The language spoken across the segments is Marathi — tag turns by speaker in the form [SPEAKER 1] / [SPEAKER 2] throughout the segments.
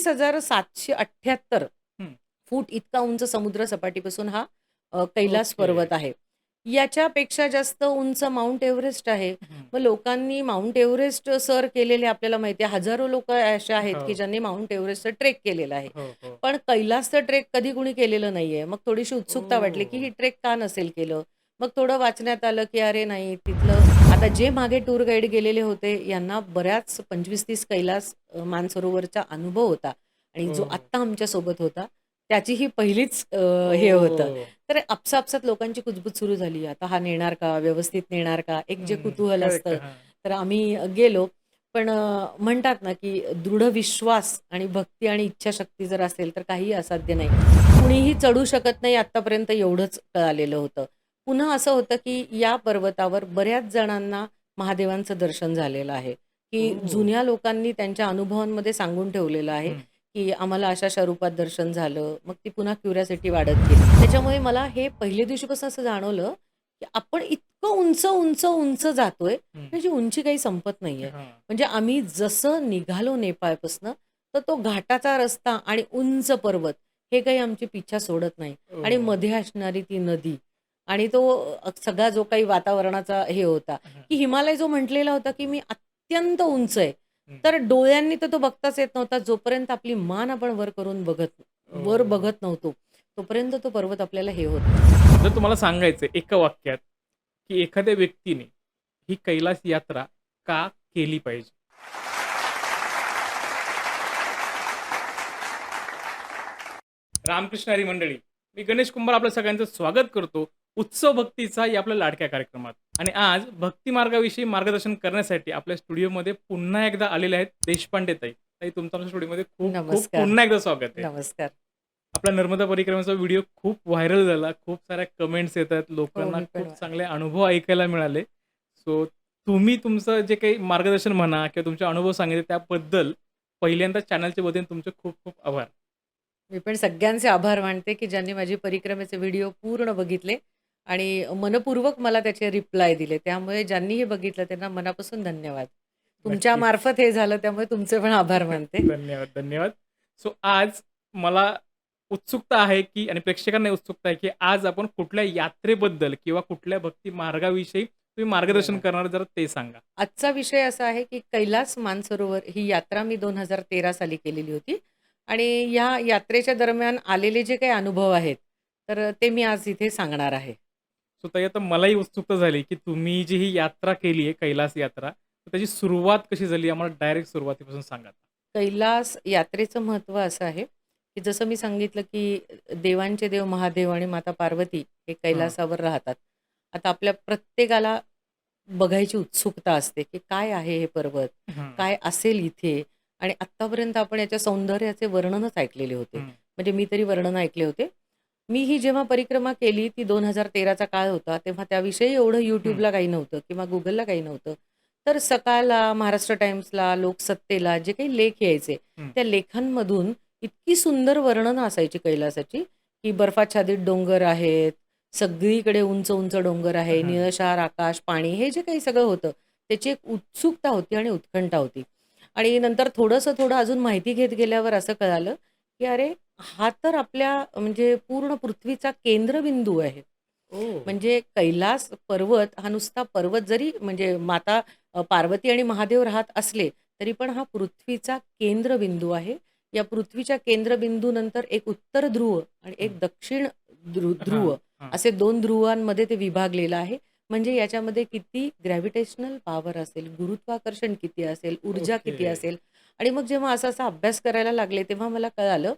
[SPEAKER 1] 21,778
[SPEAKER 2] हं.
[SPEAKER 1] फूट इतका उंच समुद्र सपाटीपासून हा कैलास
[SPEAKER 2] ओके.
[SPEAKER 1] पर्वत आहे. याच्यापेक्षा जास्त उंच माउंट एव्हरेस्ट आहे.
[SPEAKER 2] हं.
[SPEAKER 1] मग लोकांनी माउंट एव्हरेस्ट सर केलेले आपल्याला माहिती आहे. हजारो लोकं असे आहेत,
[SPEAKER 2] हो.
[SPEAKER 1] की ज्यांनी माउंट एव्हरेस्टचा ट्रेक केलेला आहे.
[SPEAKER 2] हो, हो.
[SPEAKER 1] पण कैलासचं ट्रेक कधी कुणी केलेलं नाहीये. मग थोडीशी उत्सुकता वाटली, की
[SPEAKER 2] ओह!
[SPEAKER 1] ही ट्रेक का नसेल केलं? मग थोडं वाचण्यात आलं, की अरे नाही तिथलं आता जे मागे टूर गाईड गेलेले होते, यांना बऱ्याच 25-30 कैलास मानसरोवरचा अनुभव होता आणि जो
[SPEAKER 2] ओह!
[SPEAKER 1] आत्ता आमच्यासोबत होता, त्याची ही पहिलीच हे होतं.
[SPEAKER 2] ओह!
[SPEAKER 1] तर आपसापसात लोकांची कुजबूज सुरू झाली. आता हा नेणार का? व्यवस्थित नेणार का? एक जे
[SPEAKER 2] हं.
[SPEAKER 1] कुतूहल
[SPEAKER 2] करेक्ट.
[SPEAKER 1] असतं.
[SPEAKER 2] हां.
[SPEAKER 1] तर आम्ही गेलो. पण म्हणतात ना, की दृढ विश्वास आणि भक्ती आणि इच्छाशक्ती जर असेल, तर काहीही असाध्य नाही. कुणीही चढू शकत नाही आत्तापर्यंत एवढंच कळालेलं होतं. पुन्हा असं होतं, की या पर्वतावर बऱ्याच जणांना महादेवांचं दर्शन झालेलं आहे, की
[SPEAKER 2] ओह!
[SPEAKER 1] जुन्या लोकांनी त्यांच्या अनुभवांमध्ये सांगून ठेवलेलं आहे,
[SPEAKER 2] हं.
[SPEAKER 1] की आम्हाला अशा-अशा रूपात दर्शन झालं. मग ती पुन्हा क्युरिओसिटी वाढत गेली. त्याच्यामुळे मला हे पहिल्या दिवशीपासून असं जाणवलं, की आपण इतकं उंच, उंच, उंच जातोय,
[SPEAKER 2] हं.
[SPEAKER 1] त्याची उंची काही संपत नाहीये.
[SPEAKER 2] हां.
[SPEAKER 1] म्हणजे आम्ही जसं निघालो नेपाळपासनं, तर तो घाटाचा रस्ता आणि उंच पर्वत हे काही आमची पिच्छा सोडत नाही. आणि
[SPEAKER 2] ओह!
[SPEAKER 1] मध्ये असणारी ती नदी आणि तो सगळा जो काही वातावरणाचा हे होता,
[SPEAKER 2] हां.
[SPEAKER 1] की हिमालय जो म्हटलेला होता, की मी अत्यंत उंच आहे.
[SPEAKER 2] हं.
[SPEAKER 1] तर डोळ्यांनी तर तो बघताच येत नव्हता. जोपर्यंत आपली मान आपण वर करून वर
[SPEAKER 2] ओह!
[SPEAKER 1] बघत नव्हतो, तोपर्यंत तो पर्वत आपल्याला हे होत
[SPEAKER 2] जर तुम्हाला सांगायचंय एका वाक्यात, की एखाद्या व्यक्तीने ही कैलास यात्रा का केली पाहिजे? रामकृष्ण हरी मंडळी. मी गणेश कुंभार आपल्या सगळ्यांचं स्वागत करतो. उत्सव भक्तीचा या आपल्या लाडक्या कार्यक्रमात. आणि आज भक्ती मार्गाविषयी मार्गदर्शन करण्यासाठी आपल्या स्टुडिओमध्ये पुन्हा एकदा आलेले आहेत देशपांडे ताई. ताई तुमचं आमच्या स्टुडिओमध्ये खूप खूप
[SPEAKER 1] नमस्कार,
[SPEAKER 2] पुन्हा एकदा स्वागत आहे.
[SPEAKER 1] नमस्कार.
[SPEAKER 2] आपला नर्मदा परिक्रमेचा व्हिडिओ खूप व्हायरल झाला. खूप साऱ्या कमेंट्स येतात.
[SPEAKER 1] हो,
[SPEAKER 2] लोकांना
[SPEAKER 1] मी पण
[SPEAKER 2] खूप चांगले अनुभव ऐकायला मिळाले. सो तुम्ही तुमचं जे काही मार्गदर्शन म्हणा किंवा तुमचे अनुभव सांगितले त्याबद्दल पहिल्यांदा चॅनलच्या वतीने तुमचे खूप खूप आभार.
[SPEAKER 1] मी पण सगळ्यांचे आभार मानते, की ज्यांनी माझी परिक्रमेचे व्हिडिओ पूर्ण बघितले आणि मनःपूर्वक मला त्याचे रिप्लाय दिले. त्यामुळे ज्यांनी हे बघितलं त्यांना मनापासून धन्यवाद. तुमच्या
[SPEAKER 2] नक्कीच.
[SPEAKER 1] मार्फत हे झालं त्यामुळे तुमचे पण आभार मानते.
[SPEAKER 2] धन्यवाद, धन्यवाद. सो आज मला उत्सुकता आहे, की आणि प्रेक्षकांना उत्सुकता आहे, की आज आपण कुठल्या यात्रेबद्दल किंवा कुठल्या भक्ती मार्गाविषयी तुम्ही मार्गदर्शन
[SPEAKER 1] बरोबर.
[SPEAKER 2] करणार जरा ते सांगा?
[SPEAKER 1] आजचा विषय असा आहे, की कैलास मानसरोवर ही यात्रा मी 2013 साली केलेली होती आणि या यात्रेच्या दरम्यान आलेले जे काही अनुभव आहेत, तर ते मी आज इथे सांगणार आहे.
[SPEAKER 2] सो ताई आता मलाही उत्सुकता झाली, की तुम्ही जी ही यात्रा केली आहे कैलास यात्रा, तर त्याची सुरुवात कशी झाली? आम्हाला डायरेक्ट सुरुवातीपासून सांगा.
[SPEAKER 1] कैलास यात्रेचं महत्त्व असं आहे, की जसं मी सांगितलं, की देवांचे देव महादेव आणि माता पार्वती हे
[SPEAKER 2] हां.
[SPEAKER 1] कैलासावर राहतात. आता आपल्या प्रत्येकाला बघायची उत्सुकता असते, की काय आहे हे पर्वत?
[SPEAKER 2] हं,
[SPEAKER 1] काय असेल इथे? आणि आत्तापर्यंत आपण याच्या सौंदर्याचे वर्णनच ऐकलेले होते.
[SPEAKER 2] हं,
[SPEAKER 1] म्हणजे मी तरी वर्णन ऐकले होते. मी ही जेव्हा परिक्रमा केली ती 2013 चा काळ होता. तेव्हा त्याविषयी एवढं
[SPEAKER 2] हं,
[SPEAKER 1] YouTubeला काही नव्हतं किंवा Googleला काही नव्हतं. तर सकाळला, महाराष्ट्र टाइम्सला, लोकसत्तेला जे काही लेख यायचे,
[SPEAKER 2] हं.
[SPEAKER 1] त्या लेखांमधून इतकी सुंदर वर्णनं असायची कैलासाची, की बर्फाच्छादित डोंगर आहेत, सगळीकडे उंच-उंच डोंगर आहे,
[SPEAKER 2] हां.
[SPEAKER 1] निळशार आकाश, पाणी हे जे काही सगळं होतं, त्याची एक उत्सुकता होती आणि उत्कंठा होती. आणि नंतर थोडं अजून माहिती घेत गेल्यावर असं कळालं, की अरे, हा तर आपल्या म्हणजे पूर्ण पृथ्वीचा केंद्रबिंदू आहे.
[SPEAKER 2] ओह!
[SPEAKER 1] म्हणजे कैलास पर्वत हा नुसता पर्वत जरी म्हणजे माता पार्वती आणि महादेव राहत असले, तरी पण हा पृथ्वीचा केंद्रबिंदू आहे. या पृथ्वीच्या केंद्रबिंदूनंतर एक उत्तर ध्रुव आणि
[SPEAKER 2] हं.
[SPEAKER 1] एक दक्षिण
[SPEAKER 2] हां,
[SPEAKER 1] ध्रुव
[SPEAKER 2] हां.
[SPEAKER 1] असे 2 ध्रुवांमध्ये ते विभागलेलं आहे. म्हणजे याच्यामध्ये किती ग्रॅव्हिटेशनल पॉवर असेल, गुरुत्वाकर्षण किती असेल, ऊर्जा
[SPEAKER 2] ओके.
[SPEAKER 1] किती असेल आणि मग जेव्हा असा-असा अभ्यास करायला लागले, तेव्हा मला कळालं,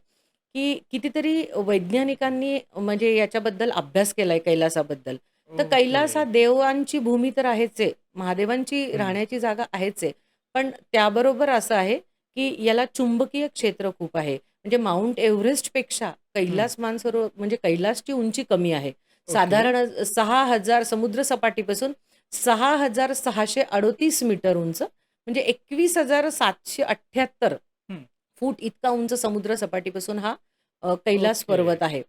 [SPEAKER 1] की कितीतरी वैज्ञानिकांनी म्हणजे याच्याबद्दल अभ्यास केलाय कैलासाबद्दल. तर
[SPEAKER 2] ओके.
[SPEAKER 1] कैलास हा देवांची भूमी तर आहेच आहे. महादेवांची
[SPEAKER 2] हं.
[SPEAKER 1] राहण्याची जागा आहेच आहे. पण त्याबरोबर असं आहे, की याला चुंबकीय क्षेत्र खूप आहे. म्हणजे माउंट एव्हरेस्टपेक्षा
[SPEAKER 2] हं.
[SPEAKER 1] कैलास मानसरोवर म्हणजे कैलासची उंची कमी आहे.
[SPEAKER 2] ओके.
[SPEAKER 1] साधारण 6,000 समुद्र सपाटीपासून 6,638 मीटर उंच म्हणजे 21,778
[SPEAKER 2] हं.
[SPEAKER 1] फूट इतका उंच समुद्र सपाटीपासून हा कैलास
[SPEAKER 2] ओके.
[SPEAKER 1] पर्वत आहे.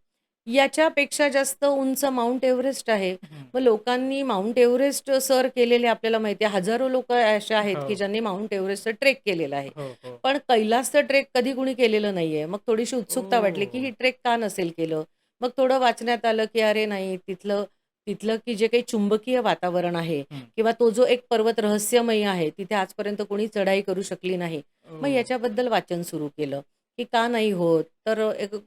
[SPEAKER 1] याच्यापेक्षा जास्त उंच माउंट एव्हरेस्ट आहे.
[SPEAKER 2] हं.
[SPEAKER 1] मग लोकांनी माउंट एव्हरेस्ट सर केलेले आपल्याला माहिती आहे. हजारो लोकं असे आहेत,
[SPEAKER 2] हो.
[SPEAKER 1] की ज्यांनी माउंट एव्हरेस्टचा ट्रेक केलेला आहे.
[SPEAKER 2] हो, हो.
[SPEAKER 1] पण कैलासचं ट्रेक कधी कुणी केलेलं नाहीये. मग थोडीशी उत्सुकता वाटली, की
[SPEAKER 2] ओह!
[SPEAKER 1] ही ट्रेक का नसेल केलं? मग थोडं वाचण्यात आलं, की अरे नाही तिथलं तिथलं की जे काही चुंबकीय वातावरण आहे
[SPEAKER 2] हं.
[SPEAKER 1] किंवा तो जो एक पर्वत रहस्यमयी आहे, तिथे आजपर्यंत कोणी चढाई करू शकली नाही. मग
[SPEAKER 2] ओह!
[SPEAKER 1] याच्याबद्दल वाचन सुरू केलं, की का नाही होत? तर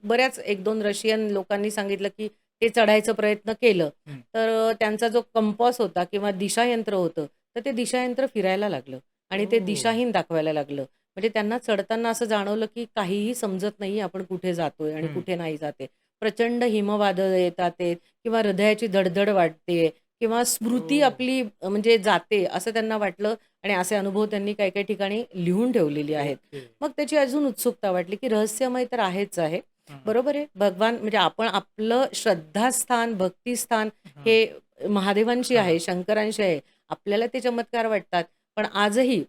[SPEAKER 1] बऱ्याच 1-2 रशियन लोकांनी सांगितलं, की ते चढायचा प्रयत्न केलं.
[SPEAKER 2] हं.
[SPEAKER 1] तर त्यांचा जो कंपॉस होता किंवा दिशायंत्र होतं, तर ते दिशायंत्र फिरायला लागलं आणि ते
[SPEAKER 2] ओह!
[SPEAKER 1] दिशाहीन दाखवायला लागलं. म्हणजे त्यांना चढताना असं जाणवलं, की काहीही समजत नाहीये आपण कुठे जातोय आणि
[SPEAKER 2] हं.
[SPEAKER 1] कुठे नाही जाते. प्रचंड हिमवादळं येतात आहेत किंवा हृदयाची धडधड वाढते किंवा स्मृती
[SPEAKER 2] ओह!
[SPEAKER 1] आपली म्हणजे जाते असं त्यांना वाटलं आणि असे अनुभव त्यांनी काही-काही ठिकाणी लिहून ठेवलेले आहेत.
[SPEAKER 2] ओके.
[SPEAKER 1] मग त्याची अजून उत्सुकता वाटली, की रहस्यमय तर आहेच आहे.
[SPEAKER 2] हां, हां.
[SPEAKER 1] बरोबर आहे. भगवान म्हणजे आपण आपलं श्रद्धास्थान, भक्तिस्थान
[SPEAKER 2] हां.
[SPEAKER 1] हे महादेवांशी
[SPEAKER 2] हां.
[SPEAKER 1] आहे, शंकरांशी आहे. आपल्याला ते चमत्कार वाटतात. पण आजही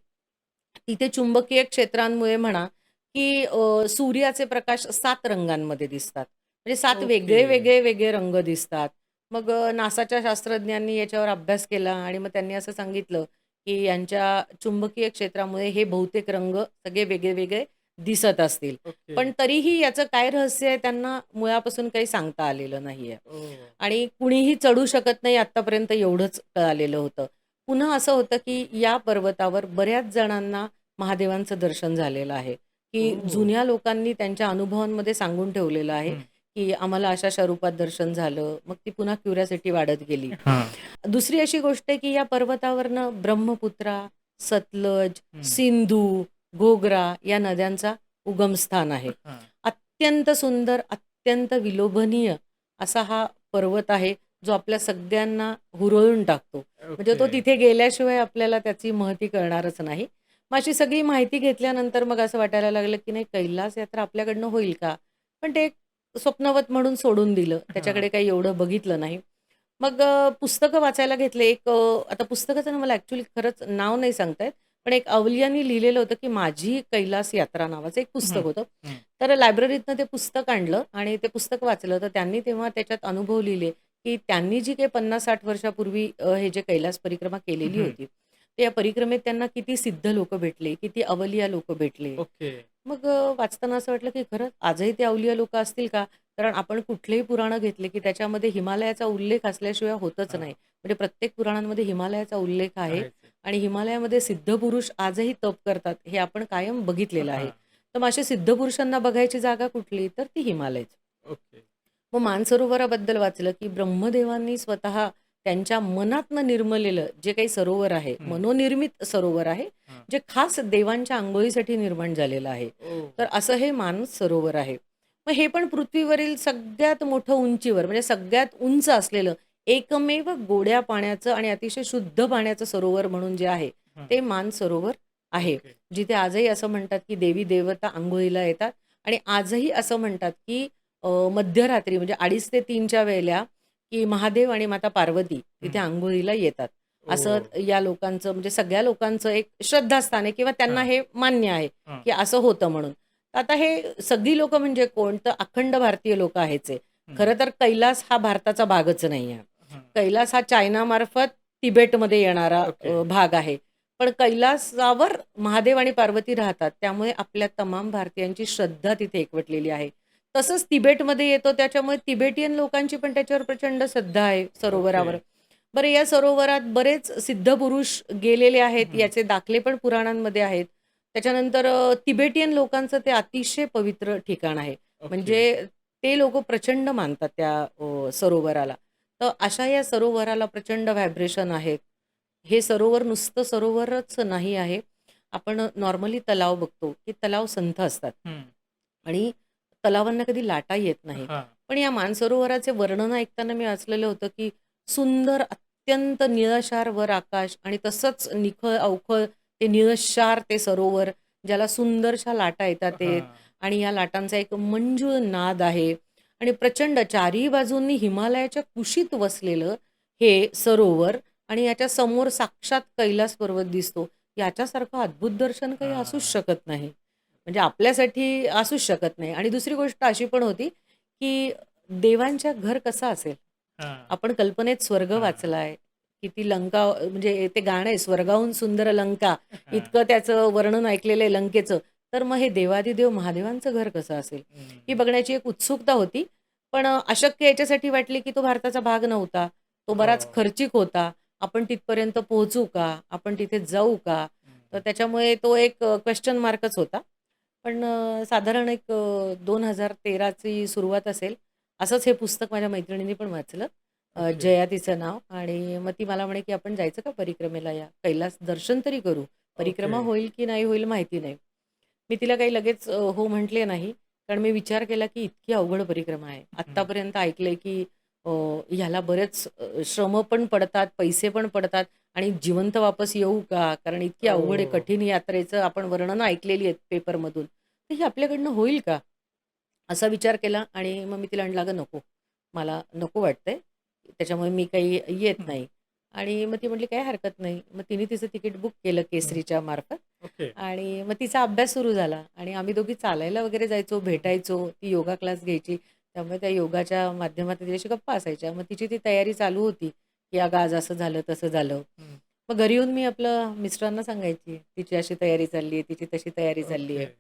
[SPEAKER 1] तिथे चुंबकीय क्षेत्रांमुळे म्हणा, की सूर्याचे प्रकाश 7 रंगांमध्ये दिसतात. म्हणजे 7
[SPEAKER 2] ओके.
[SPEAKER 1] वेगळे रंग दिसतात. मग नासाच्या शास्त्रज्ञांनी याच्यावर अभ्यास केला आणि मग त्यांनी असं सांगितलं, की यांच्या चुंबकीय क्षेत्रामुळे हे बहुतेक रंग सगळे वेगळे दिसत असतील.
[SPEAKER 2] ओके.
[SPEAKER 1] पण तरीही याचं काय रहस्य आहे त्यांना मुळापासून काही सांगता आलेलं नाहीये.
[SPEAKER 2] ओह!
[SPEAKER 1] आणि कुणीही चढू शकत नाही आत्तापर्यंत एवढंच कळालेलं होतं. पुन्हा असं होतं, की या पर्वतावर बऱ्याच जणांना महादेवांचं दर्शन झालेलं आहे, की
[SPEAKER 2] ओह!
[SPEAKER 1] जुन्या लोकांनी त्यांच्या अनुभवांमध्ये सांगून ठेवलेलं आहे,
[SPEAKER 2] हं.
[SPEAKER 1] की आम्हाला अशा-अशा रूपात दर्शन झालं. मग ती पुन्हा क्युरिओसिटी वाढत गेली.
[SPEAKER 2] हां.
[SPEAKER 1] दुसरी अशी गोष्ट आहे, की या पर्वतावरनं ब्रह्मपुत्रा, सतलज,
[SPEAKER 2] हं.
[SPEAKER 1] सिंधू, घोगरा या नद्यांचा उगमस्थान आहे.
[SPEAKER 2] हां.
[SPEAKER 1] अत्यंत सुंदर, अत्यंत विलोभनीय असा हा पर्वत आहे, जो आपल्या सगळ्यांना हुरळून टाकतो. म्हणजे
[SPEAKER 2] ओके.
[SPEAKER 1] तो तिथे गेल्याशिवाय आपल्याला त्याची महती कळणारच नाही. मग अशी सगळी माहिती घेतल्यानंतर मग असं वाटायला लागलं, की नाही कैलास यात्रा आपल्याकडनं होईल का? पण ते एक स्वप्नवत म्हणून सोडून दिलं.
[SPEAKER 2] हां.
[SPEAKER 1] त्याच्याकडे काही एवढं बघितलं नाही. मग पुस्तकं वाचायला घेतले. एक आता पुस्तकाचं ना मला ॲक्चुअली खरंच नाव नाही सांगता येत. पण एक अवलियांनी लिहिलेलं होतं, की माझी कैलास यात्रा नावाचं एक पुस्तक
[SPEAKER 2] हं.
[SPEAKER 1] होतं.
[SPEAKER 2] हं.
[SPEAKER 1] तर लायब्ररीतनं ते पुस्तक आणलं आणि ते पुस्तक वाचलं. तर त्यांनी तेव्हा त्याच्यात अनुभव लिहिले, की त्यांनी जी काही 50-60 वर्षापूर्वी हे जे कैलास परिक्रमा केलेली
[SPEAKER 2] हं.
[SPEAKER 1] होती. तर या परिक्रमेत त्यांना किती सिद्ध लोकं भेटले, किती अवलिया लोकं भेटले.
[SPEAKER 2] ओके.
[SPEAKER 1] मग वाचताना असं वाटलं, की खरंच आजही ते अवलिया लोकं असतील का? कारण आपण कुठलेही पुराणं घेतले, की त्याच्यामध्ये हिमालयाचा उल्लेख असल्याशिवाय होतच
[SPEAKER 2] हां.
[SPEAKER 1] नाही. म्हणजे प्रत्येक पुराणांमध्ये हिमालयाचा उल्लेख आहे
[SPEAKER 2] आहेच.
[SPEAKER 1] आणि हिमालयामध्ये सिद्धपुरुष आजही तप करतात, हे आपण कायम बघितलेलं आहे.
[SPEAKER 2] हां.
[SPEAKER 1] तर मग अशा सिद्धपुरुषांना बघायची जागा कुठली? तर ती हिमालयच.
[SPEAKER 2] ओके.
[SPEAKER 1] मग मानसरोवराबद्दल वाचलं, की ब्रह्मदेवांनी स्वतः त्यांच्या मनातनं निर्मलेलं जे काही सरोवर आहे,
[SPEAKER 2] हं.
[SPEAKER 1] मनोनिर्मित सरोवर आहे,
[SPEAKER 2] हां.
[SPEAKER 1] जे खास देवांच्या अंघोळीसाठी निर्माण झालेलं आहे.
[SPEAKER 2] ओह!
[SPEAKER 1] तर असं हे मानस सरोवर आहे. मग हे पण पृथ्वीवरील सगळ्यात मोठं उंचीवर म्हणजे सगळ्यात उंच असलेलं एकमेव गोड्या पाण्याचं आणि अतिशय शुद्ध पाण्याचं सरोवर म्हणून जे आहे,
[SPEAKER 2] हां.
[SPEAKER 1] ते मानसरोवर आहे.
[SPEAKER 2] ओके.
[SPEAKER 1] जिथे आजही असं म्हणतात, की देवी-देवता अंघोळीला येतात आणि आजही असं म्हणतात, की मध्यरात्री म्हणजे 2:30 ते 3च्या वेळेला, की महादेव आणि माता पार्वती तिथे
[SPEAKER 2] हं.
[SPEAKER 1] अंघोळीला येतात. असं
[SPEAKER 2] ओह!
[SPEAKER 1] या लोकांचं म्हणजे सगळ्या लोकांचं एक श्रद्धास्थान आहे किंवा त्यांना
[SPEAKER 2] हां.
[SPEAKER 1] हे मान्य आहे,
[SPEAKER 2] हां.
[SPEAKER 1] की असं होतं म्हणून. तर आता हे सगळी लोकं म्हणजे कोण? तर अखंड भारतीय लोकं आहेच आहे.
[SPEAKER 2] हं.
[SPEAKER 1] खरं तर कैलास हा भारताचा भागच नाही आहे.
[SPEAKER 2] हां.
[SPEAKER 1] कैलास हा चायनामार्फत तिबेटमध्ये येणारा
[SPEAKER 2] ओके.
[SPEAKER 1] भाग आहे. पण कैलासावर महादेव आणि पार्वती राहतात. त्यामुळे आपल्या तमाम भारतीयांची श्रद्धा तिथे एकवटलेली आहे. तसंच तिबेटमध्ये येतो त्याच्यामुळे तिबेटियन लोकांची पण त्याच्यावर प्रचंड श्रद्धा आहे
[SPEAKER 2] ओके.
[SPEAKER 1] सरोवरावर. बरं या सरोवरात बरेच सिद्ध पुरुष गेलेले आहेत.
[SPEAKER 2] हं.
[SPEAKER 1] याचे दाखले पण पुराणांमध्ये आहेत. त्याच्यानंतर तिबेटियन लोकांचं ते अतिशय पवित्र ठिकाण आहे.
[SPEAKER 2] ओके.
[SPEAKER 1] म्हणजे ते लोकं प्रचंड मानतात त्या सरोवराला. तर अशा या सरोवराला प्रचंड व्हायब्रेशन आहेत. हे सरोवर नुसतं सरोवरच नाही आहे. आपण नॉर्मली तलाव बघतो, की तलाव संथ असतात
[SPEAKER 2] हं.
[SPEAKER 1] आणि तलावांना कधी लाटा येत नाहीत.
[SPEAKER 2] हां.
[SPEAKER 1] पण या मानसरोवराचे वर्णन ऐकताना मी वाचलेलं होतं, की सुंदर अत्यंत निळंशार वर आकाश आणि तसंच निखळ-अवखळ ते निळंशार ते सरोवर, ज्याला सुंदरशा लाटा येतात आहेत
[SPEAKER 2] हां.
[SPEAKER 1] आणि या लाटांचा एक मंजूळ नाद आहे आणि प्रचंड चारही बाजूंनी हिमालयाच्या कुशीत वसलेलं हे सरोवर आणि याच्या समोर साक्षात कैलास पर्वत दिसतो. याच्यासारखं अद्भुत दर्शन काही असूच
[SPEAKER 2] हां.
[SPEAKER 1] शकत नाही. म्हणजे आपल्यासाठी असूच शकत नाही आणि दुसरी गोष्ट अशी पण होती, की देवांच्या घर कसं असेल?
[SPEAKER 2] हां.
[SPEAKER 1] आपण कल्पनेत स्वर्ग
[SPEAKER 2] हां.
[SPEAKER 1] वाचलाय. किती लंका म्हणजे ते गाणं आहे, स्वर्गाहून सुंदर लंका,
[SPEAKER 2] हां.
[SPEAKER 1] इतकं त्याचं वर्णन ऐकलेलं आहे लंकेचं. तर मग हे देवाधिदेव महादेवांचं घर कसं असेल? ही
[SPEAKER 2] हं.
[SPEAKER 1] बघण्याची एक उत्सुकता होती. पण अशक्य याच्यासाठी वाटली, की तो भारताचा भाग नव्हता. तो बराच
[SPEAKER 2] हो.
[SPEAKER 1] खर्चिक होता. आपण तिथपर्यंत पोहोचू का? आपण तिथे जाऊ का? तर
[SPEAKER 2] हं.
[SPEAKER 1] त्याच्यामुळे तो एक क्वेश्चन मार्कच होता. पण साधारण एक 2013 ची सुरुवात असेल. असंच हे पुस्तक माझ्या मैत्रिणीने पण वाचलं.
[SPEAKER 2] ओके.
[SPEAKER 1] जया तिचं नाव आणि मग ती मला म्हणे, की "आपण जायचं का परिक्रमेला या? कैलास दर्शन तरी करू.
[SPEAKER 2] ओके.
[SPEAKER 1] परिक्रमा होईल की नाही होईल माहिती नाही." मी तिला काही लगेच हो म्हटले नाही. कारण मी विचार केला, की इतकी अवघड परिक्रमा आहे.
[SPEAKER 2] हं.
[SPEAKER 1] आत्तापर्यंत ऐकलंय, की ह्याला बरेच श्रम पण पडतात, पैसे पण पडतात आणि जिवंत वापस येऊ का? कारण इतकी अवघड आहे,
[SPEAKER 2] ओह!
[SPEAKER 1] कठीण यात्रेचं आपण वर्णनं ऐकलेली आहेत पेपरमधून. तर ही आपल्याकडनं होईल का? असा विचार केला आणि मग मी तिला म्हटलं, "अगं नको, मला नको वाटतंय. त्याच्यामुळे मी काही येत
[SPEAKER 2] हं.
[SPEAKER 1] नाही." आणि मग ती म्हटली, "काही हरकत नाही." मग तिने तिचं तिकीट बुक केलं
[SPEAKER 2] हं.
[SPEAKER 1] केसरीच्या मार्फत
[SPEAKER 2] ओके.
[SPEAKER 1] आणि मग तिचा अभ्यास सुरू झाला आणि आम्ही दोघी चालायला वगैरे जायचो,
[SPEAKER 2] हं.
[SPEAKER 1] भेटायचो. ती योगा क्लास घ्यायची. त्यामुळे त्या योगाच्या माध्यमातून तिच्याशी गप्पा असायच्या. मग तिची ती तयारी चालू होती, की "अगं आज असं झालं, तसं झालं."
[SPEAKER 2] हं.
[SPEAKER 1] मग घरी येऊन मी आपलं मिस्टरांना सांगायची, "तिची अशी तयारी चालली आहे, तिची तशी तयारी चालली
[SPEAKER 2] ओके.
[SPEAKER 1] आहे."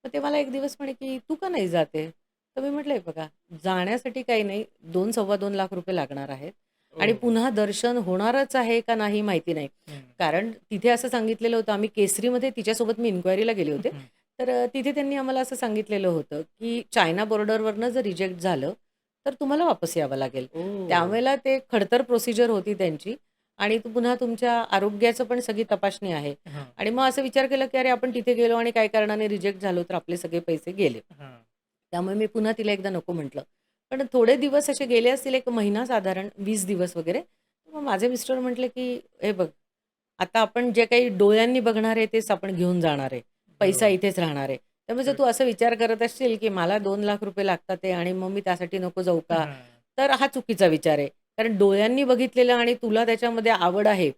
[SPEAKER 1] मग ते मला एक दिवस म्हणे, की "तू का नाही जात तर मी म्हटलं, "हे बघा, जाण्यासाठी काही नाही, 2-2.25 लाख रुपये लागणार आहेत आणि
[SPEAKER 2] ओह!
[SPEAKER 1] पुन्हा दर्शन होणारच आहे का नाही माहिती नाही."
[SPEAKER 2] हं.
[SPEAKER 1] कारण तिथे असं सांगितलेलं होतं, आम्ही केसरीमध्ये तिच्यासोबत मी इन्क्वायरीला गेले होते.
[SPEAKER 2] हं.
[SPEAKER 1] तर तिथे त्यांनी आम्हाला असं सांगितलेलं होतं, की चायना बॉर्डरवरनं जर रिजेक्ट झालं, तर तुम्हाला वापस यावं लागेल.
[SPEAKER 2] ओह!
[SPEAKER 1] त्यावेळेला ते खडतर प्रोसिजर होती त्यांची आणि पुन्हा तुमच्या आरोग्याचं पण सगळी तपासणी आहे.
[SPEAKER 2] हां.
[SPEAKER 1] आणि मग असं विचार केला, की अरे आपण तिथे गेलो आणि काही कारणाने रिजेक्ट झालो, तर आपले सगळे पैसे गेले.
[SPEAKER 2] हां.
[SPEAKER 1] त्यामुळे मी पुन्हा तिला एकदा नको म्हटलं. पण थोडे दिवस असे गेले असतील, एक महिना साधारण 20 दिवस वगैरे. मग माझे मिस्टर म्हटले, की "हे बघ, आता आपण जे काही डोळ्यांनी बघणार आहे, तेच आपण घेऊन जाणार आहे. पैसा
[SPEAKER 2] बरोबर.
[SPEAKER 1] इथेच राहणार आहे. त्यामुळे जर तू
[SPEAKER 2] करेक्ट.
[SPEAKER 1] असा विचार करत असशील, की मला 2 लाख रुपये लागतात आहे आणि मग मी त्यासाठी नको जाऊ का?
[SPEAKER 2] हां.
[SPEAKER 1] तर हा चुकीचा विचार आहे. कारण डोळ्यांनी बघितलेलं आणि तुला त्याच्यामध्ये आवड आहे,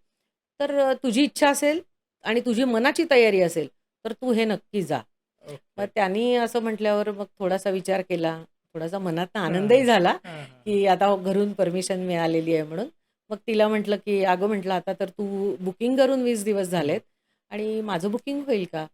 [SPEAKER 1] तर तुझी इच्छा असेल आणि तुझी मनाची तयारी असेल, तर तू हे नक्की जा." मग
[SPEAKER 2] ओके.
[SPEAKER 1] त्यांनी असं म्हटल्यावर मग थोडासा विचार केला. थोडासा मनातनं
[SPEAKER 2] हां.
[SPEAKER 1] आनंदही झाला,
[SPEAKER 2] हां, हां.
[SPEAKER 1] की आता घरून परमिशन मिळालेली आहे म्हणून. मग तिला म्हटलं, की "अगं," म्हटलं, "आता तर तू बुकिंग करून 20 दिवस
[SPEAKER 2] हं.
[SPEAKER 1] झालेत आणि माझं बुकिंग होईल का?"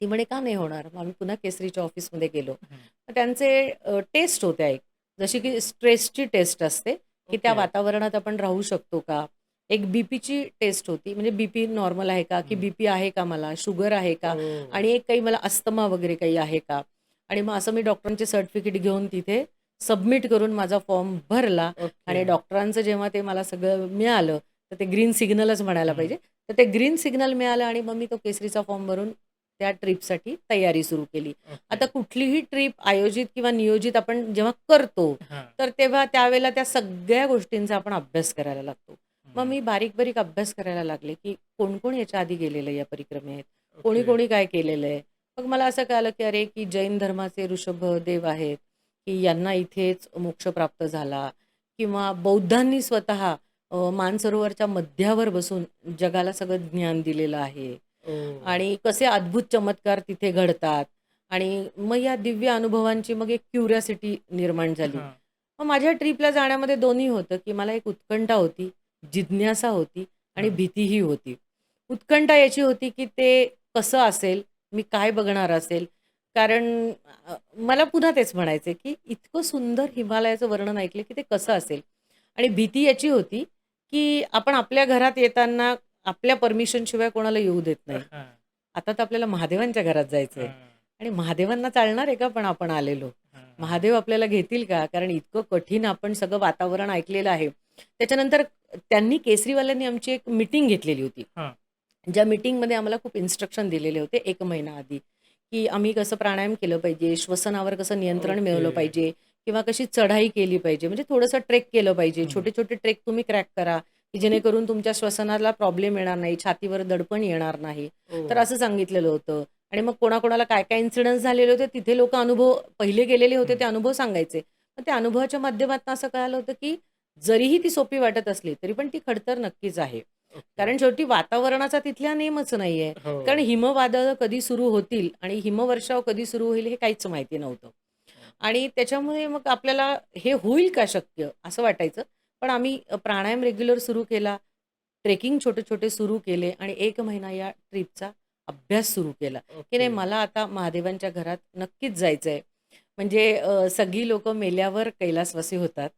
[SPEAKER 1] ती म्हणे, "का नाही होणार?" मग आम्ही पुन्हा केसरीच्या ऑफिसमध्ये गेलो.
[SPEAKER 2] हं.
[SPEAKER 1] मग त्यांचे टेस्ट होत्या एक. जशी की स्ट्रेसची टेस्ट असते, की त्या
[SPEAKER 2] ओके.
[SPEAKER 1] वातावरणात आपण राहू शकतो का? एक बीपीची टेस्ट होती, म्हणजे बीपी नॉर्मल आहे का? की
[SPEAKER 2] हं.
[SPEAKER 1] बीपी आहे का मला? शुगर आहे का?
[SPEAKER 2] ओह!
[SPEAKER 1] आणि एक काही मला अस्थमा वगैरे काही आहे का? आणि मग असं मी डॉक्टरांचे सर्टिफिकेट घेऊन तिथे सबमिट करून माझा फॉर्म भरला
[SPEAKER 2] ओके.
[SPEAKER 1] आणि डॉक्टरांचं जेव्हा ते मला सगळं मिळालं, तर ते ग्रीन सिग्नलच म्हणायला
[SPEAKER 2] हं.
[SPEAKER 1] पाहिजे. तर ते ग्रीन सिग्नल मिळालं आणि मग मी तो केसरीचा फॉर्म भरून त्या ट्रिपसाठी तयारी सुरू केली.
[SPEAKER 2] ओके.
[SPEAKER 1] आता कुठलीही ट्रिप आयोजित किंवा नियोजित आपण जेव्हा करतो,
[SPEAKER 2] हां.
[SPEAKER 1] तर तेव्हा त्यावेळेला त्या सगळ्या गोष्टींचा आपण अभ्यास करायला लागतो. मग
[SPEAKER 2] हं.
[SPEAKER 1] मी बारीक-बारीक अभ्यास करायला लागले, की कोण-कोण याच्या आधी गेलेलं आहे या परिक्रमेत?
[SPEAKER 2] ओके.
[SPEAKER 1] कोणी-कोणी काय केलेलं आहे? मग मला असं कळालं, की अरे, की जैन धर्माचे ऋषभदेव आहेत, की यांना इथेच मोक्ष प्राप्त झाला किंवा बौद्धांनी स्वतः मानसरोवरच्या मध्यावर बसून जगाला सगळं ज्ञान दिलेलं आहे.
[SPEAKER 2] ओह!
[SPEAKER 1] आणि कसे अद्भुत चमत्कार तिथे घडतात आणि मग या दिव्य अनुभवांची मग एक क्युरिओसिटी निर्माण झाली.
[SPEAKER 2] हां.
[SPEAKER 1] मग माझ्या ट्रिपला जाण्यामध्ये दोन्ही होतं, की मला एक उत्कंठा होती, जिज्ञासा होती आणि
[SPEAKER 2] हां.
[SPEAKER 1] भीतीही होती. उत्कंठा याची होती, की ते कसं असेल? मी काय बघणार असेल? कारण मला पुन्हा तेच म्हणायचंय, की इतकं सुंदर हिमालयाचं वर्णन ऐकलं, की ते कसं असेल? आणि भीती याची होती, की आपण आपल्या घरात येताना आपल्या परमिशनशिवाय कोणाला येऊ देत नाही.
[SPEAKER 2] हां.
[SPEAKER 1] आता तर आपल्याला महादेवांच्या घरात जायचंय
[SPEAKER 2] हां.
[SPEAKER 1] आणि महादेवांना चालणार आहे का पण आपण आलेलो?
[SPEAKER 2] हां, हां.
[SPEAKER 1] महादेव आपल्याला घेतील का? कारण इतकं कठीण आपण सगळं वातावरण ऐकलेलं आहे. त्याच्यानंतर त्यांनी केसरीवाल्यांनी आमची एक मीटिंग घेतलेली होती.
[SPEAKER 2] हां.
[SPEAKER 1] ज्या मीटिंगमध्ये आम्हाला खूप इन्स्ट्रक्शन दिलेले होते 1 महिना आधी, की आम्ही कसं प्राणायाम केलं पाहिजे, श्वसनावर कसं नियंत्रण
[SPEAKER 2] ओके.
[SPEAKER 1] मिळवलं पाहिजे किंवा कशी चढाई केली पाहिजे. म्हणजे थोडंसं ट्रेक केलं पाहिजे.
[SPEAKER 2] हं.
[SPEAKER 1] छोटे-छोटे ट्रेक तुम्ही क्रॅक करा, की जेणेकरून तुमच्या श्वसनाला प्रॉब्लेम येणार नाही, छातीवर दडपण येणार नाही. तर
[SPEAKER 2] ओह!
[SPEAKER 1] असं सांगितलेलं होतं. आणि मग कोणाकोणाला काय-काय इन्सिडन्स झालेले होते, तिथे लोकं अनुभव पहिले गेलेले होते
[SPEAKER 2] हं.
[SPEAKER 1] ते अनुभव सांगायचे. मग त्या अनुभवाच्या माध्यमातून असं कळालं होतं, की जरीही ती सोपी वाटत असली, तरी पण ती खडतर नक्कीच आहे.
[SPEAKER 2] ओके.
[SPEAKER 1] कारण शेवटी वातावरणाचा तिथला नेमच नाहीये. कारण
[SPEAKER 2] हो.
[SPEAKER 1] हिमवादळं कधी सुरू होतील आणि हिमवर्षाव कधी सुरू होईल हे काहीच माहिती नव्हतं. आणि त्याच्यामुळे मग आपल्याला हे होईल का शक्य असं वाटायचं. पण आम्ही प्राणायाम रेग्युलर सुरू केला, ट्रेकिंग छोटे-छोटे सुरू केले आणि 1 महिना या ट्रिपचा अभ्यास सुरू केला, की
[SPEAKER 2] ओके.
[SPEAKER 1] नाही मला आता महादेवांच्या घरात नक्कीच जायचंय. म्हणजे सगळी लोकं मेल्यावर कैलासवासी होतात.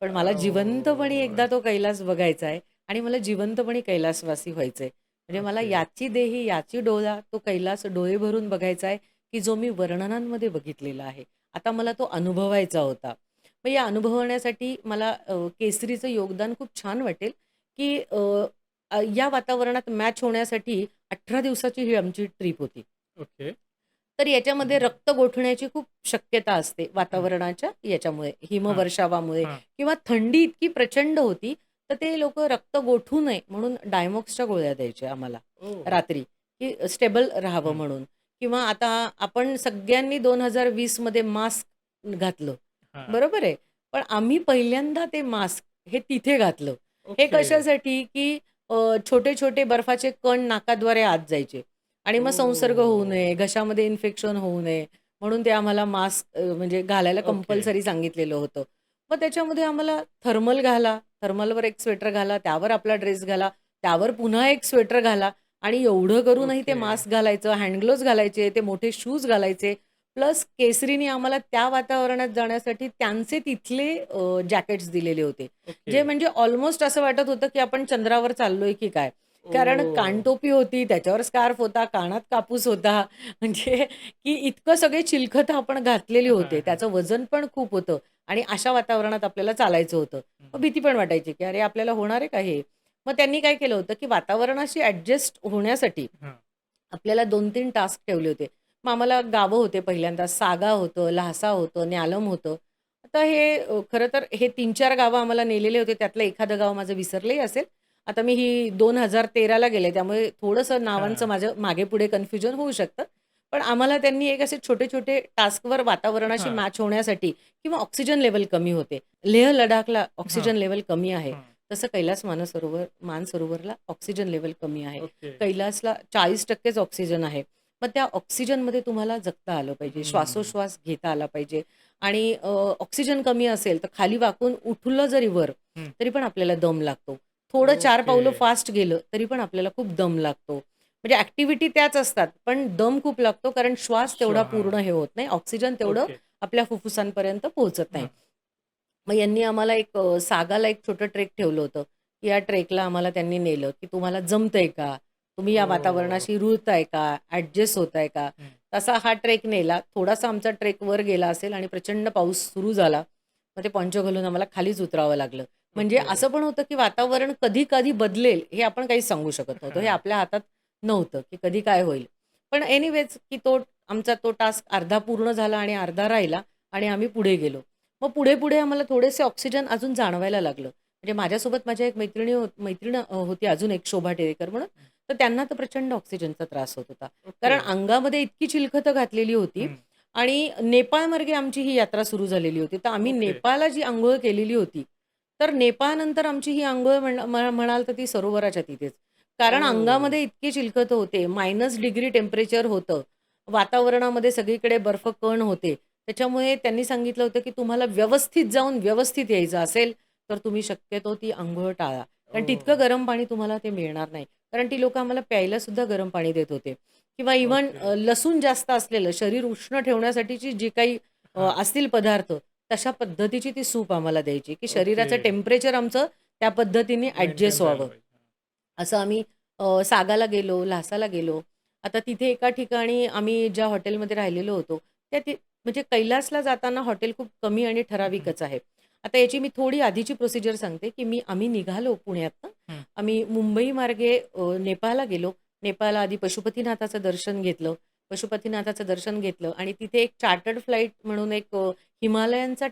[SPEAKER 1] पण मला जिवंतपणी
[SPEAKER 2] ओह!
[SPEAKER 1] एकदा तो कैलास बघायचा आहे आणि मला जिवंतपणी कैलासवासी व्हायचंय. म्हणजे मला
[SPEAKER 2] ओके.
[SPEAKER 1] याची देही, याची डोळा, तो कैलास डोळे भरून बघायचा आहे, की जो मी वर्णनांमध्ये बघितलेला आहे. आता मला तो अनुभवायचा होता. मग या अनुभवण्यासाठी मला केसरीचं योगदान खूप छान वाटेल, की या वातावरणात मॅच होण्यासाठी 18 दिवसाची ही आमची ट्रिप होती.
[SPEAKER 2] ओके.
[SPEAKER 1] तर याच्यामध्ये
[SPEAKER 2] हं,
[SPEAKER 1] रक्त गोठण्याची खूप शक्यता असते
[SPEAKER 2] हं.
[SPEAKER 1] वातावरणाच्या याच्यामुळे,
[SPEAKER 2] हां,
[SPEAKER 1] हिमवर्षावामुळे
[SPEAKER 2] हां.
[SPEAKER 1] किंवा थंडी इतकी प्रचंड होती, तर ते लोकं रक्त गोठू नये म्हणून डायमॉक्सच्या गोळ्या द्यायचे आम्हाला
[SPEAKER 2] ओह!
[SPEAKER 1] रात्री, की स्टेबल राहावं
[SPEAKER 2] हं.
[SPEAKER 1] म्हणून. किंवा आता आपण सगळ्यांनी 2020 मध्ये मास्क घातलं,
[SPEAKER 2] हां.
[SPEAKER 1] बरोबर आहे. पण आम्ही पहिल्यांदा ते मास्क हे तिथे घातलं. हे
[SPEAKER 2] ओके.
[SPEAKER 1] कशासाठी, की छोटे-छोटे बर्फाचे कण नाकाद्वारे आत जायचे. आणि मग संसर्ग होऊ
[SPEAKER 2] ओह!
[SPEAKER 1] नये, घशामध्ये इन्फेक्शन होऊ नये, म्हणून ते आम्हाला मास्क म्हणजे घालायला
[SPEAKER 2] ओके.
[SPEAKER 1] कंपल्सरी सांगितलेलं होतं. मग त्याच्यामध्ये आम्हाला थर्मल घाला, थर्मलवर एक स्वेटर घाला, त्यावर आपला ड्रेस घाला, त्यावर पुन्हा एक स्वेटर घाला आणि एवढं करूनही ते
[SPEAKER 2] ओके.
[SPEAKER 1] मास्क घालायचं, हँड ग्लोव्हज घालायचे, ते मोठे शूज घालायचे. प्लस केसरीनी आम्हाला त्या वातावरणात जाण्यासाठी त्यांचे तिथले जॅकेट्स दिलेले होते.
[SPEAKER 2] ओके.
[SPEAKER 1] जे म्हणजे ऑलमोस्ट असं वाटत होतं, की आपण चंद्रावर चाललोय की काय? कारण
[SPEAKER 2] ओह!
[SPEAKER 1] कानटोपी होती, त्याच्यावर स्कार्फ होता, कानात कापूस होता. म्हणजे की इतकं सगळे चिलखतं आपण घातलेली
[SPEAKER 2] हां,
[SPEAKER 1] होते.
[SPEAKER 2] हां.
[SPEAKER 1] त्याचं वजन पण खूप होतं आणि अशा वातावरणात आपल्याला चालायचं होतं. मग
[SPEAKER 2] हं.
[SPEAKER 1] भीती पण वाटायची, की अरे आपल्याला होणार आहे का हे? मग त्यांनी काय केलं होतं, की वातावरणाशी ॲडजस्ट होण्यासाठी
[SPEAKER 2] हां.
[SPEAKER 1] आपल्याला 2-3 टास्क ठेवले होते. मग आम्हाला गावं होते पहिल्यांदा. सागा होतं, ल्हासा होतं, न्यालम होतं. आता हे खरं तर हे 3-4 गावं आम्हाला नेलेले होते. त्यातलं एखादं गाव माझं विसरलंही असेल. आता मी ही 2013 ला गेले, त्यामुळे थोडंसं नावांचं
[SPEAKER 2] हां.
[SPEAKER 1] माझं मागे-पुढे कन्फ्युजन होऊ शकतं. पण आम्हाला त्यांनी एक असे छोटे-छोटे टास्कवर वातावरणाशी
[SPEAKER 2] हां.
[SPEAKER 1] मॅच होण्यासाठी किंवा ऑक्सिजन लेव्हल कमी होते. लेह लडाखला
[SPEAKER 2] हां.
[SPEAKER 1] ऑक्सिजन लेव्हल कमी आहे.
[SPEAKER 2] हां.
[SPEAKER 1] तसं कैलास मानसरोवरला ऑक्सिजन लेव्हल कमी आहे.
[SPEAKER 2] ओके.
[SPEAKER 1] कैलासला 40%च ऑक्सिजन आहे. मग त्या ऑक्सिजनमध्ये तुम्हाला जगता आलं पाहिजे.
[SPEAKER 2] हं.
[SPEAKER 1] श्वासोश्वास घेता आला पाहिजे आणि ऑक्सिजन कमी असेल, तर खाली वाकून उठलं जरी वर,
[SPEAKER 2] हं.
[SPEAKER 1] तरी पण आपल्याला दम लागतो. थोडं 4
[SPEAKER 2] ओके.
[SPEAKER 1] पावलं फास्ट गेलं, तरी पण आपल्याला खूप दम लागतो. म्हणजे ॲक्टिव्हिटी त्याच असतात, पण दम खूप लागतो कारण श्वास तेवढा पूर्ण
[SPEAKER 2] हां.
[SPEAKER 1] हे होत नाही. ऑक्सिजन तेवढं
[SPEAKER 2] ओके.
[SPEAKER 1] आपल्या फुफ्फुसांपर्यंत पोहोचत नाही.
[SPEAKER 2] हां.
[SPEAKER 1] मग यांनी आम्हाला एक सागाला एक छोटं ट्रेक ठेवलं होतं. या ट्रेकला आम्हाला त्यांनी नेलं, की तुम्हाला जमतंय का? तुम्ही या
[SPEAKER 2] ओह!
[SPEAKER 1] वातावरणाशी रुळताय का? ॲडजस्ट होताय का?
[SPEAKER 2] हं.
[SPEAKER 1] तसा हा ट्रेक नेला. थोडासा आमचा ट्रेक वर गेला असेल आणि प्रचंड पाऊस सुरू झाला. मग ते पॉन्चो घालून आम्हाला खालीच उतरावं लागलं. म्हणजे
[SPEAKER 2] ओके.
[SPEAKER 1] असं पण होतं, की वातावरण कधी-कधी बदलेल हे आपण काहीच सांगू शकत नव्हतो. हे
[SPEAKER 2] हां.
[SPEAKER 1] आपल्या हातात नव्हतं, की कधी काय होईल. पण एनिवेज की आमचा तो टास्क अर्धा पूर्ण झाला आणि अर्धा राहिला आणि आम्ही पुढे गेलो. मग पुढे-पुढे आम्हाला थोडेसे ऑक्सिजन अजून जाणवायला लागलं. म्हणजे माझ्यासोबत माझ्या एक मैत्रीण होती अजून एक शोभा टेरेकर म्हणून. तर त्यांना तर प्रचंड ऑक्सिजनचा त्रास होत होता.
[SPEAKER 2] ओके.
[SPEAKER 1] कारण अंगामध्ये इतकी चिलखतं घातलेली होती
[SPEAKER 2] हं.
[SPEAKER 1] आणि नेपाळमार्गे आमची ही यात्रा सुरू झालेली होती. तर आम्ही
[SPEAKER 2] ओके.
[SPEAKER 1] नेपाळला जी अंघोळ केलेली होती, तर नेपाळनंतर आमची ही अंघोळ म्हणाल तर ती सरोवराच्या तिथेच. कारण
[SPEAKER 2] ओह!
[SPEAKER 1] अंगामध्ये इतके चिलखतं होते. -डिग्री टेम्परेचर होतं. वातावरणामध्ये सगळीकडे बर्फकण होते. त्याच्यामुळे त्यांनी सांगितलं होतं, की तुम्हाला व्यवस्थित जाऊन व्यवस्थित यायचं असेल, तर तुम्ही शक्यतो ती अंघोळ टाळा. कारण
[SPEAKER 2] ओह!
[SPEAKER 1] तितकं गरम पाणी तुम्हाला ते मिळणार नाही. कारण ती लोकं आम्हाला प्यायला सुद्धा गरम पाणी देत होते किंवा इव्हन
[SPEAKER 2] ओके.
[SPEAKER 1] लसूण जास्त असलेलं शरीर उष्ण ठेवण्यासाठीची जी काही
[SPEAKER 2] हां.
[SPEAKER 1] असतील पदार्थ, तशा पद्धतीची ती सूप आम्हाला द्यायची, की
[SPEAKER 2] ओके.
[SPEAKER 1] शरीराचं टेम्परेचर आमचं त्या पद्धतीने ॲडजस्ट
[SPEAKER 2] मेंटेन राहायला
[SPEAKER 1] व्हावं.
[SPEAKER 2] पाहिजे.
[SPEAKER 1] असं आम्ही सागाला गेलो, ल्हासाला गेलो. आता तिथे एका ठिकाणी आम्ही ज्या हॉटेलमध्ये राहिलेलो होतो, म्हणजे कैलासला जाताना हॉटेल खूप कमी आणि
[SPEAKER 2] हं.
[SPEAKER 1] ठराविकच आहे. आता याची मी थोडी आधीची प्रोसिजर सांगते, की आम्ही निघालो पुण्यातनं.
[SPEAKER 2] हं.
[SPEAKER 1] आम्ही मुंबई मार्गे नेपाळला गेलो. नेपाळला आधी पशुपतीनाथाचं दर्शन घेतलं. पशुपतीनाथाचं दर्शन घेतलं आणि तिथे एक चार्टर्ड फ्लाइट म्हणून एक हिमालयांचा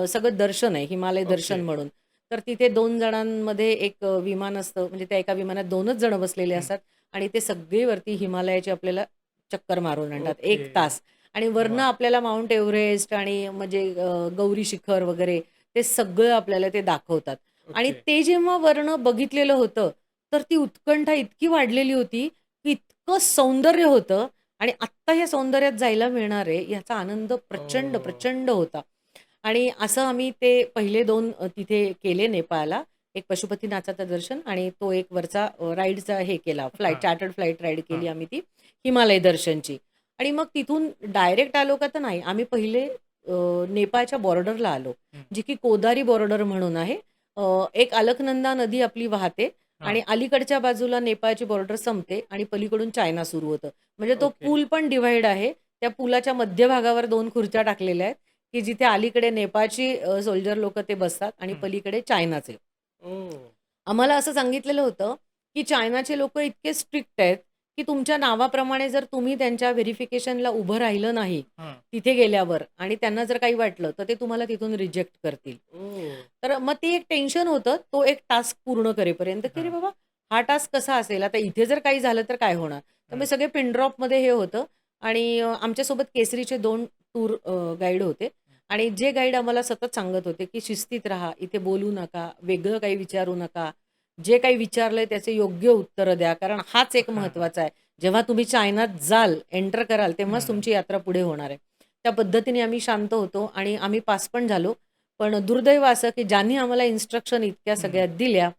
[SPEAKER 1] सगळं दर्शन आहे, हिमालय
[SPEAKER 2] ओके.
[SPEAKER 1] दर्शन म्हणून. तर तिथे 2 जणांमध्ये एक विमान असतं. म्हणजे त्या एका विमानात 2च जण बसलेले
[SPEAKER 2] हं.
[SPEAKER 1] असतात आणि ते सगळे वरती हिमालयाची आपल्याला चक्कर मारून आणतात.
[SPEAKER 2] ओके.
[SPEAKER 1] 1 तास आणि वरनं
[SPEAKER 2] वाह!
[SPEAKER 1] आपल्याला माउंट एव्हरेस्ट आणि म्हणजे गौरी शिखर वगैरे ते सगळं आपल्याला ते दाखवतात. आणि
[SPEAKER 2] ओके.
[SPEAKER 1] ते जेव्हा वरनं बघितलेलं होतं, तर ती उत्कंठा इतकी वाढलेली होती, की इतकं सौंदर्य होतं आणि आत्ता या सौंदर्यात जायला मिळणार आहे याचा आनंद प्रचंड,
[SPEAKER 2] ओह!
[SPEAKER 1] प्रचंड होता. आणि असं आम्ही ते पहिले 2 तिथे केले नेपाळला. एक पशुपतीनाथाचं दर्शन आणि तो एक वरचा राईडचा हे केला,
[SPEAKER 2] हां,
[SPEAKER 1] चार्टर्ड फ्लाइट राईड
[SPEAKER 2] हां.
[SPEAKER 1] केली आम्ही ती हिमालय दर्शनची. आणि मग तिथून डायरेक्ट आलो का तर नाही. आम्ही पहिले नेपाळच्या बॉर्डरला आलो,
[SPEAKER 2] हं.
[SPEAKER 1] जी की कोदारी बॉर्डर म्हणून आहे. एक अलकनंदा नदी आपली वाहते
[SPEAKER 2] हां.
[SPEAKER 1] आणि अलीकडच्या बाजूला नेपाळची बॉर्डर संपते आणि पलीकडून चायना सुरू होतं. म्हणजे तो
[SPEAKER 2] ओके.
[SPEAKER 1] पूल पण डिव्हाईड आहे. त्या पुलाच्या मध्यभागावर 2 खुर्च्या टाकलेल्या आहेत, की जिथे अलीकडे नेपाळची सोल्जर लोकं ते बसतात आणि
[SPEAKER 2] हं.
[SPEAKER 1] पलीकडे चायनाचे.
[SPEAKER 2] ओह!
[SPEAKER 1] आम्हाला असं सांगितलेलं होतं, की चायनाचे लोकं इतके स्ट्रिक्ट आहेत, की तुमच्या नावाप्रमाणे जर तुम्ही त्यांच्या व्हेरिफिकेशनला उभं राहिलं नाही,
[SPEAKER 2] हां.
[SPEAKER 1] तिथे गेल्यावर आणि त्यांना जर काही वाटलं, तर ते तुम्हाला तिथून रिजेक्ट करतील.
[SPEAKER 2] ओह!
[SPEAKER 1] तर मग ते एक टेन्शन होतं, तो एक टास्क पूर्ण करेपर्यंत, की अरे
[SPEAKER 2] हां,
[SPEAKER 1] बाबा, हा टास्क कसा असेल? आता इथे जर काही झालं तर काय होणार? तर
[SPEAKER 2] हां.
[SPEAKER 1] मग सगळे पिन ड्रॉपमध्ये हे होतं आणि आमच्यासोबत केसरीचे 2 टूर गाईड होते आणि जे गाईड आम्हाला सतत सांगत होते, की शिस्तीत राहा, इथे बोलू नका, वेगळं काही विचारू नका. जे काही विचारलंय त्याचे योग्य उत्तरं द्या. कारण हाच एक
[SPEAKER 2] हां, हां.
[SPEAKER 1] महत्त्वाचा आहे. जेव्हा तुम्ही चायनात जाल, एंटर कराल, तेव्हाच
[SPEAKER 2] हं,
[SPEAKER 1] तुमची यात्रा पुढे होणार आहे. त्या पद्धतीने आम्ही शांत होतो आणि आम्ही पास पण झालो. पण दुर्दैव असं, की ज्यांनी आम्हाला इन्स्ट्रक्शन इतक्या
[SPEAKER 2] हं.
[SPEAKER 1] सगळ्या दिल्या,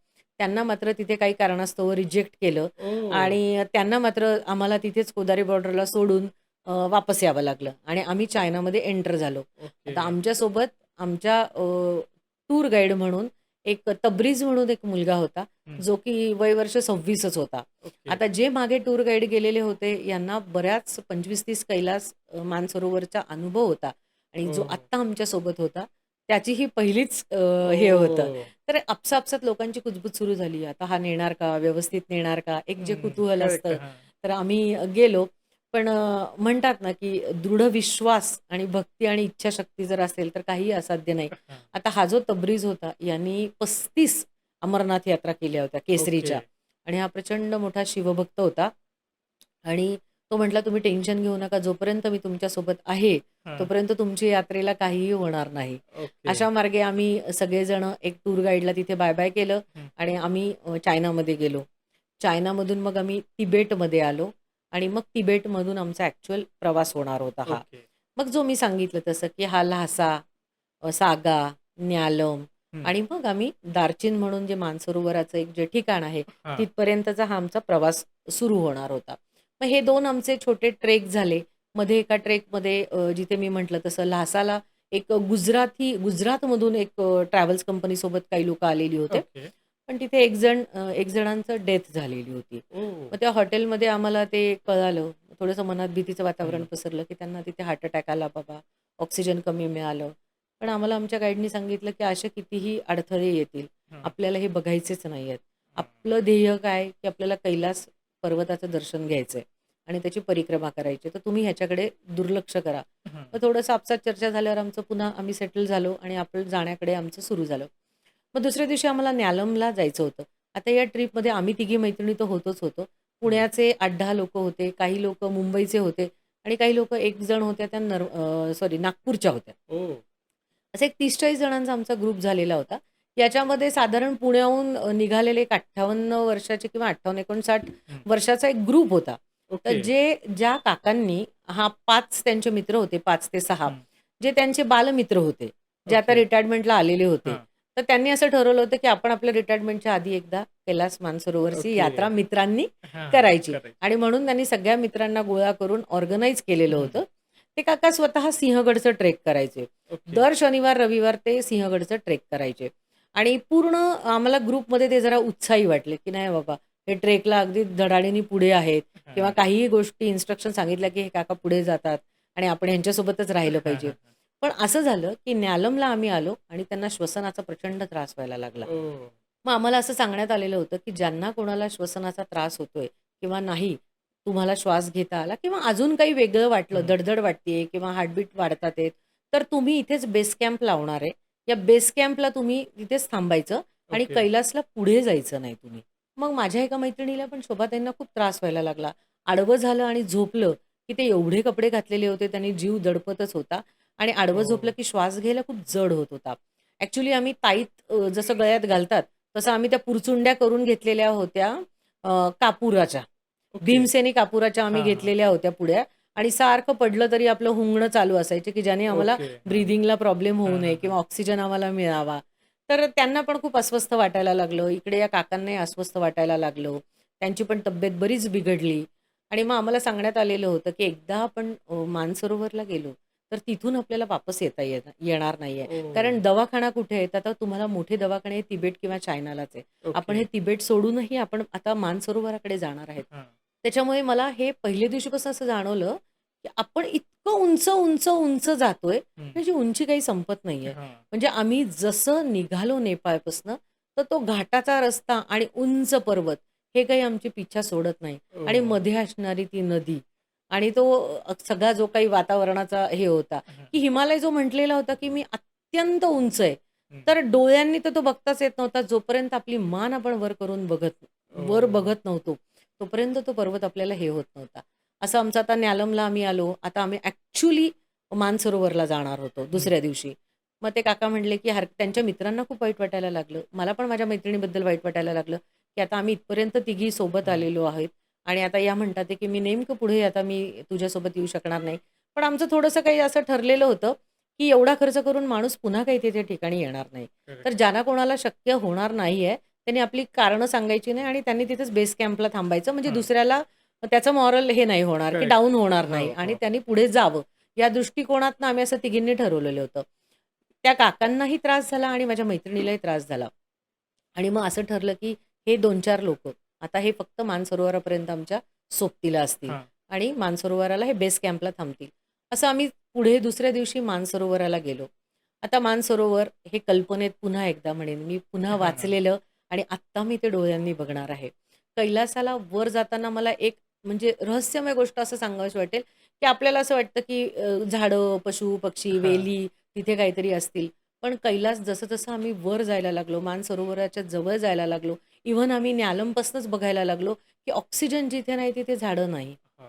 [SPEAKER 1] त्यांना मात्र तिथे काही कारणास्तव रिजेक्ट केलं
[SPEAKER 2] ओह!
[SPEAKER 1] आणि त्यांना मात्र आम्हाला तिथेच कोदारी बॉर्डरला सोडून वापस यावं लागलं आणि आम्ही चायनामध्ये एंटर झालो.
[SPEAKER 2] ओके.
[SPEAKER 1] आता आमच्यासोबत आमच्या टूर गाईड म्हणून एक तब्रीज म्हणून एक मुलगा होता,
[SPEAKER 2] हं.
[SPEAKER 1] जो की वय वर्ष 26च होता.
[SPEAKER 2] ओके.
[SPEAKER 1] आता जे मागे टूर गाईड गेलेले होते, यांना बऱ्याच 25-30 कैलास मानसरोवरचा अनुभव होता आणि जो
[SPEAKER 2] ओह!
[SPEAKER 1] आत्ता आमच्यासोबत होता, त्याची ही पहिलीच हे होतं.
[SPEAKER 2] ओह!
[SPEAKER 1] तर आपसापसात लोकांची कुजबूज सुरू झाली. आता हा नेणार का? व्यवस्थित नेणार का? एक जे
[SPEAKER 2] हं.
[SPEAKER 1] कुतूहल
[SPEAKER 2] करेक्ट.
[SPEAKER 1] असतं.
[SPEAKER 2] हां.
[SPEAKER 1] तर आम्ही गेलो. पण म्हणतात ना, की दृढ विश्वास आणि भक्ती आणि इच्छाशक्ती जर असेल, तर काहीही असाध्य नाही.
[SPEAKER 2] हां.
[SPEAKER 1] आता हा जो तब्रीज होता, यांनी 35 अमरनाथ यात्रा केल्या होत्या
[SPEAKER 2] ओके.
[SPEAKER 1] केसरीच्या आणि हा प्रचंड मोठा शिवभक्त होता आणि तो म्हटला, "तुम्ही टेन्शन घेऊ नका. जोपर्यंत मी तुमच्यासोबत आहे,
[SPEAKER 2] हां.
[SPEAKER 1] तोपर्यंत तुमची यात्रेला काहीही होणार नाही."
[SPEAKER 2] ओके.
[SPEAKER 1] अशा मार्गे आम्ही सगळेजण एक टूर गाईडला तिथे बाय-बाय केलं
[SPEAKER 2] हं.
[SPEAKER 1] आणि आम्ही चायनामध्ये गेलो. चायनामधून मग आम्ही तिबेटमध्ये आलो आणि मग तिबेटमधून आमचा ॲक्चुअल प्रवास होणार होता हा.
[SPEAKER 2] ओके.
[SPEAKER 1] मग जो मी सांगितलं तसं, की हा ल्हासा, सागा, न्यालम
[SPEAKER 2] हं.
[SPEAKER 1] आणि मग आम्ही दार्जिन म्हणून जे मानसरोवराचं एक जे ठिकाण आहे,
[SPEAKER 2] हां.
[SPEAKER 1] तिथपर्यंतचा हा आमचा प्रवास सुरू होणार होता. मग हे 2 आमचे छोटे ट्रेक झाले. मध्ये एका ट्रेकमध्ये जिथे मी म्हटलं तसं ल्हासाला एक गुजरातमधून एक ट्रॅव्हल्स कंपनीसोबत काही लोकं आलेली होते.
[SPEAKER 2] ओके.
[SPEAKER 1] पण तिथे एक जणांचं डेथ झालेली होती.
[SPEAKER 2] ओह!
[SPEAKER 1] मग त्या हॉटेलमध्ये आम्हाला ते कळालं. थोडंसं मनात भीतीचं वातावरण
[SPEAKER 2] हं.
[SPEAKER 1] पसरलं, की त्यांना तिथे हार्ट अटॅक आला बाबा, ऑक्सिजन कमी मिळालं. पण आम्हाला आमच्या गाईडनी सांगितलं, की असे कितीही अडथळे येतील,
[SPEAKER 2] हं.
[SPEAKER 1] आपल्याला हे बघायचेच नाहीयेत.
[SPEAKER 2] हं.
[SPEAKER 1] आपलं ध्येय काय, की आपल्याला कैलास पर्वताचं दर्शन घ्यायचंय आणि त्याची परिक्रमा करायची तर तुम्ही ह्याच्याकडे दुर्लक्ष करा.
[SPEAKER 2] हं.
[SPEAKER 1] मग थोडंसं आपसात चर्चा झाल्यावर आमचं पुन्हा आम्ही सेटल झालो आणि आपण जाण्याकडे आमचं सुरू झालं. मग दुसऱ्या दिवशी आम्हाला न्यालमला जायचं होतं. आता या ट्रिपमध्ये आम्ही तिघी मैत्रिणी तर होतोच होतो.
[SPEAKER 2] हं.
[SPEAKER 1] पुण्याचे 8-10 लोकं होते, काही लोकं मुंबईचे होते आणि काही लोकं एक जण होत्या त्या सॉरी नागपूरच्या होत्या.
[SPEAKER 2] ओह!
[SPEAKER 1] असा एक 30-40 जणांचा आमचा ग्रुप झालेला होता. याच्यामध्ये साधारण पुण्याहून निघालेले एक 58 वर्षाचे किंवा 58-59
[SPEAKER 2] हं.
[SPEAKER 1] वर्षाचा एक ग्रुप होता. तर
[SPEAKER 2] ओके.
[SPEAKER 1] ज्या काकांनी 5 त्यांचे मित्र होते 5 ते 6
[SPEAKER 2] हं.
[SPEAKER 1] जे त्यांचे बालमित्र होते, जे आता
[SPEAKER 2] ओके.
[SPEAKER 1] रिटायरमेंटला आलेले होते.
[SPEAKER 2] हां.
[SPEAKER 1] तर त्यांनी असं ठरवलं होतं, की आपण आपल्या रिटायरमेंटच्या आधी एकदा कैलास मानसरोवरची
[SPEAKER 2] ओके.
[SPEAKER 1] यात्रा मित्रांनी
[SPEAKER 2] हां, हां.
[SPEAKER 1] करायची
[SPEAKER 2] करेक्ट.
[SPEAKER 1] आणि म्हणून त्यांनी सगळ्या मित्रांना गोळा करून ऑर्गनाइज केलेलं
[SPEAKER 2] हं.
[SPEAKER 1] होतं. ते काका स्वतः सिंहगडचं ट्रेक करायचे.
[SPEAKER 2] ओके.
[SPEAKER 1] दर शनिवार, रविवार ते सिंहगडचं ट्रेक करायचे आणि पूर्ण आम्हाला ग्रुपमध्ये ते जरा उत्साही वाटले, की नाही बाबा हे ट्रेकला अगदी धडाडीने पुढे आहेत किंवा
[SPEAKER 2] हां.
[SPEAKER 1] काहीही गोष्टी इन्स्ट्रक्शन सांगितल्या, की हे काका पुढे जातात आणि आपण ह्यांच्यासोबतच राहिलं
[SPEAKER 2] हां,
[SPEAKER 1] पाहिजे.
[SPEAKER 2] हां, हां.
[SPEAKER 1] पण असं झालं, की न्यालमला आम्ही आलो आणि त्यांना श्वसनाचा प्रचंड त्रास व्हायला लागला.
[SPEAKER 2] ओह!
[SPEAKER 1] मग आम्हाला असं सांगण्यात आलेलं होतं, की ज्यांना कोणाला श्वसनाचा त्रास होतोय किंवा नाही, तुम्हाला श्वास घेता आला किंवा अजून काही वेगळं वाटलं,
[SPEAKER 2] हं.
[SPEAKER 1] धड वाटतेय किंवा हार्टबीट वाढतात आहेत, तर तुम्ही इथेच बेस कॅम्प लावणार आहे. या बेस कॅम्पला तुम्ही तिथेच थांबायचं आणि
[SPEAKER 2] ओके.
[SPEAKER 1] कैलासला पुढे जायचं नाही तुम्ही. मग माझ्या एका मैत्रिणीला पण शोभाताईंना खूप त्रास व्हायला लागला. आडवं झालं आणि झोपलं, की ते एवढे कपडे घातलेले होते, त्यांनी जीव दडपतच होता आणि आडवं झोपलं,
[SPEAKER 2] ओह!
[SPEAKER 1] की श्वास घ्यायला खूप जड होत होता. ॲक्चुअली आम्ही ताईत जसं गळ्यात घालतात, तसं आम्ही त्या पुरचुंड्या करून घेतलेल्या होत्या कापुराच्या.
[SPEAKER 2] ओके.
[SPEAKER 1] भीमसेनी कापुराच्या आम्ही
[SPEAKER 2] हां, हां.
[SPEAKER 1] घेतलेल्या होत्या पुड्या आणि सारखं पडलं तरी आपलं हुंगणं चालू असायचं, की ज्याने आम्हाला
[SPEAKER 2] ओके. हां.
[SPEAKER 1] ब्रीथिंगला प्रॉब्लेम होऊ
[SPEAKER 2] हां,
[SPEAKER 1] नये
[SPEAKER 2] हां, हां.
[SPEAKER 1] किंवा ऑक्सिजन आम्हाला मिळावा. तर त्यांना पण खूप अस्वस्थ वाटायला लागलं. इकडे या काकांनाही अस्वस्थ वाटायला लागलं. त्यांची पण तब्येत बरीच बिघडली आणि मग आम्हाला सांगण्यात आलेलं होतं, की एकदा आपण मानसरोवरला गेलो, तर तिथून आपल्याला वापस येणार नाहीये.
[SPEAKER 2] ओह!
[SPEAKER 1] कारण दवाखाना कुठे आहे? तर आता तुम्हाला मोठे दवाखाने तिबेट किंवा चायनालाच आहे. आपण
[SPEAKER 2] ओके.
[SPEAKER 1] हे तिबेट सोडूनही आपण आता मानसरोवराकडे जाणार आहेत.
[SPEAKER 2] हां.
[SPEAKER 1] त्याच्यामुळे मला हे पहिल्या दिवशीपासून असं जाणवलं, की आपण इतकं उंच, उंच, उंच जातोय,
[SPEAKER 2] हं.
[SPEAKER 1] त्याची उंची काही संपत नाहीये.
[SPEAKER 2] हां.
[SPEAKER 1] म्हणजे आम्ही जसं निघालो नेपाळपासनं, तर तो घाटाचा रस्ता आणि उंच पर्वत हे काही आमची पिच्छा सोडत नाही. आणि
[SPEAKER 2] ओह!
[SPEAKER 1] मध्ये असणारी ती नदी आणि तो सगळा जो काही वातावरणाचा हे होता,
[SPEAKER 2] हं,
[SPEAKER 1] की हिमालय जो म्हटलेला होता, की मी अत्यंत उंच आहे.
[SPEAKER 2] हं.
[SPEAKER 1] तर डोळ्यांनी तर तो बघताच येत नव्हता. जोपर्यंत आपली मान आपण वर
[SPEAKER 2] ओह!
[SPEAKER 1] बघत नव्हतो, तोपर्यंत तो पर्वत आपल्याला हे होत नव्हता. असं आमचं आता न्यालमला आम्ही आलो. आता आम्ही ॲक्चुअली मानसरोवरला जाणार होतो
[SPEAKER 2] हं.
[SPEAKER 1] दुसऱ्या दिवशी. मग ते काका म्हटले, की त्यांच्या मित्रांना खूप वाईट वाटायला लागलं. मला पण माझ्या मैत्रिणीबद्दल वाईट वाटायला लागलं, की आता आम्ही इथपर्यंत तिघी सोबत
[SPEAKER 2] हं.
[SPEAKER 1] आलेलो आहोत आणि आता या म्हणतात आहे, की मी नेमकं पुढे आता मी तुझ्यासोबत येऊ शकणार नाही. पण आमचं थोडंसं काही असं ठरलेलं होतं, की एवढा खर्च करून माणूस पुन्हा काही त्या ठिकाणी येणार नाही.
[SPEAKER 2] करेक्ट.
[SPEAKER 1] तर ज्यांना कोणाला शक्य होणार नाहीये, त्यांनी आपली कारणं सांगायची नाही आणि त्यांनी तिथेच बेस कॅम्पला थांबायचं. म्हणजे
[SPEAKER 2] हां.
[SPEAKER 1] दुसऱ्याला त्याचं मॉरल हे नाही होणार, की
[SPEAKER 2] करेक्ट.
[SPEAKER 1] डाऊन होणार
[SPEAKER 2] हो,
[SPEAKER 1] नाही आणि
[SPEAKER 2] हो.
[SPEAKER 1] त्यांनी पुढे जावं. या दृष्टिकोनातनं आम्ही असं तिघींनी ठरवलेलं होतं. त्या काकांनाही त्रास झाला आणि माझ्या मैत्रिणीलाही त्रास झाला. आणि मग असं ठरलं, की हे 2-4 लोकं आता हे फक्त मानसरोवरापर्यंत आमच्या सोबतीला असतील
[SPEAKER 2] हां.
[SPEAKER 1] आणि मानसरोवराला हे बेस कॅम्पला थांबतील. असं आम्ही पुढे दुसऱ्या दिवशी मानसरोवराला गेलो. आता मानसरोवर हे कल्पनेत पुन्हा एकदा म्हणेन मी पुन्हा
[SPEAKER 2] हां.
[SPEAKER 1] वाचलेलं आणि आत्ता मी ते डोळ्यांनी बघणार आहे. कैलासाला वर जाताना मला एक म्हणजे रहस्यमय गोष्ट असं सांगावीशी वाटेल, की आपल्याला असं वाटतं, की झाडं, पशु, पक्षी,
[SPEAKER 2] हां.
[SPEAKER 1] वेली तिथे काहीतरी असतील. पण कैलास जसं-जसं आम्ही वर जायला लागलो, मानसरोवराच्या जवळ जायला लागलो, इव्हन आम्ही न्यालमपासूनच बघायला लागलो, की ऑक्सिजन जिथे नाही तिथे झाडं नाही.
[SPEAKER 2] हां.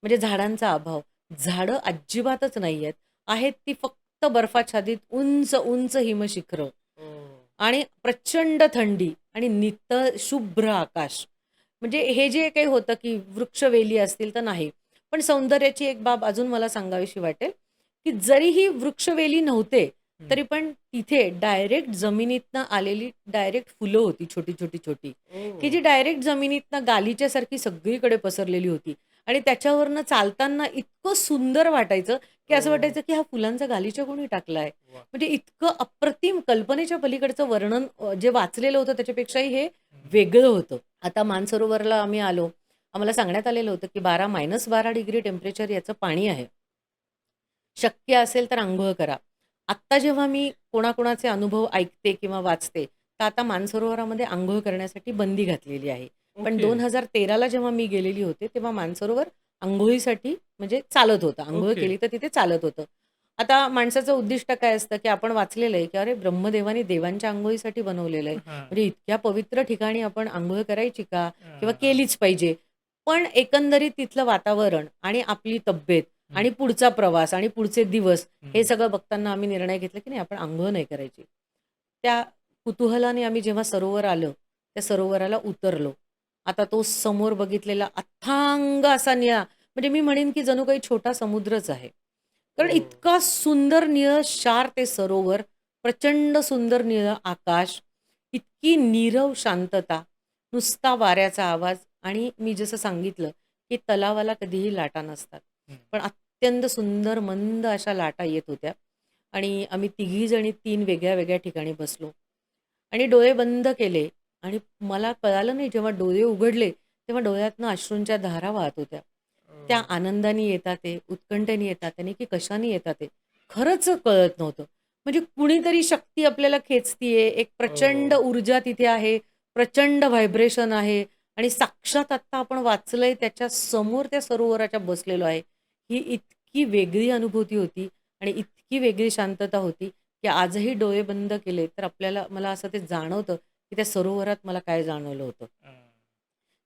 [SPEAKER 1] म्हणजे झाडांचा अभाव. झाडं अजिबातच नाहीयेत. आहेत ती फक्त बर्फाच्छादित उंच, उंच हिमशिखरं
[SPEAKER 2] ओह!
[SPEAKER 1] आणि प्रचंड थंडी आणि नितळ शुभ्र आकाश. म्हणजे हे जे काही होतं, की वृक्षवेली असतील तर नाही. पण सौंदर्याची एक बाब अजून मला सांगावीशी वाटेल, की जरीही वृक्षवेली नव्हते,
[SPEAKER 2] हं.
[SPEAKER 1] तरी पण तिथे डायरेक्ट जमिनीतनं आलेली डायरेक्ट फुलं होती छोटी, छोटी, छोटी, की
[SPEAKER 2] ओह!
[SPEAKER 1] जी डायरेक्ट जमिनीतनं गालिच्यासारखी सगळीकडे पसरलेली होती आणि त्याच्यावरनं चालताना इतकं सुंदर वाटायचं, की असं
[SPEAKER 2] ओह!
[SPEAKER 1] वाटायचं, की हा फुलांचा गालिचा कोणी टाकलाय?
[SPEAKER 2] वाह!
[SPEAKER 1] म्हणजे इतकं अप्रतिम कल्पनेच्या पलीकडचं वर्णन जे वाचलेलं होतं त्याच्यापेक्षाही हे
[SPEAKER 2] हं.
[SPEAKER 1] वेगळं होतं. आता मानसरोवरला आम्ही आलो. आम्हाला सांगण्यात आलेलं होतं, की -12 डिग्री टेम्परेचर याचं पाणी आहे. शक्य असेल तर अंघोळ करा. आत्ता जेव्हा मी कोणाकोणाचे अनुभव ऐकते किंवा वाचते, तर आता मानसरोवरामध्ये अंघोळ करण्यासाठी बंदी घातलेली आहे. पण
[SPEAKER 2] ओके.
[SPEAKER 1] 2013ला जेव्हा मी गेलेली होते, तेव्हा मानसरोवर अंघोळीसाठी म्हणजे चालत होतं. अंघोळ
[SPEAKER 2] ओके.
[SPEAKER 1] केली तर तिथे चालत होतं. आता माणसाचं उद्दिष्ट काय असतं, की आपण वाचलेलं आहे, की अरे ब्रह्मदेवाने देवांच्या अंघोळीसाठी बनवलेलं आहे.
[SPEAKER 2] हां.
[SPEAKER 1] म्हणजे इतक्या पवित्र ठिकाणी आपण अंघोळ करायची का? किंवा
[SPEAKER 2] हां.
[SPEAKER 1] केलीच पाहिजे. पण एकंदरीत तिथलं वातावरण आणि आपली तब्येत
[SPEAKER 2] हं.
[SPEAKER 1] आणि पुढचा प्रवास आणि पुढचे दिवस हे
[SPEAKER 2] हं.
[SPEAKER 1] सगळं बघताना आम्ही निर्णय घेतला, की नाही आपण अंघोळ नाही करायची. त्या कुतूहलाने आम्ही जेव्हा सरोवर आलं, त्या सरोवराला उतरलो. आता तो समोर बघितलेला अथांग असा निळा म्हणजे मी म्हणेन, की जणू काही छोटा समुद्रच आहे. कारण
[SPEAKER 2] ओह!
[SPEAKER 1] इतका सुंदर निळंशार ते सरोवर, प्रचंड सुंदर निळं आकाश, इतकी नीरव शांतता, नुसता वाऱ्याचा आवाज आणि मी जसं सांगितलं, की तलावाला कधीही लाटा नसतात.
[SPEAKER 2] हं.
[SPEAKER 1] पण अत्यंत सुंदर मंद अशा लाटा येत होत्या आणि आम्ही तिघीजणी 3 वेगळ्या-वेगळ्या ठिकाणी बसलो आणि डोळे बंद केले आणि मला कळालं नाही जेव्हा डोळे उघडले, तेव्हा डोळ्यातनं अश्रूंच्या धारा वाहत होत्या. त्या
[SPEAKER 2] ओह!
[SPEAKER 1] आनंदाने येतात ते, उत्कंठेने येतात आणि की कशाने येतात ते, खरंच कळत नव्हतं. म्हणजे कुणीतरी शक्ती आपल्याला खेचतीये, एक प्रचंड
[SPEAKER 2] ओह!
[SPEAKER 1] ऊर्जा तिथे आहे, प्रचंड व्हायब्रेशन आहे आणि साक्षात आत्ता आपण वाचलंय त्याच्या समोर त्या सरोवराच्या बसलेलो आहे. ही इतकी वेगळी अनुभूती होती आणि इतकी वेगळी शांतता होती, की आजही डोळे बंद केले तर मला असं ते जाणवतं, की त्या सरोवरात मला काय जाणवलं होतं.
[SPEAKER 2] हां.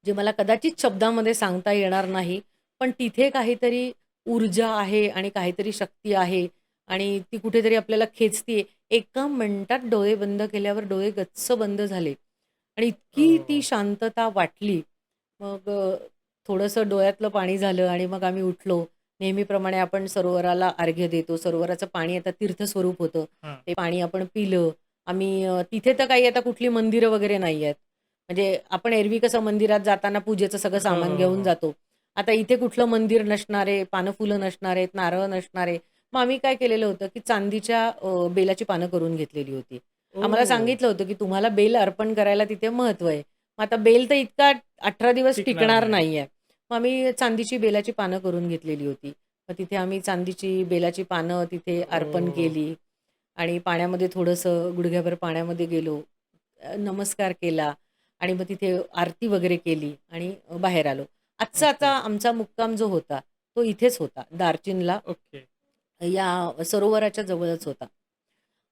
[SPEAKER 1] जे मला कदाचित शब्दामध्ये सांगता येणार नाही. पण तिथे काहीतरी ऊर्जा आहे आणि काहीतरी शक्ती आहे आणि ती कुठेतरी आपल्याला खेचतीये. एका मिनिटात डोळे बंद केल्यावर डोळे गच्च बंद झाले आणि इतकी ती
[SPEAKER 2] ओह!
[SPEAKER 1] शांतता वाटली. मग थोडंसं डोळ्यातलं पाणी झालं आणि मग आम्ही उठलो. नेहमीप्रमाणे आपण सरोवराला अर्घ्य देतो. सरोवराचं पाणी आता तीर्थस्वरूप होतं.
[SPEAKER 2] हां.
[SPEAKER 1] ते पाणी आपण पिलं. आम्ही तिथे तर काही आता कुठली मंदिरं वगैरे नाही आहेत. म्हणजे आपण एरवी कसं मंदिरात जाताना पूजेचं सगळं
[SPEAKER 2] हो,
[SPEAKER 1] सामान
[SPEAKER 2] हो,
[SPEAKER 1] घेऊन
[SPEAKER 2] हो.
[SPEAKER 1] जातो. आता इथे कुठलं मंदिर नसणार आहे, पानं-फुलं नसणार आहेत, नारळ नसणार आहे. मग आम्ही काय केलेलं होतं, की चांदीच्या बेलाची पानं करून घेतलेली होती. आम्हाला
[SPEAKER 2] ओह!
[SPEAKER 1] सांगितलं होतं, की तुम्हाला बेल अर्पण करायला तिथे महत्त्व आहे. मग आता बेल तर इतका 18 दिवस
[SPEAKER 2] टिकणार
[SPEAKER 1] टिकणार
[SPEAKER 2] नाही.
[SPEAKER 1] नाहीये. मग आम्ही चांदीची बेलाची पानं करून घेतलेली होती. मग तिथे आम्ही चांदीची बेलाची पानं तिथे अर्पण
[SPEAKER 2] ओह!
[SPEAKER 1] केली आणि पाण्यामध्ये थोडंसं गुडघ्याभर पाण्यामध्ये गेलो. नमस्कार केला आणि मग तिथे आरती वगैरे केली आणि बाहेर आलो. आजचा आता
[SPEAKER 2] ओके,
[SPEAKER 1] आमचा मुक्काम जो होता, तो इथेच होता. दार्जिनला
[SPEAKER 2] ओके.
[SPEAKER 1] या सरोवराच्या जवळच होता.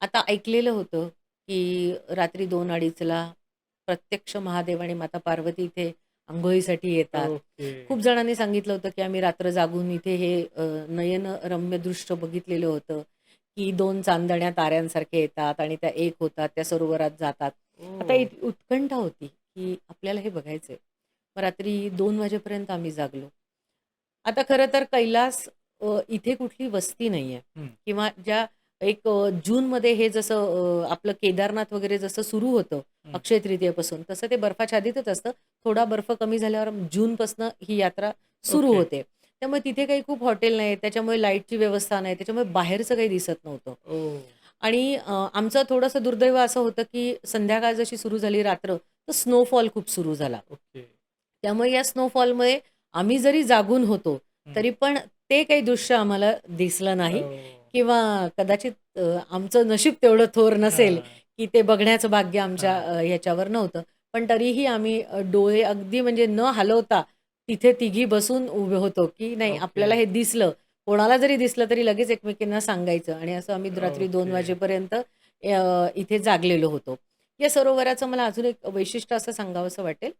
[SPEAKER 1] आता ऐकलेलं होतं, की रात्री 2:30ला प्रत्यक्ष महादेव आणि माता पार्वती इथे अंघोळीसाठी येतात.
[SPEAKER 2] ओके.
[SPEAKER 1] खूप जणांनी सांगितलं होतं, की आम्ही रात्र जागून इथे हे नयनरम्य दृश्य बघितलेलं होतं, की 2 चांदण्या ताऱ्यांसारखे येतात आणि त्या एक होतात, त्या सरोवरात जातात. आता
[SPEAKER 2] ओह!
[SPEAKER 1] उत्कंठा होती, की आपल्याला हे बघायचंय. मग रात्री 2 वाजेपर्यंत आम्ही जागलो. आता खरं तर कैलास इथे कुठली वस्ती नाहीये
[SPEAKER 2] हं,
[SPEAKER 1] किंवा ज्या एक जूनमध्ये हे जसं आपलं केदारनाथ वगैरे जसं सुरू होतं
[SPEAKER 2] हं.
[SPEAKER 1] अक्षय तृतीयेपासून, तसं ते बर्फाच्छादितच असतं. थोडा बर्फ कमी झाल्यावर जूनपासून ही यात्रा सुरू
[SPEAKER 2] ओके.
[SPEAKER 1] होते. त्यामुळे तिथे काही खूप हॉटेल नाहीत, त्याच्यामुळे लाईटची व्यवस्था नाही, त्याच्यामुळे बाहेरचं काही दिसत नव्हतं.
[SPEAKER 2] ओह!
[SPEAKER 1] आणि आमचं थोडंसं दुर्दैव असं होतं, की संध्याकाळ जशी सुरू झाली रात्र, तर स्नोफॉल खूप सुरू झाला.
[SPEAKER 2] ओके.
[SPEAKER 1] त्यामुळे या स्नोफॉलमुळे आम्ही जरी जागून होतो,
[SPEAKER 2] हं.
[SPEAKER 1] तरी पण ते काही दृश्य आम्हाला दिसलं नाही
[SPEAKER 2] ओह!
[SPEAKER 1] किंवा कदाचित आमचं नशीब तेवढं थोर नसेल,
[SPEAKER 2] हां,
[SPEAKER 1] की ते बघण्याचं भाग्य आमच्या
[SPEAKER 2] हां.
[SPEAKER 1] ह्याच्यावर नव्हतं. पण तरीही आम्ही डोळे अगदी म्हणजे न हलवता तिथे तिघी बसून उभे होतो, की नाही
[SPEAKER 2] ओके,
[SPEAKER 1] आपल्याला हे दिसलं. कोणाला जरी दिसलं तरी लगेच एकमेकींना सांगायचं आणि असं आम्ही रात्री 2
[SPEAKER 2] ओके.
[SPEAKER 1] वाजेपर्यंत इथे जागलेलो होतो. या सरोवराचं मला अजून एक वैशिष्ट्य असं सांगावसं वाटेल,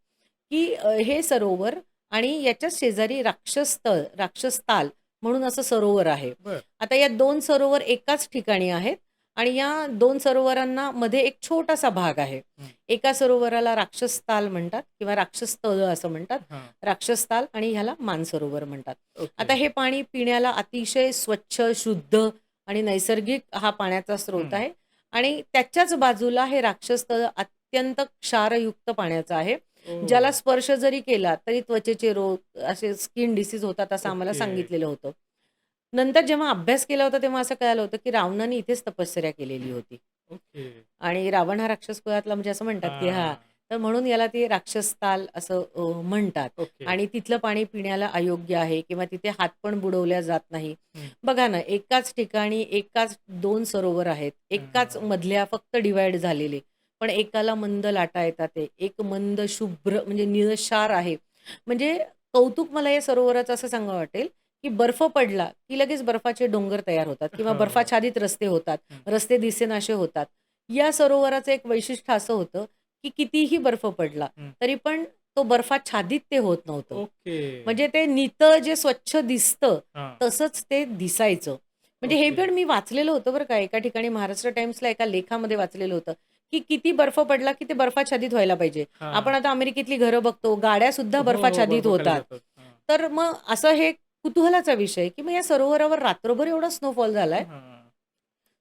[SPEAKER 1] की हे सरोवर आणि याच्याच शेजारी राक्षसताल म्हणून असं सरोवर आहे.
[SPEAKER 2] बरं.
[SPEAKER 1] आता या 2 सरोवर एकाच ठिकाणी आहेत आणि या 2 सरोवरांना मध्ये एक छोटासा भाग आहे.
[SPEAKER 2] हं.
[SPEAKER 1] एका सरोवराला राक्षसताल म्हणतात किंवा राक्षसतळं असं म्हणतात.
[SPEAKER 2] हां.
[SPEAKER 1] राक्षसताल आणि ह्याला मानसरोवर म्हणतात.
[SPEAKER 2] ओके.
[SPEAKER 1] आता हे पाणी पिण्याला अतिशय स्वच्छ, शुद्ध आणि नैसर्गिक हा पाण्याचा स्रोत
[SPEAKER 2] हं.
[SPEAKER 1] आहे आणि त्याच्याच बाजूला हे राक्षसतळं अत्यंत क्षारयुक्त पाण्याचं आहे.
[SPEAKER 2] ओह!
[SPEAKER 1] ज्याला स्पर्श जरी केला तरी त्वचेचे रोग, असे स्किन डिसीज होतात असं आम्हाला
[SPEAKER 2] ओके,
[SPEAKER 1] सांगितलेलं होतं. नंतर जेव्हा अभ्यास केला होता तेव्हा असं कळालं होतं, की रावणाने इथेच तपश्चर्या केलेली होती.
[SPEAKER 2] ओके.
[SPEAKER 1] आणि रावण हा राक्षस कुळातला म्हणजे असं म्हणतात, की हां,
[SPEAKER 2] हां.
[SPEAKER 1] तर म्हणून याला ते राक्षसताल असं म्हणतात
[SPEAKER 2] ओके.
[SPEAKER 1] आणि तिथलं पाणी पिण्याला अयोग्य आहे किंवा तिथे हात पण बुडवल्या जात नाही.
[SPEAKER 2] हं.
[SPEAKER 1] बघा ना, एकाच ठिकाणी एकाच 2 सरोवर आहेत. एकाच
[SPEAKER 2] हां.
[SPEAKER 1] मधल्या फक्त डिव्हाईड झालेले. पण एकाला मंद लाटा येतात आहे. एक मंद शुभ्र म्हणजे निळशार आहे. म्हणजे कौतुक मला या सरोवराचं असं सांगावं वाटेल, की बर्फ पडला, की लगेच बर्फाचे डोंगर तयार होतात किंवा
[SPEAKER 2] हो.
[SPEAKER 1] बर्फाच्छादित रस्ते होतात.
[SPEAKER 2] हं,
[SPEAKER 1] रस्ते दिसेनासे होतात. या सरोवराचं एक वैशिष्ट्य असं होतं, की कितीही बर्फ पडला,
[SPEAKER 2] हं.
[SPEAKER 1] तरी पण तो बर्फाच्छादित ते होत नव्हतं.
[SPEAKER 2] ओके.
[SPEAKER 1] म्हणजे ते नितळ जे स्वच्छ दिसतं,
[SPEAKER 2] हां.
[SPEAKER 1] तसंच ते दिसायचं. म्हणजे हे
[SPEAKER 2] ओके.
[SPEAKER 1] पण मी वाचलेलं होतं बरं का. एका ठिकाणी महाराष्ट्र टाइम्सला एका लेखामध्ये वाचलेलं होतं, की किती बर्फ पडला, की ते बर्फाच्छादित व्हायला पाहिजे. आपण
[SPEAKER 2] हां.
[SPEAKER 1] आता अमेरिकेतली घरं बघतो, गाड्यासुद्धा
[SPEAKER 2] हो, हो.
[SPEAKER 1] बर्फाच्छादित
[SPEAKER 2] बर्फाखाली
[SPEAKER 1] होतात.
[SPEAKER 2] जातात. हां.
[SPEAKER 1] तर मग असं हे कुतूहलाचा विषय, की मग या सरोवरावर रात्रभर एवढा स्नोफॉल झालाय.
[SPEAKER 2] हां.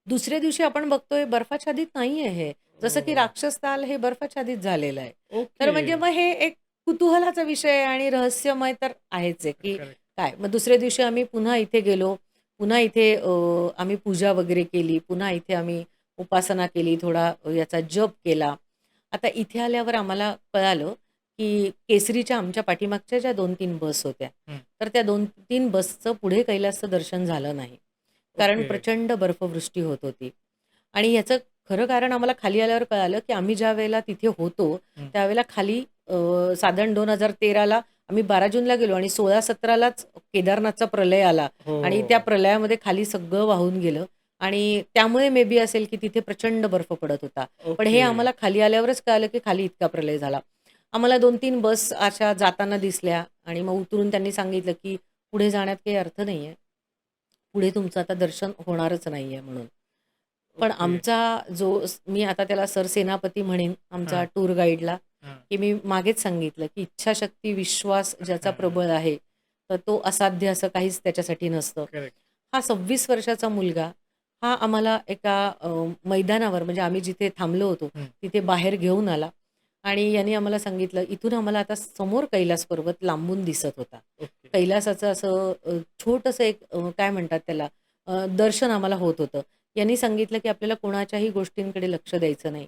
[SPEAKER 1] दुसऱ्या दिवशी आपण बघतोय बर्फाच्छादित नाहीये हे. जसं की
[SPEAKER 2] ओह!
[SPEAKER 1] राक्षसताल हे बर्फाच्छादित झालेलं आहे. तर
[SPEAKER 2] ओके.
[SPEAKER 1] म्हणजे मग हे एक कुतूहलाचा विषय आहे आणि रहस्यमय तर आहेच आहे, की
[SPEAKER 2] करेक्ट.
[SPEAKER 1] काय. मग दुसऱ्या दिवशी आम्ही पुन्हा इथे गेलो. पुन्हा इथे आम्ही पूजा वगैरे केली. पुन्हा इथे आम्ही उपासना केली. थोडा याचा जप केला. आता इथे आल्यावर आम्हाला कळालं, की केसरीच्या आमच्या पाठीमागच्या ज्या 2-3 बस होत्या,
[SPEAKER 2] हं.
[SPEAKER 1] तर त्या 2-3 बसचं पुढे कैलासचं दर्शन झालं नाही. कारण
[SPEAKER 2] ओके.
[SPEAKER 1] प्रचंड बर्फवृष्टी होत होती. आणि ह्याचं खरं कारण आम्हाला खाली आल्यावर कळालं, की आम्ही ज्यावेळेला तिथे होतो,
[SPEAKER 2] हं.
[SPEAKER 1] त्यावेळेला खाली साधारण 2013ला आम्ही 12 जूनला गेलो आणि 16-17लाच केदारनाथचा प्रलय आला आणि त्या
[SPEAKER 2] हो.
[SPEAKER 1] प्रलयामध्ये खाली सगळं वाहून गेलं आणि त्यामुळे मे बी असेल, की तिथे प्रचंड बर्फ पडत होता. पण हे
[SPEAKER 2] ओके.
[SPEAKER 1] आम्हाला खाली आल्यावरच कळालं, की खाली इतका प्रलय झाला. आम्हाला 2-3 बस अशा जाताना दिसल्या आणि मग उतरून त्यांनी सांगितलं, की पुढे जाण्यात काही अर्थ नाहीये. पुढे तुमचं आता दर्शन होणारच नाहीये म्हणून. पण
[SPEAKER 2] ओके.
[SPEAKER 1] आमचा जो मी आता त्याला सरसेनापती म्हणेन आमच्या
[SPEAKER 2] हां.
[SPEAKER 1] टूर गाईडला.
[SPEAKER 2] हां.
[SPEAKER 1] की मी मागेच सांगितलं, की इच्छाशक्ती, विश्वास ज्याचा प्रबळ आहे, तर तो असाध्य असं काहीच त्याच्यासाठी नसतं.
[SPEAKER 2] करेक्ट.
[SPEAKER 1] हा 26 वर्षाचा मुलगा, हा आम्हाला एका मैदानावर म्हणजे आम्ही जिथे थांबलो होतो,
[SPEAKER 2] हं.
[SPEAKER 1] तिथे बाहेर घेऊन आला आणि याने आम्हाला सांगितलं, "इथून आम्हाला आता समोर कैलास पर्वत लांबून दिसत होता."
[SPEAKER 2] ओके.
[SPEAKER 1] कैलासाचं असं छोटंसं एक काय म्हणतात त्याला दर्शन आम्हाला होत होतं. यांनी सांगितलं, की आपल्याला कोणाच्याही गोष्टींकडे लक्ष द्यायचं नाही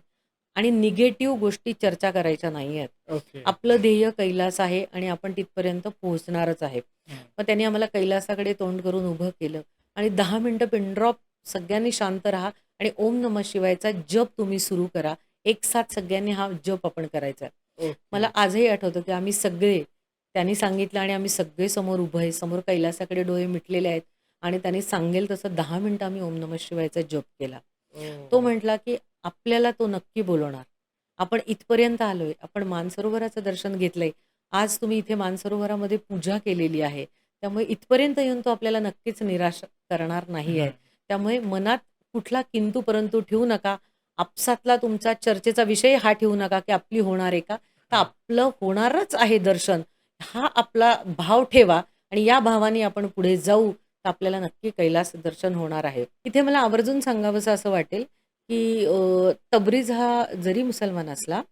[SPEAKER 1] आणि निगेटिव्ह गोष्टी चर्चा करायच्या नाहीयेत.
[SPEAKER 2] ओके.
[SPEAKER 1] आपलं ध्येय कैलास आहे आणि आपण तिथपर्यंत पोहोचणारच आहे.
[SPEAKER 2] हं.
[SPEAKER 1] मग त्यांनी आम्हाला कैलासाकडे तोंड करून उभं केलं आणि 10 मिनिटं पिन ड्रॉप सगळ्यांनी शांत राहा आणि ओम नमः शिवायचा जप तुम्ही सुरू करा. एक साथ सगळ्यांनी हा जप आपण करायचा.
[SPEAKER 2] ओके.
[SPEAKER 1] मला आजही आठवतं, की आम्ही सगळे त्यांनी सांगितलं आणि आम्ही सगळे समोर उभं आहे. समोर कैलासाकडे डोळे मिटलेले आहेत आणि त्यांनी सांगेल तसं 10 मिनिटं आम्ही ओम नमः शिवायचा जप केला. तो
[SPEAKER 2] ओह!
[SPEAKER 1] म्हटला, की आपल्याला तो नक्की बोलवणार. आपण इथपर्यंत आलोय. आपण मानसरोवराचं दर्शन घेतलंय. आज तुम्ही इथे मानसरोवरामध्ये पूजा केलेली आहे. त्यामुळे इथपर्यंत येऊन तो आपल्याला नक्कीच निराश करणार नाही आहे.
[SPEAKER 2] हं.
[SPEAKER 1] त्यामुळे मनात कुठला किंतु परंतु ठेवू नका. आपसातला तुमचा चर्चेचा विषय हा ठेवू नका, की आपली होणार आहे का? तर
[SPEAKER 2] हां.
[SPEAKER 1] आपलं होणारच आहे दर्शन. हा आपला भाव ठेवा आणि या भावाने आपण पुढे जाऊ, तर आपल्याला नक्की कैलास दर्शन होणार आहे. इथे मला आवर्जून सांगावसं असं वाटेल, की तबरीज हा जरी मुसलमान असला,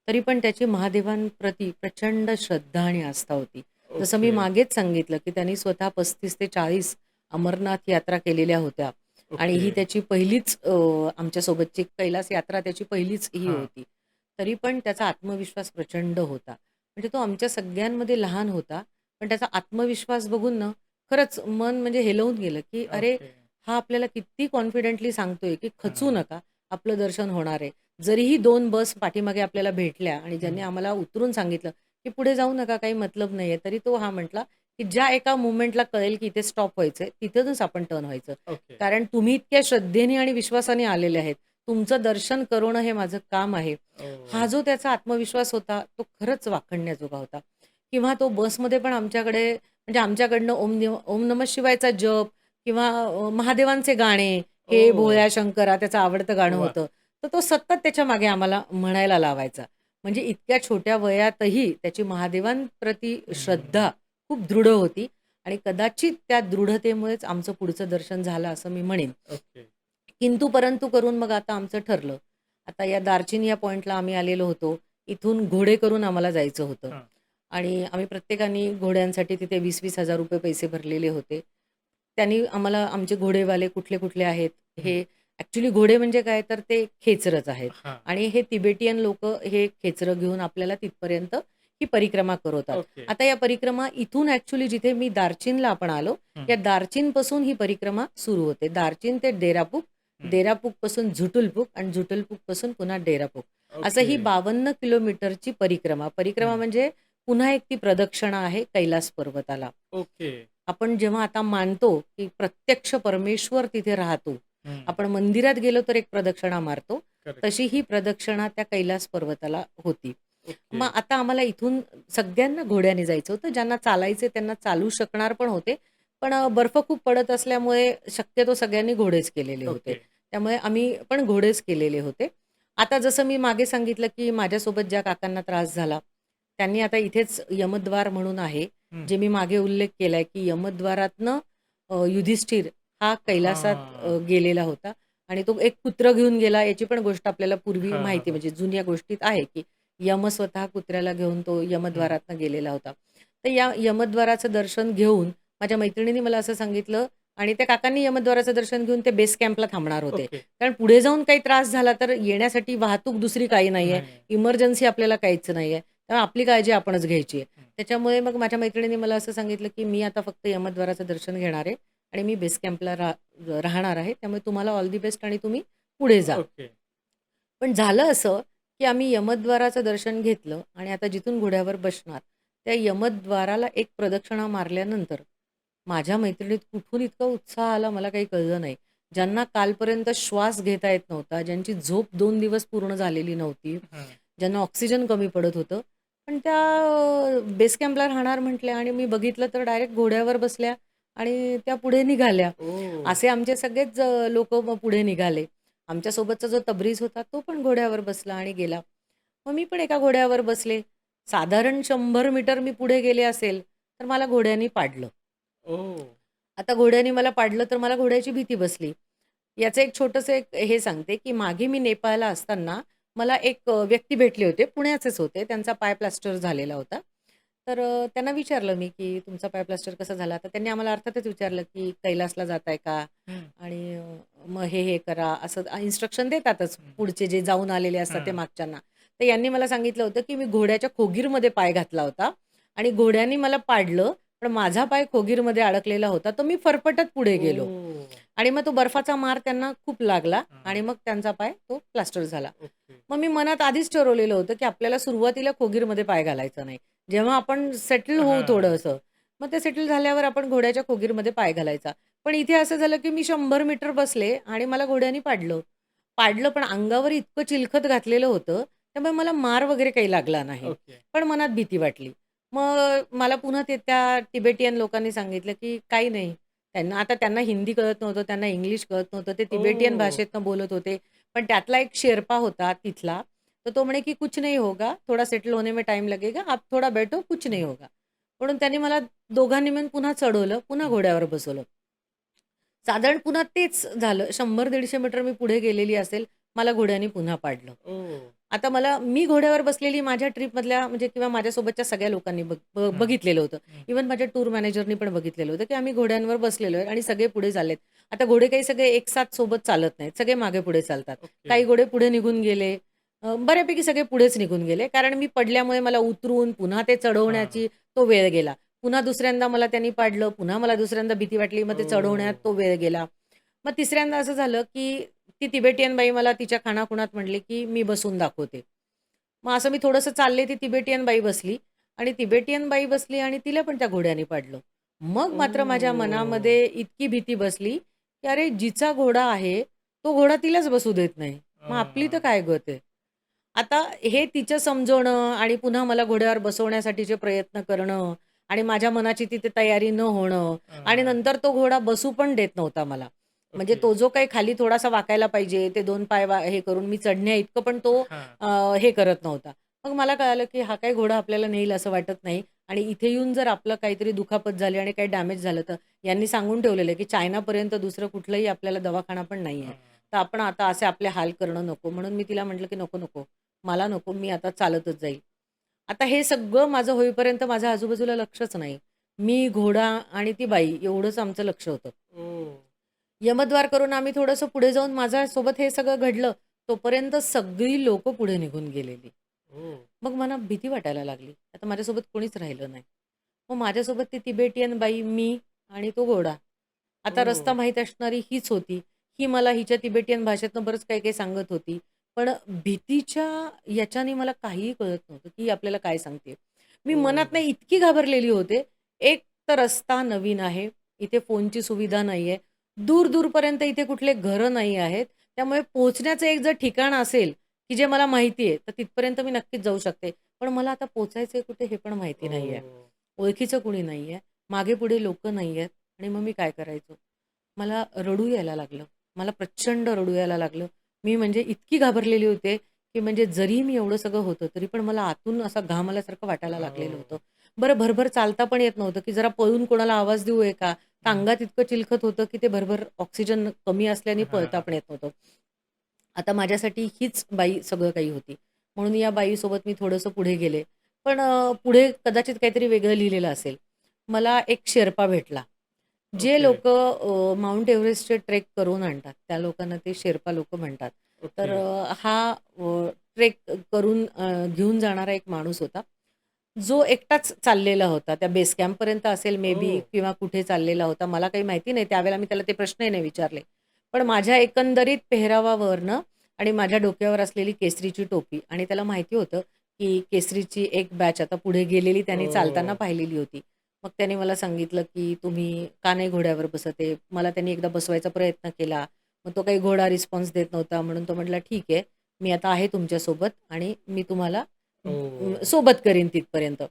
[SPEAKER 1] तरी पण त्याची महादेवांप्रती प्रचंड श्रद्धा आणि आस्था होती. जसं मी
[SPEAKER 2] ओके.
[SPEAKER 1] मागेच सांगितलं, की त्यांनी स्वतः 35 ते 40 अमरनाथ यात्रा केलेल्या होत्या आणि
[SPEAKER 2] ओके.
[SPEAKER 1] ही त्याची पहिलीच आमच्यासोबतची कैलास यात्रा त्याची पहिलीच ही
[SPEAKER 2] हां.
[SPEAKER 1] होती. तरी पण त्याचा आत्मविश्वास प्रचंड होता. म्हणजे तो आमच्या सगळ्यांमध्ये लहान होता, पण त्याचा आत्मविश्वास बघून ना, खरंच मन म्हणजे हेलवून गेलं, की अरे,
[SPEAKER 2] ओके.
[SPEAKER 1] हा आपल्याला किती कॉन्फिडेंटली सांगतोय, की खचू
[SPEAKER 2] हां.
[SPEAKER 1] नका, आपलं दर्शन होणार आहे. जरीही 2 बस पाठीमागे आपल्याला भेटल्या आणि ज्यांनी
[SPEAKER 2] हं.
[SPEAKER 1] आम्हाला उतरून सांगितलं, की पुढे जाऊ नका, काही मतलब नाहीये. तरी तो हा म्हटला, की ज्या एका मोमेंटला कळेल, की इथे स्टॉप व्हायचंय, तिथूनच आपण टर्न व्हायचं.
[SPEAKER 2] ओके.
[SPEAKER 1] कारण तुम्ही इतक्या श्रद्धेने आणि विश्वासाने आलेले आहेत. तुमचं दर्शन करणं हे माझं काम आहे.
[SPEAKER 2] ओह!
[SPEAKER 1] हा जो त्याचा आत्मविश्वास होता, तो खरंच वाखाणण्याजोगा होता. किंवा तो बसमध्ये पण आमच्याकडे म्हणजे आमच्याकडनं ओम नमः शिवायचा जप किंवा महादेवांचे गाणे, हे
[SPEAKER 2] ओह!
[SPEAKER 1] भोळ्या शंकरा त्याचं आवडतं गाणं
[SPEAKER 2] वाह!
[SPEAKER 1] होतं. तर तो सतत त्याच्या मागे आम्हाला म्हणायला लावायचा. म्हणजे इतक्या छोट्या वयातही त्याची महादेवांप्रती
[SPEAKER 2] हं.
[SPEAKER 1] श्रद्धा खूप दृढ होती आणि कदाचित त्या दृढतेमुळेच आमचं पुढचं दर्शन झालं असं मी म्हणेन.
[SPEAKER 2] ओके.
[SPEAKER 1] किंतु परंतु करून मग आता आमचं ठरलं. आता या दारचिनी या पॉइंटला आम्ही आलेलो होतो. इथून घोडे करून आम्हाला जायचं होतं
[SPEAKER 2] हां.
[SPEAKER 1] आणि आम्ही प्रत्येकाने घोड्यांसाठी तिथे ₹20,000-20,000 पैसे भरलेले होते. त्यांनी आम्हाला आमचे घोडेवाले कुठले-कुठले आहेत,
[SPEAKER 2] हं.
[SPEAKER 1] हे ॲक्चुअली घोडे म्हणजे काय तर ते खेचरच आहेत
[SPEAKER 2] हां.
[SPEAKER 1] आणि हे तिबेटियन लोकं हे खेचरं घेऊन आपल्याला तिथपर्यंत ही परिक्रमा करवतात.
[SPEAKER 2] ओके.
[SPEAKER 1] आता या परिक्रमा इथून ॲक्चुअली जिथे मी दार्चिनला आपण आलो,
[SPEAKER 2] हं.
[SPEAKER 1] या दार्चिनपासून ही परिक्रमा सुरू होते. दार्चिन ते डेरापूक,
[SPEAKER 2] हं.
[SPEAKER 1] डेरापूकपासून झुटुलपूक आणि झुटुलपूकपासून पुन्हा डेरापूक. असं
[SPEAKER 2] ओके.
[SPEAKER 1] ही 52 किलोमीटरची परिक्रमा. परिक्रमा
[SPEAKER 2] हं.
[SPEAKER 1] म्हणजे पुन्हा एक ती प्रदक्षिणा आहे कैलास पर्वताला.
[SPEAKER 2] ओके.
[SPEAKER 1] आपण जेव्हा आता मानतो, की प्रत्यक्ष परमेश्वर तिथे राहतो.
[SPEAKER 2] हं.
[SPEAKER 1] आपण मंदिरात गेलो तर एक प्रदक्षिणा मारतो.
[SPEAKER 2] करेक्ट.
[SPEAKER 1] तशी ही प्रदक्षिणा त्या कैलास पर्वताला होती.
[SPEAKER 2] ओके.
[SPEAKER 1] मग आता आम्हाला इथून सगळ्यांना घोड्याने जायचं होतं. ज्यांना चालायचे त्यांना चालू शकणार पण होते. पण बर्फ खूप पडत असल्यामुळे शक्यतो सगळ्यांनी घोडेच केलेले होते.
[SPEAKER 2] ओके.
[SPEAKER 1] त्यामुळे आम्ही पण घोडेच केलेले होते. आता जसं मी मागे सांगितलं, की माझ्यासोबत ज्या काकांना त्रास झाला, त्यांनी आता इथेच यमद्वार म्हणून आहे,
[SPEAKER 2] हं.
[SPEAKER 1] जे मी मागे उल्लेख केलाय, की यमद्वारातनं युधिष्ठिर हा कैलासात
[SPEAKER 2] हां.
[SPEAKER 1] गेलेला होता आणि तो एक कुत्रं घेऊन गेला याची पण गोष्ट आपल्याला पूर्वी
[SPEAKER 2] हां, हां,
[SPEAKER 1] माहिती
[SPEAKER 2] हां.
[SPEAKER 1] म्हणजे जुन्या गोष्टीत आहे, की यम स्वतः कुत्र्याला घेऊन तो
[SPEAKER 2] हं.
[SPEAKER 1] यमद्वारातनं गेलेला होता. तर या यमद्वाराचं दर्शन घेऊन माझ्या मैत्रिणीने मला असं सांगितलं आणि त्या काकांनी यमद्वाराचं दर्शन घेऊन ते बेस कॅम्पला थांबणार होते.
[SPEAKER 2] ओके.
[SPEAKER 1] कारण पुढे जाऊन काही त्रास झाला तर येण्यासाठी वाहतूक दुसरी काही नाहीये.
[SPEAKER 2] नाही.
[SPEAKER 1] इमर्जन्सी आपल्याला काहीच नाहीये. त्यामुळे आपली काळजी आपणच घ्यायची आहे.
[SPEAKER 2] हं.
[SPEAKER 1] त्याच्यामुळे मग माझ्या मैत्रिणीने मला असं सांगितलं, की "मी आता फक्त यमद्वाराचं दर्शन घेणार आहे आणि मी बेस कॅम्पला राहणार आहे. त्यामुळे तुम्हाला ऑल दी बेस्ट आणि तुम्ही पुढे जा."
[SPEAKER 2] ओके.
[SPEAKER 1] पण झालं असं, की आम्ही यमद्वाराचं दर्शन घेतलं आणि आता जिथून घोड्यावर बसणार, त्या यमद्वाराला एक प्रदक्षिणा मारल्यानंतर माझ्या मैत्रिणीत कुठून इतका उत्साह आला मला काही कळलं नाही. ज्यांना कालपर्यंत श्वास घेता येत नव्हता, ज्यांची झोप 2 दिवस पूर्ण झालेली नव्हती,
[SPEAKER 2] हं.
[SPEAKER 1] ज्यांना ऑक्सिजन कमी पडत होतं, पण त्या बेस कॅम्पला राहणार म्हटल्या आणि मी बघितलं तर डायरेक्ट घोड्यावर बसल्या आणि त्या पुढे निघाल्या.
[SPEAKER 2] ओह!
[SPEAKER 1] असे आमचे सगळेच मग पुढे निघाले. आमच्यासोबतचा जो तबरीज होता तो पण घोड्यावर बसला आणि गेला. मग मी पण एका घोड्यावर बसले. साधारण 100 मीटर मी पुढे गेले असेल, तर मला घोड्यानी पाडलं.
[SPEAKER 2] ओह!
[SPEAKER 1] आता घोड्याने मला पाडलं, तर मला घोड्याची भीती बसली. याचं एक छोटंसं एक हे सांगते, की मागे मी नेपाळला असताना मला एक व्यक्ती भेटले होते. पुण्याचेच होते. त्यांचा पाय प्लास्टर झालेला होता. तर त्यांना विचारलं मी, की "तुमचा पाय प्लास्टर कसा झाला?" तर त्यांनी आम्हाला अर्थातच विचारलं, की "कैलासला जाताय का?
[SPEAKER 2] हं,
[SPEAKER 1] आणि मग हे करा." असं इन्स्ट्रक्शन देतातच
[SPEAKER 2] हं.
[SPEAKER 1] पुढचे जे जाऊन आलेले असतात ते
[SPEAKER 2] हां.
[SPEAKER 1] मागच्यांना. तर यांनी मला सांगितलं होतं, की मी घोड्याच्या खोगीरमध्ये पाय घातला होता आणि घोड्यानी मला पाडलं. पण माझा पाय खोगीरमध्ये अडकलेला होता. तर मी फरफटत पुढे गेलो.
[SPEAKER 2] ओह!
[SPEAKER 1] आणि मग तो बर्फाचा मार त्यांना खूप लागला
[SPEAKER 2] हां.
[SPEAKER 1] आणि मग त्यांचा पाय तो प्लास्टर झाला.
[SPEAKER 2] ओके.
[SPEAKER 1] मग मी मनात आधीच ठरवलेलं होतं, की आपल्याला सुरुवातीला खोगीरमध्ये पाय घालायचा नाही. जेव्हा आपण सेटल होऊ
[SPEAKER 2] हां.
[SPEAKER 1] थोडंसं, मग ते सेटल झाल्यावर आपण घोड्याच्या खोगीरमध्ये पाय घालायचा. पण इथे असं झालं, की मी 100 मीटर बसले आणि मला घोड्यानी पाडलं. पाडलं पण अंगावर इतकं चिलखत घातलेलं होतं, त्यामुळे मला मार वगैरे काही लागला नाही.
[SPEAKER 2] ओके.
[SPEAKER 1] पण मनात भीती वाटली. मग मला पुन्हा त्या तिबेटियन लोकांनी सांगितलं, की "काही नाही." त्यांना हिंदी कळत नव्हतं, त्यांना इंग्लिश कळत नव्हतं. ते तिबेटियन
[SPEAKER 2] ओह!
[SPEAKER 1] भाषेतनं बोलत होते. पण त्यातला एक शेर्पा होता तिथला. तर तो म्हणे, की "कुछ नहीं होगा, थोडा सेटल होने में टाईम लगेगा. आप थोडा बैठो, कुछ नहीं
[SPEAKER 2] हं,
[SPEAKER 1] होगा." म्हणून त्यांनी मला दोघांनी मिळून पुन्हा चढवलं, पुन्हा
[SPEAKER 2] हं.
[SPEAKER 1] घोड्यावर बसवलं. साधारण पुन्हा तेच झालं. 100-150 मीटर मी पुढे गेलेली असेल, मला घोड्यानी पुन्हा पाडलं.
[SPEAKER 2] ओह!
[SPEAKER 1] आता मी घोड्यावर बसलेली माझ्या ट्रिपमधल्या म्हणजे किंवा माझ्यासोबतच्या सगळ्या लोकांनी
[SPEAKER 2] हां.
[SPEAKER 1] बघितलेलं होतं.
[SPEAKER 2] हं.
[SPEAKER 1] इव्हन माझ्या टूर मॅनेजरनी पण बघितलेलं होतं, की आम्ही घोड्यांवर बसलेलो आहे आणि सगळे पुढे चाललेत. आता घोडे काही सगळे एकसाथ सोबत चालत नाहीत. सगळे मागे-पुढे चालतात.
[SPEAKER 2] ओके.
[SPEAKER 1] काही घोडे पुढे निघून गेले. बऱ्यापैकी सगळे पुढेच निघून गेले. कारण मी पडल्यामुळे मला उतरून पुन्हा ते
[SPEAKER 2] हां.
[SPEAKER 1] चढवण्याची तो वेळ गेला. पुन्हा दुसऱ्यांदा मला त्यांनी पाडलं. पुन्हा मला दुसऱ्यांदा भीती वाटली. मग ते चढवण्यात
[SPEAKER 2] ओह!
[SPEAKER 1] तो वेळ गेला. मग तिसऱ्यांदा असं झालं, की ती तिबेटियन बाई मला तिच्या खाणाखुणात म्हटली, की "मी बसून दाखवते." मग असं मी थोडंसं चालले, ती तिबेटियन बाई बसली आणि तिबेटियन बाई बसली आणि तिला पण त्या घोड्याने पाडलं. मग मात्र माझ्या
[SPEAKER 2] ओह!
[SPEAKER 1] मनामध्ये इतकी भीती बसली, की अरे जिचा घोडा आहे, तो घोडा तिलाच बसू देत नाही. मग आपली तर
[SPEAKER 2] हां.
[SPEAKER 1] काय गत आहे? आता हे तिचं समजवणं आणि पुन्हा मला घोड्यावर बसवण्यासाठीचे प्रयत्न करणं आणि माझ्या मनाची तिथे तयारी न होणं आणि
[SPEAKER 2] हां.
[SPEAKER 1] नंतर तो घोडा बसू पण देत नव्हता मला. म्हणजे
[SPEAKER 2] ओके.
[SPEAKER 1] तो जो काही खाली थोडासा वाकायला पाहिजे, ते 2 पाय हे करून मी चढण्याइतकं पण तो
[SPEAKER 2] हां.
[SPEAKER 1] हे करत नव्हता. मग मला कळालं, की हा काही घोडा आपल्याला नेईल असं वाटत नाही आणि इथे येऊन जर आपलं काहीतरी दुखापत झाली आणि काही डॅमेज झालं तर यांनी सांगून ठेवलेलं आहे, की चायनापर्यंत दुसरं कुठलंही आपल्याला दवाखाना पण नाहीये.
[SPEAKER 2] हां.
[SPEAKER 1] तर आपण आता असे आपले हाल करणं नको. म्हणून मी तिला म्हटलं, की "नको, नको. मला नको. मी आता चालतच जाईल." आता हे सगळं माझं होईपर्यंत माझ्या आजूबाजूला लक्षच नाही. मी, घोडा आणि ती बाई एवढंच आमचं लक्ष होतं.
[SPEAKER 2] ओह!
[SPEAKER 1] यमद्वार करून आम्ही थोडंसं पुढे जाऊन माझ्यासोबत हे सगळं घडलं. तोपर्यंत सगळी लोकं पुढे निघून गेलेली.
[SPEAKER 2] ओह!
[SPEAKER 1] मग मला भीती वाटायला लागली. आता माझ्यासोबत कोणीच राहिलं नाही. मग माझ्यासोबत ती तिबेटियन बाई, मी आणि तो घोडा. आता
[SPEAKER 2] ओह!
[SPEAKER 1] रस्ता माहीत असणारी हीच होती. ही मला हिच्या तिबेटियन भाषेतनं बरंच काही-काही सांगत होती. पण भीतीच्या याच्याने मला काहीही कळत नव्हतं, की ही आपल्याला काय सांगते. मी मनातनं
[SPEAKER 2] ओह!
[SPEAKER 1] इतकी घाबरलेली होते. एक तर रस्ता नवीन आहे. इथे फोनची सुविधा नाहीये. दूर-दूरपर्यंत इथे कुठले घरं नाही आहेत. त्यामुळे पोहोचण्याचं एक जर ठिकाण असेल, की जे मला माहिती आहे, तर तिथपर्यंत मी नक्कीच जाऊ शकते. पण मला आता पोहोचायचंय कुठे हे पण माहिती नाहीये.
[SPEAKER 2] ओह!
[SPEAKER 1] ओळखीचं कुणी नाहीये. मागे-पुढे लोकं नाहीयेत आणि मग मी काय करायचं? मला रडू यायला लागलं. मला प्रचंड रडू यायला लागलं. मी म्हणजे इतकी घाबरलेली होते, की म्हणजे जरी मी एवढं सगळं होतं, तरी पण मला आतून असं घाम आल्यासारखं वाटायला लागलेलं होतं.
[SPEAKER 2] ओह!
[SPEAKER 1] बरं भरभर चालता पण येत नव्हतं, की जरा पळून कोणाला आवाज देऊ का? तर
[SPEAKER 2] हं.
[SPEAKER 1] अंगात इतकं चिलखत होतं, की ते भरभर ऑक्सिजन कमी असल्याने पळता
[SPEAKER 2] हां.
[SPEAKER 1] पण येत नव्हतं. आता माझ्यासाठी हीच बाई सगळं काही होती. म्हणून या बाईसोबत मी थोडंसं पुढे गेले. पण पुढे कदाचित काहीतरी वेगळं लिहिलेलं असेल. मला एक शेर्पा भेटला. जे
[SPEAKER 2] ओके.
[SPEAKER 1] लोकं माउंट एव्हरेस्टचे ट्रेक करून आणतात, त्या लोकांना ते शेर्पा लोकं म्हणतात. तर
[SPEAKER 2] ओके.
[SPEAKER 1] हा ट्रेक करून घेऊन जाणारा एक माणूस होता. जो एकटाच चाललेला होता. त्या बेस कॅम्पपर्यंत असेल मे बी
[SPEAKER 2] ओह!
[SPEAKER 1] किंवा कुठे चाललेला होता. मला काही माहिती नाही. त्यावेळेला मी त्याला ते प्रश्नही नाही विचारले. पण माझ्या एकंदरीत पेहरावावरनं आणि माझ्या डोक्यावर असलेली केसरीची टोपी आणि त्याला माहिती होतं, की केसरीची एक बॅच आता पुढे गेलेली त्यांनी चालताना
[SPEAKER 2] ओह!
[SPEAKER 1] पाहिलेली होती. मग त्याने मला सांगितलं, की "तुम्ही का नाही घोड्यावर बसत आहे?" मला त्यांनी एकदा बसवायचा प्रयत्न केला. मग तो काही घोडा रिस्पॉन्स देत नव्हता म्हणून तो म्हणाला, "ठीक आहे, मी आता आहे तुमच्यासोबत आणि मी तुम्हाला
[SPEAKER 2] ओह!
[SPEAKER 1] सोबत करीन तिथपर्यंत."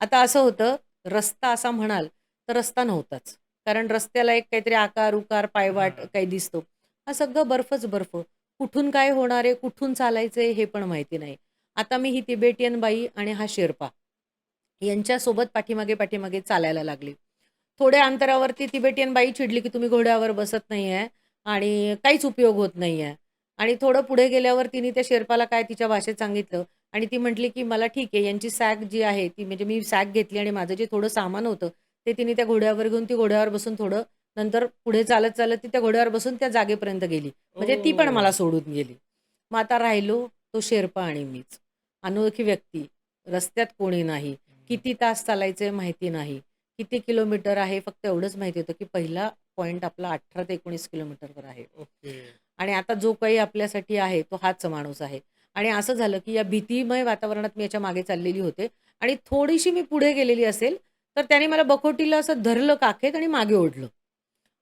[SPEAKER 1] आता असं होतं, रस्ता असा म्हणाल, तर रस्ता नव्हताच. कारण रस्त्याला एक काहीतरी आकार-उकार, पायवाट
[SPEAKER 2] हां.
[SPEAKER 1] काही दिसतो. हा सगळं बर्फच बर्फ. कुठून काय होणार आहे, कुठून चालायचंय हे पण माहिती नाही. आता मी ही तिबेटियन बाई आणि हा शेर्पा यांच्यासोबत पाठीमागे, पाठीमागे चालायला लागली. थोड्या अंतरावरती तिबेटियन बाई चिडली, की तुम्ही घोड्यावर बसत नाहीये आणि काहीच उपयोग होत नाहीये. आणि थोडं पुढे गेल्यावर तिने त्या शेर्पाला काय तिच्या भाषेत सांगितलं आणि ती म्हटली, की "मला ठीक आहे, यांची सॅक जी आहे ती म्हणजे मी सॅक घेतली आणि माझं जे थोडं सामान होतं, ते तिने त्या घोड्यावर घेऊन ती घोड्यावर बसून थोडं नंतर पुढे चालत, चालत ती त्या घोड्यावर बसून त्या जागेपर्यंत गेली. म्हणजे ती पण मला
[SPEAKER 2] ओह!
[SPEAKER 1] सोडून गेली. मग आता राहिलो तो शेर्पा आणि मीच. अनोळखी व्यक्ती, रस्त्यात कोणी नाही. किती तास चालायचे माहिती नाही. किती किलोमीटर आहे फक्त एवढंच माहिती होतं, की पहिला पॉइंट आपला 18 ते 19 किलोमीटरवर आहे.
[SPEAKER 2] ओके.
[SPEAKER 1] आणि आता जो काही आपल्यासाठी आहे तो हाच माणूस आहे. आणि असं झालं, की या भीतीमय वातावरणात मी याच्या मागे चाललेली होते आणि थोडीशी मी पुढे गेलेली असेल, तर त्याने मला बखोटीला असं धरलं काखेत आणि मागे ओढलं.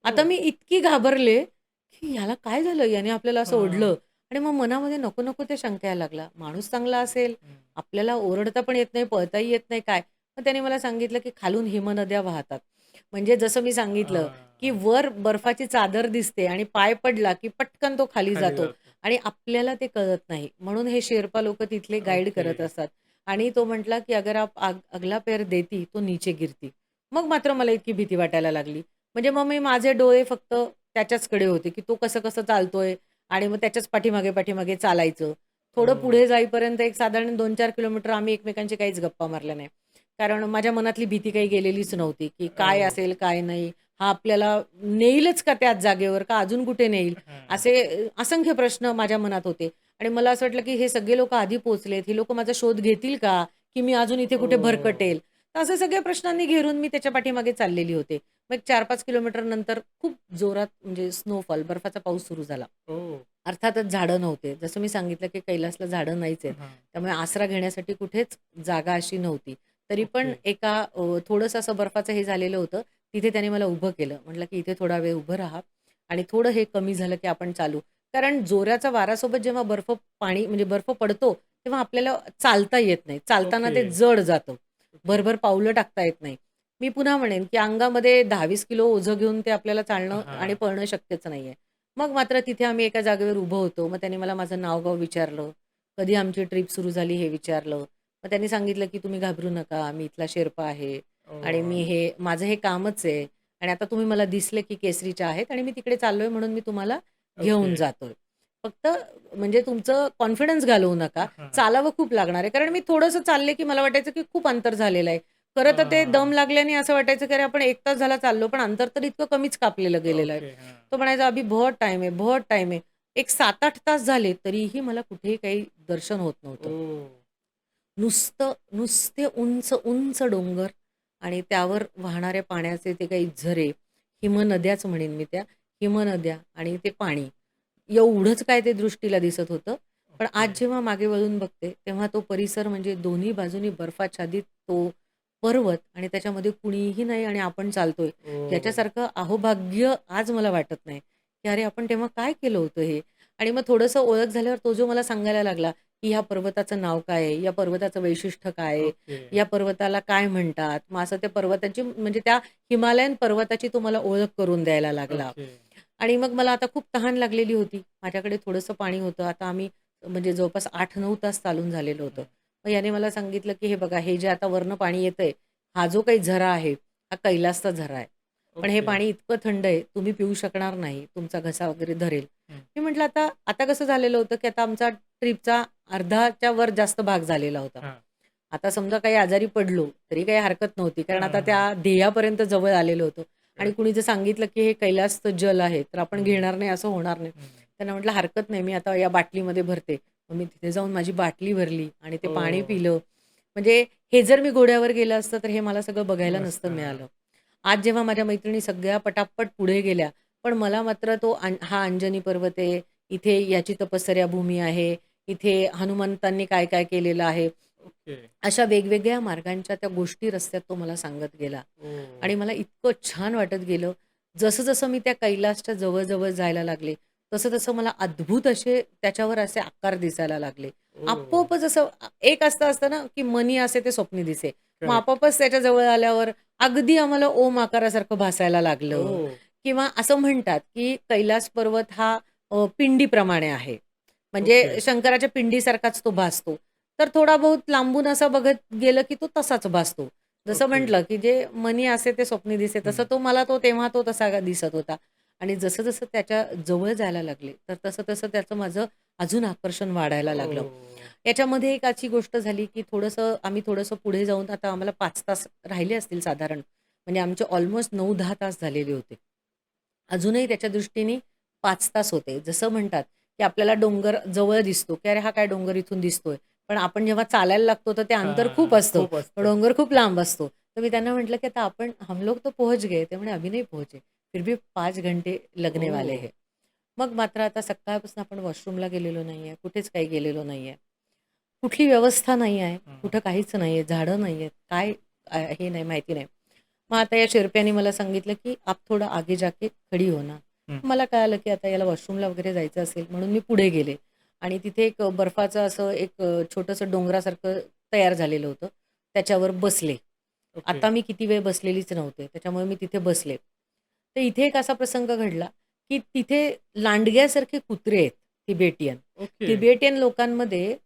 [SPEAKER 1] आता
[SPEAKER 2] ओह!
[SPEAKER 1] मी इतकी घाबरले, की ह्याला काय झालं? याने आपल्याला असं
[SPEAKER 2] हां.
[SPEAKER 1] ओढलं आणि मग मनामध्ये नको-नको ते शंका यायला लागला. माणूस चांगला असेल, आपल्याला ओरडता पण येत नाही, पळताही येत नाही काय? मग त्याने मला सांगितलं, की खालून हिमनद्या वाहतात. म्हणजे जसं मी सांगितलं, की
[SPEAKER 2] हां.
[SPEAKER 1] वर बर्फाची चादर दिसते आणि पाय पडला, की पटकन तो खाली
[SPEAKER 2] खाली
[SPEAKER 1] जातो
[SPEAKER 2] जातो.
[SPEAKER 1] आणि आपल्याला ते कळत नाही. म्हणून हे शेर्पा लोकं तिथले गाईड
[SPEAKER 2] ओके.
[SPEAKER 1] करत असतात आणि तो म्हटला, की "अगर आप अगला पैर देती, तो नीचे गिरती." मग मात्र मला इतकी भीती वाटायला लागली. म्हणजे मग मी माझे डोळे फक्त त्याच्याचकडे होते, की तो कसं-कसं चालतोय आणि मग त्याच्याच पाठीमागे, पाठीमागे चालायचं. थोडं
[SPEAKER 2] ओह!
[SPEAKER 1] पुढे जाईपर्यंत एक साधारण 2-4 किलोमीटर आम्ही एकमेकांशी काहीच गप्पा मारल्या नाही. कारण माझ्या मनातली भीती काही गेलेलीच नव्हती, की काय
[SPEAKER 2] ओह!
[SPEAKER 1] असेल, काय नाही. हा आपल्याला नेईलच का त्याच जागेवर, का अजून कुठे नेईल?
[SPEAKER 2] हां.
[SPEAKER 1] असे असंख्य प्रश्न माझ्या मनात होते आणि मला असं वाटलं, की हे सगळे लोकं आधी पोहोचलेत. ही लोकं माझा शोध घेतील का? की मी अजून इथे कुठे
[SPEAKER 2] ओह!
[SPEAKER 1] भरकटेल? तर असे सगळ्या प्रश्नांनी घेरून मी त्याच्या पाठीमागे चाललेली होते. मग एक 4-5 किलोमीटर नंतर खूप जोरात म्हणजे स्नोफॉल, बर्फाचा पाऊस सुरू झाला.
[SPEAKER 2] ओह!
[SPEAKER 1] अर्थातच झाडं नव्हते. जसं मी सांगितलं, की कैलासला झाडं नाहीच आहेत.
[SPEAKER 2] हां.
[SPEAKER 1] त्यामुळे आसरा घेण्यासाठी कुठेच जागा अशी नव्हती. तरी पण
[SPEAKER 2] ओके.
[SPEAKER 1] एका थोडंसं असं बर्फाचं हे झालेलं होतं. तिथे त्याने मला उभं केलं. म्हटलं, की "इथे थोडा वेळ उभं राहा आणि थोडं हे कमी झालं, की आपण चालू." कारण जोराच्या वाऱ्यासोबत जेव्हा पाणी म्हणजे बर्फ पडतो, तेव्हा आपल्याला चालता येत नाही. चालताना
[SPEAKER 2] ओके.
[SPEAKER 1] ते जड जातं.
[SPEAKER 2] ओके.
[SPEAKER 1] भरभर पावलं टाकता येत नाही. मी पुन्हा म्हणेन, की अंगामध्ये 10-20 किलो ओझं घेऊन ते आपल्याला चालणं आणि
[SPEAKER 2] हां.
[SPEAKER 1] पळणं शक्यच नाहीये. मग मात्र तिथे आम्ही एका जागेवर उभं होतो. मग त्याने मला माझं नाव-गाव विचारलं. कधी आमची ट्रिप सुरू झाली हे विचारलं. मग त्यांनी सांगितलं, की "तुम्ही घाबरू नका. मी इथला शेर्पा आहे आणि
[SPEAKER 2] ओह!
[SPEAKER 1] मी हे माझं हे कामच आहे आणि आता तुम्ही मला दिसले, की केसरीच्या आहेत आणि मी तिकडे चाललोय म्हणून मी तुम्हाला
[SPEAKER 2] ओके.
[SPEAKER 1] घेऊन जातोय. फक्त म्हणजे तुमचं कॉन्फिडन्स घालवू नका.
[SPEAKER 2] हां.
[SPEAKER 1] चालावं खूप लागणार आहे." कारण मी थोडंसं चालले, की मला वाटायचं, की खूप अंतर झालेलं आहे. खरं तर ते दम
[SPEAKER 2] हां.
[SPEAKER 1] लागल्याने असं वाटायचं, की अरे आपण 1 तास झाला चाललो, पण अंतर तर इतकं कमीच कापलेलं गेलेलं आहे.
[SPEAKER 2] ओके. हां.
[SPEAKER 1] तो म्हणायचा, "अभी बहुत टाईम है, बहुत टाईम है." एक 7-8 तास झाले, तरीही मला कुठेही काही दर्शन होत नव्हतं.
[SPEAKER 2] ओह!
[SPEAKER 1] नुसते उंच, उंच डोंगर आणि त्यावर वाहणाऱ्या पाण्याचे ते काही झरे, हिमनद्याच म्हणेन मी त्या, हिमनद्या आणि ते पाणी. एवढंच काय ते दृष्टीला दिसत होतं. पण
[SPEAKER 2] ओके.
[SPEAKER 1] आज जेव्हा मागे वळून बघते, तेव्हा तो परिसर म्हणजे दोन्ही बाजूनी बर्फाच्छादित तो पर्वत आणि त्याच्यामध्ये कुणीही नाही आणि आपण चालतोय.
[SPEAKER 2] ओह!
[SPEAKER 1] याच्यासारखं अहोभाग्य आज मला वाटत नाही, की अरे आपण तेव्हा काय केलं होतं हे? आणि मग थोडंसं ओळख झाल्यावर तो जो मला सांगायला लागला, की ह्या पर्वताचं नाव काय आहे? या पर्वताचं वैशिष्ट्य काय आहे?
[SPEAKER 2] ओके.
[SPEAKER 1] या पर्वताला काय म्हणतात? मग असं त्या पर्वताची म्हणजे त्या हिमालयन पर्वताची तो मला ओळख करून द्यायला लागला.
[SPEAKER 2] ओके.
[SPEAKER 1] आणि मग मला आता खूप तहान लागलेली होती. माझ्याकडे थोडंसं पाणी होतं. आता आम्ही म्हणजे जवळपास 8-9 तास चालून झालेलं होतं.
[SPEAKER 2] हं.
[SPEAKER 1] मग याने मला सांगितलं, की "हे बघा, हे जे आता वरनं पाणी येतंय, हा जो काही झरा आहे, हा कैलासचा झरा आहे. पण हे
[SPEAKER 2] ओके.
[SPEAKER 1] पाणी इतकं थंड आहे, तुम्ही पिऊ शकणार नाही. तुमचा घसा वगैरे धरेल."
[SPEAKER 2] हं.
[SPEAKER 1] मी म्हटलं, "आता आता कसं झालेलं होतं, की आता आमचा ट्रिपचा अर्धाच्या वर जास्त भाग झालेला होता.
[SPEAKER 2] हां.
[SPEAKER 1] आता समजा काही आजारी पडलो, तरी काही हरकत नव्हती. कारण आता
[SPEAKER 2] हां.
[SPEAKER 1] त्या ध्येयापर्यंत जवळ आलेलो होतो. आणि
[SPEAKER 2] करेक्ट.
[SPEAKER 1] कुणी जर सांगितलं, की हे कैलासचं जल आहे, तर आपण
[SPEAKER 2] हं.
[SPEAKER 1] घेणार नाही असं होणार नाही.
[SPEAKER 2] हं.
[SPEAKER 1] त्यांना म्हटलं, "हरकत नाही, मी आता या बाटलीमध्ये भरते." मग मी तिथे जाऊन माझी बाटली भरली आणि ते पाणी
[SPEAKER 2] ओह!
[SPEAKER 1] पिलं. म्हणजे हे जर मी घोड्यावर गेलं असतं, तर हे मला सगळं बघायला
[SPEAKER 2] मस्त.
[SPEAKER 1] नसतं
[SPEAKER 2] हां.
[SPEAKER 1] मिळालं. आज जेव्हा माझ्या मैत्रिणी सगळ्या पटापट पुढे गेल्या, पण मला मात्र तो हा अंजनी पर्वत आहे, इथे याची तपश्चर्या भूमी आहे, इथे हनुमंतांनी काय-काय केलेलं आहे.
[SPEAKER 2] ओके.
[SPEAKER 1] अशा वेगवेगळ्या मार्गांच्या त्या गोष्टी रस्त्यात तो मला सांगत गेला
[SPEAKER 2] ओह!
[SPEAKER 1] आणि मला इतकं छान वाटत गेलं. जसं-जसं मी त्या कैलासच्या जवळ-जवळ जायला लागले, तसं-तसं मला अद्भुत असे त्याच्यावर असे आकार दिसायला लागले.
[SPEAKER 2] ओह!
[SPEAKER 1] आपोआपच असं एक असतं ना, की मनी असे ते स्वप्नी दिसे. मग
[SPEAKER 2] करेक्ट.
[SPEAKER 1] आपोआपच त्याच्या जवळ आल्यावर अगदी आम्हाला ओम आकारासारखं भासायला लागलं
[SPEAKER 2] ओह!
[SPEAKER 1] किंवा असं म्हणतात, की कैलास पर्वत हा पिंडीप्रमाणे आहे.
[SPEAKER 2] ओके.
[SPEAKER 1] म्हणजे शंकराच्या पिंडीसारखाच तो भासतो. तर थोडा बहुत लांबून असा बघत गेलं की तो तसाच भासतो. जसं
[SPEAKER 2] ओके.
[SPEAKER 1] म्हटलं की जे मनी असे ते स्वप्नी दिसे, तसं
[SPEAKER 2] हं.
[SPEAKER 1] तो मला तो तेव्हा तो तसा दिसत होता. आणि जसं-जसं त्याच्या जवळ जायला लागले, तर तसं-तसं त्याचं माझं अजून आकर्षण वाढायला लागलं.
[SPEAKER 2] ओह!
[SPEAKER 1] याच्यामध्ये एक अशी गोष्ट झाली, की आम्ही थोडंसं पुढे जाऊन आता आम्हाला 5 तास राहिले असतील साधारण. म्हणजे आमचे ऑलमोस्ट 9-10 तास झालेले होते. अजूनही त्याच्या दृष्टीने 5 तास होते. जसं म्हणतात, की आपल्याला डोंगर जवळ दिसतो, की "अरे, हा काय डोंगर इथून दिसतोय." पण आपण जेव्हा चालायला लागतो, तर ते अंतर खूप
[SPEAKER 2] हां,
[SPEAKER 1] असतं.
[SPEAKER 2] खूप
[SPEAKER 1] तो
[SPEAKER 2] असतं.
[SPEAKER 1] डोंगर खूप लांब असतो. तर मी त्यांना म्हटलं, की "आता हम लोग तो पहुँच गए." ते म्हणे, "अभी नहीं पहुँचे. फिर भी 5 घंटे लगने वाले
[SPEAKER 2] ओह!
[SPEAKER 1] हैं." मग मात्र आता सकाळपासून आपण वॉशरूमला गेलेलो नाहीये, कुठेच काही गेलेलो नाहीये. कुठली व्यवस्था नाही आहे,
[SPEAKER 2] हां,
[SPEAKER 1] कुठं काहीच नाहीये, झाडं नाहीयेत, काय हे नाही माहिती नाही. मग आता या शेर्प्याने मला सांगितलं, की "आप थोडा आगे जाके खडी हो ना."
[SPEAKER 2] हं.
[SPEAKER 1] मला कळालं, की आता याला वॉशरूमला वगैरे जायचं असेल म्हणून मी पुढे गेले आणि तिथे एक बर्फाचं असं एक छोटंसं डोंगरासारखं तयार झालेलं होतं. त्याच्यावर बसले.
[SPEAKER 2] ओके,
[SPEAKER 1] आता मी किती वेळ बसलेलीच नव्हते. त्याच्यामुळे मी तिथे बसले. तर इथे एक असा प्रसंग घडला, की तिथे लांडग्यासारखे कुत्रे आहेत तिबेटियन.
[SPEAKER 2] ओके.
[SPEAKER 1] तिबेटियन लोकांमध्ये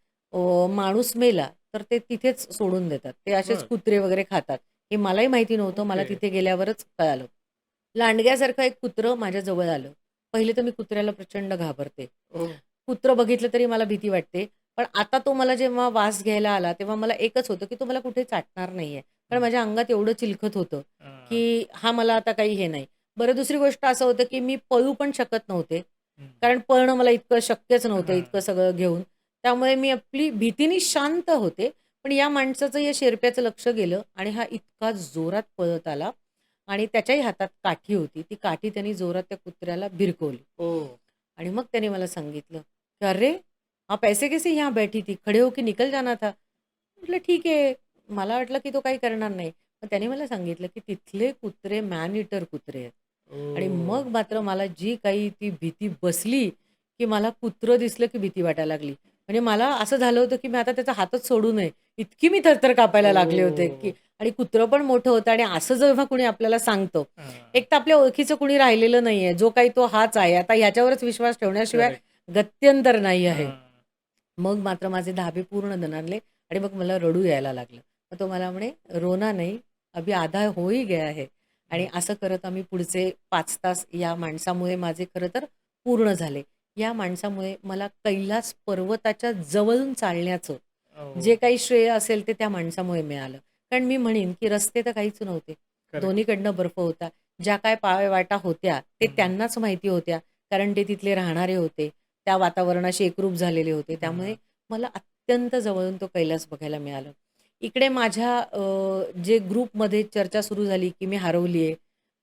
[SPEAKER 1] माणूस मेला तर ते तिथेच सोडून देतात. ते असेच
[SPEAKER 2] बरं.
[SPEAKER 1] कुत्रे वगैरे खातात. हे मलाही माहिती नव्हतं. मला
[SPEAKER 2] ओके.
[SPEAKER 1] तिथे गेल्यावरच कळालं. लांडग्यासारखं एक कुत्रं माझ्या जवळ आलं. पहिले तर मी कुत्र्याला प्रचंड घाबरते.
[SPEAKER 2] ओह!
[SPEAKER 1] कुत्रं बघितलं तरी मला भीती वाटते. पण आता तो मला जेव्हा वास घ्यायला आला, तेव्हा मला एकच होतं, की तो मला कुठे चाटणार नाहीये. कारण
[SPEAKER 2] हं.
[SPEAKER 1] माझ्या अंगात एवढं चिलखत होतं,
[SPEAKER 2] हां,
[SPEAKER 1] की हा मला आता काही हे नाही. बरं दुसरी गोष्ट असं होतं, की मी पळू पण शकत नव्हते.
[SPEAKER 2] हं.
[SPEAKER 1] कारण पळणं मला इतकं शक्यच नव्हतं,
[SPEAKER 2] हां.
[SPEAKER 1] इतकं सगळं घेऊन. त्यामुळे मी आपली भीतीने शांत होते. पण या माणसाचं, या शेर्प्याचं लक्ष गेलं आणि हा इतका जोरात पळत आला आणि त्याच्याही हातात काठी होती. ती काठी त्यांनी जोरात त्या कुत्र्याला भिरकवली.
[SPEAKER 2] ओह!
[SPEAKER 1] आणि मग त्याने मला सांगितलं, की "अरे! आप ऐसे कैसे यहाँ बैठी थी? खड़े होके निकल जाना था." म्हटलं, "ठीक आहे." मला वाटलं, की तो काही करणार नाही. पण त्याने मला सांगितलं, की तिथले कुत्रे मॅन ईटर कुत्रे आहेत. आणि
[SPEAKER 2] ओह!
[SPEAKER 1] मग मात्र मला जी काही ती भीती बसली, की मला कुत्रं दिसलं, की भीती वाटायला लागली. म्हणजे मला असं झालं होतं, की मी आता त्याचा हातच सोडू नये. इतकी मी थरथर कापायला लागले होते, की
[SPEAKER 2] ओह!
[SPEAKER 1] आणि कुत्रं पण मोठं होतं आणि असं जेव्हा कुणी आपल्याला सांगतं,
[SPEAKER 2] हां.
[SPEAKER 1] एक तर आपल्या ओळखीचं कुणी राहिलेलं नाहीये. जो काही तो हाच आहे. आता ह्याच्यावरच विश्वास ठेवण्याशिवाय
[SPEAKER 2] करेक्ट.
[SPEAKER 1] गत्यंतर नाही आहे.
[SPEAKER 2] हां.
[SPEAKER 1] मग मात्र माझे धाबे पूर्ण दणाणले आणि मग मला रडू यायला लागलं. मग तो मला म्हणे, "रोना नहीं, अभी आधा हो ही गया है." आणि
[SPEAKER 2] हं.
[SPEAKER 1] असं करत आम्ही पुढचे 5 तास या माणसामुळे माझे खरं तर पूर्ण झाले. या माणसामुळे मला कैलास पर्वताच्या जवळून चालण्याचं
[SPEAKER 2] ओह!
[SPEAKER 1] जे काही श्रेय असेल ते त्या माणसामुळे मिळालं. कारण मी म्हणेन, की रस्ते तर काहीच नव्हते.
[SPEAKER 2] करेक्ट.
[SPEAKER 1] दोन्हीकडनं बर्फ होता. ज्या काय पायवाटा होत्या, ते
[SPEAKER 2] हं.
[SPEAKER 1] त्यांनाच माहिती होत्या. कारण ते तिथले राहणारे होते. त्या वातावरणाशी एकरूप झालेले होते. त्यामुळे
[SPEAKER 2] हां.
[SPEAKER 1] मला अत्यंत जवळून तो कैलास बघायला मिळाला. इकडे माझ्या जे ग्रुपमध्ये चर्चा सुरू झाली, की मी हरवली आहे.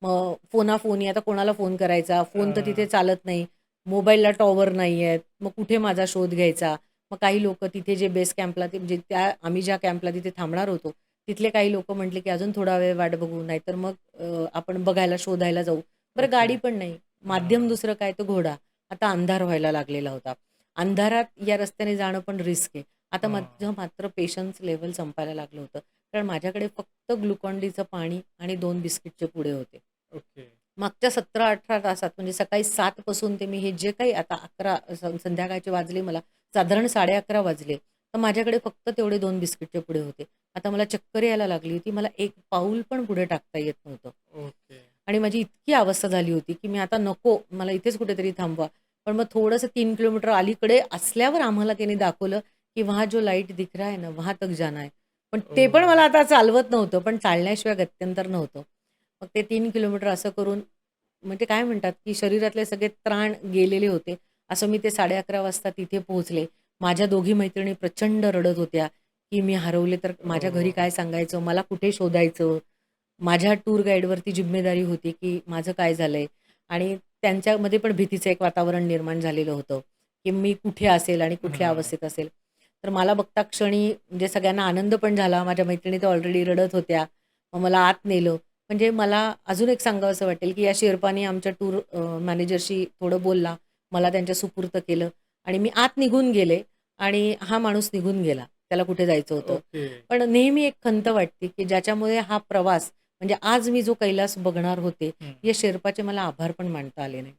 [SPEAKER 1] मग फोनाफोनी आता कोणाला फोन करायचा? फोन तर तिथे चालत नाही. मोबाईलला टॉवर नाही आहेत. मग कुठे माझा शोध घ्यायचा? मग काही लोकं तिथे जे बेस कॅम्पला ते म्हणजे आम्ही ज्या कॅम्पला तिथे थांबणार होतो, तिथले काही लोकं म्हटले, की "अजून थोडा वेळ वाट बघू, नाहीतर मग आपण बघायला, शोधायला जाऊ." बरं
[SPEAKER 2] ओके.
[SPEAKER 1] गाडी पण नाही. माध्यम
[SPEAKER 2] हां.
[SPEAKER 1] दुसरं काय तर घोडा. आता अंधार व्हायला लागलेला होता. अंधारात या रस्त्याने जाणं पण रिस्क आहे. आता
[SPEAKER 2] हां.
[SPEAKER 1] माझं मात्र पेशन्स लेव्हल संपायला लागलं होतं. कारण माझ्याकडे फक्त ग्लुकॉन-डीचं पाणी आणि 2 बिस्किटचे पुडे होते.
[SPEAKER 2] ओके.
[SPEAKER 1] मागच्या 17-18 तासात म्हणजे सकाळी 7 पासून ते मी हे जे काही आता 11 संध्याकाळचे वाजले मला साधारण 11:30 वाजले. तर माझ्याकडे फक्त तेवढे 2 बिस्किटचे पुडे होते. आता मला चक्कर यायला लागली होती. मला एक पाऊल पण पुढे टाकता येत नव्हतं.
[SPEAKER 2] ओके.
[SPEAKER 1] आणि माझी इतकी अवस्था झाली होती, की मी आता नको, मला इथेच कुठेतरी थांबवा. पण मग थोडंसं 3 किलोमीटर अलीकडे असल्यावर आम्हाला त्याने दाखवलं, की "वहाँ जो लाईट दिख रहा है ना, वहाँ तक जाना है." पण ते पण
[SPEAKER 2] ओह!
[SPEAKER 1] मला आता चालवत नव्हतं, पण चालण्याशिवाय गत्यंतर नव्हतं. मग ते 3 किलोमीटर असं करून म्हणजे काय म्हणतात, की शरीरातले सगळे त्राण गेलेले होते. असं मी ते 11:30 वाजता तिथे पोहोचले. माझ्या दोघी मैत्रिणी प्रचंड रडत होत्या, की मी हरवले तर माझ्या घरी
[SPEAKER 2] ओह!
[SPEAKER 1] काय सांगायचं? मला कुठे शोधायचं? माझ्या टूर गाईडवरती जिम्मेदारी होती, की माझं काय झालंय? आणि त्यांच्यामध्ये पण भीतीचं एक वातावरण निर्माण झालेलं होतं, की मी कुठे असेल आणि कुठल्या
[SPEAKER 2] हां.
[SPEAKER 1] अवस्थेत असेल. तर मला बघता क्षणी म्हणजे सगळ्यांना आनंद पण झाला. माझ्या मैत्रिणी तर ऑलरेडी रडत होत्या. मग मला आत नेलं. म्हणजे मला अजून एक सांगावसं वाटेल, की या शेर्पानी आमच्या टूर मॅनेजरशी थोडं बोलला. मला त्यांच्या सुपूर्द केलं आणि मी आत निघून गेले आणि हा माणूस निघून गेला. त्याला कुठे जायचं होतं.
[SPEAKER 2] ओके.
[SPEAKER 1] पण नेहमी एक खंत वाटते, की ज्याच्यामुळे हा प्रवास म्हणजे आज मी जो कैलास बघणार होते,
[SPEAKER 2] हं.
[SPEAKER 1] या शेर्पाचे मला आभार पण मानता आले नाही.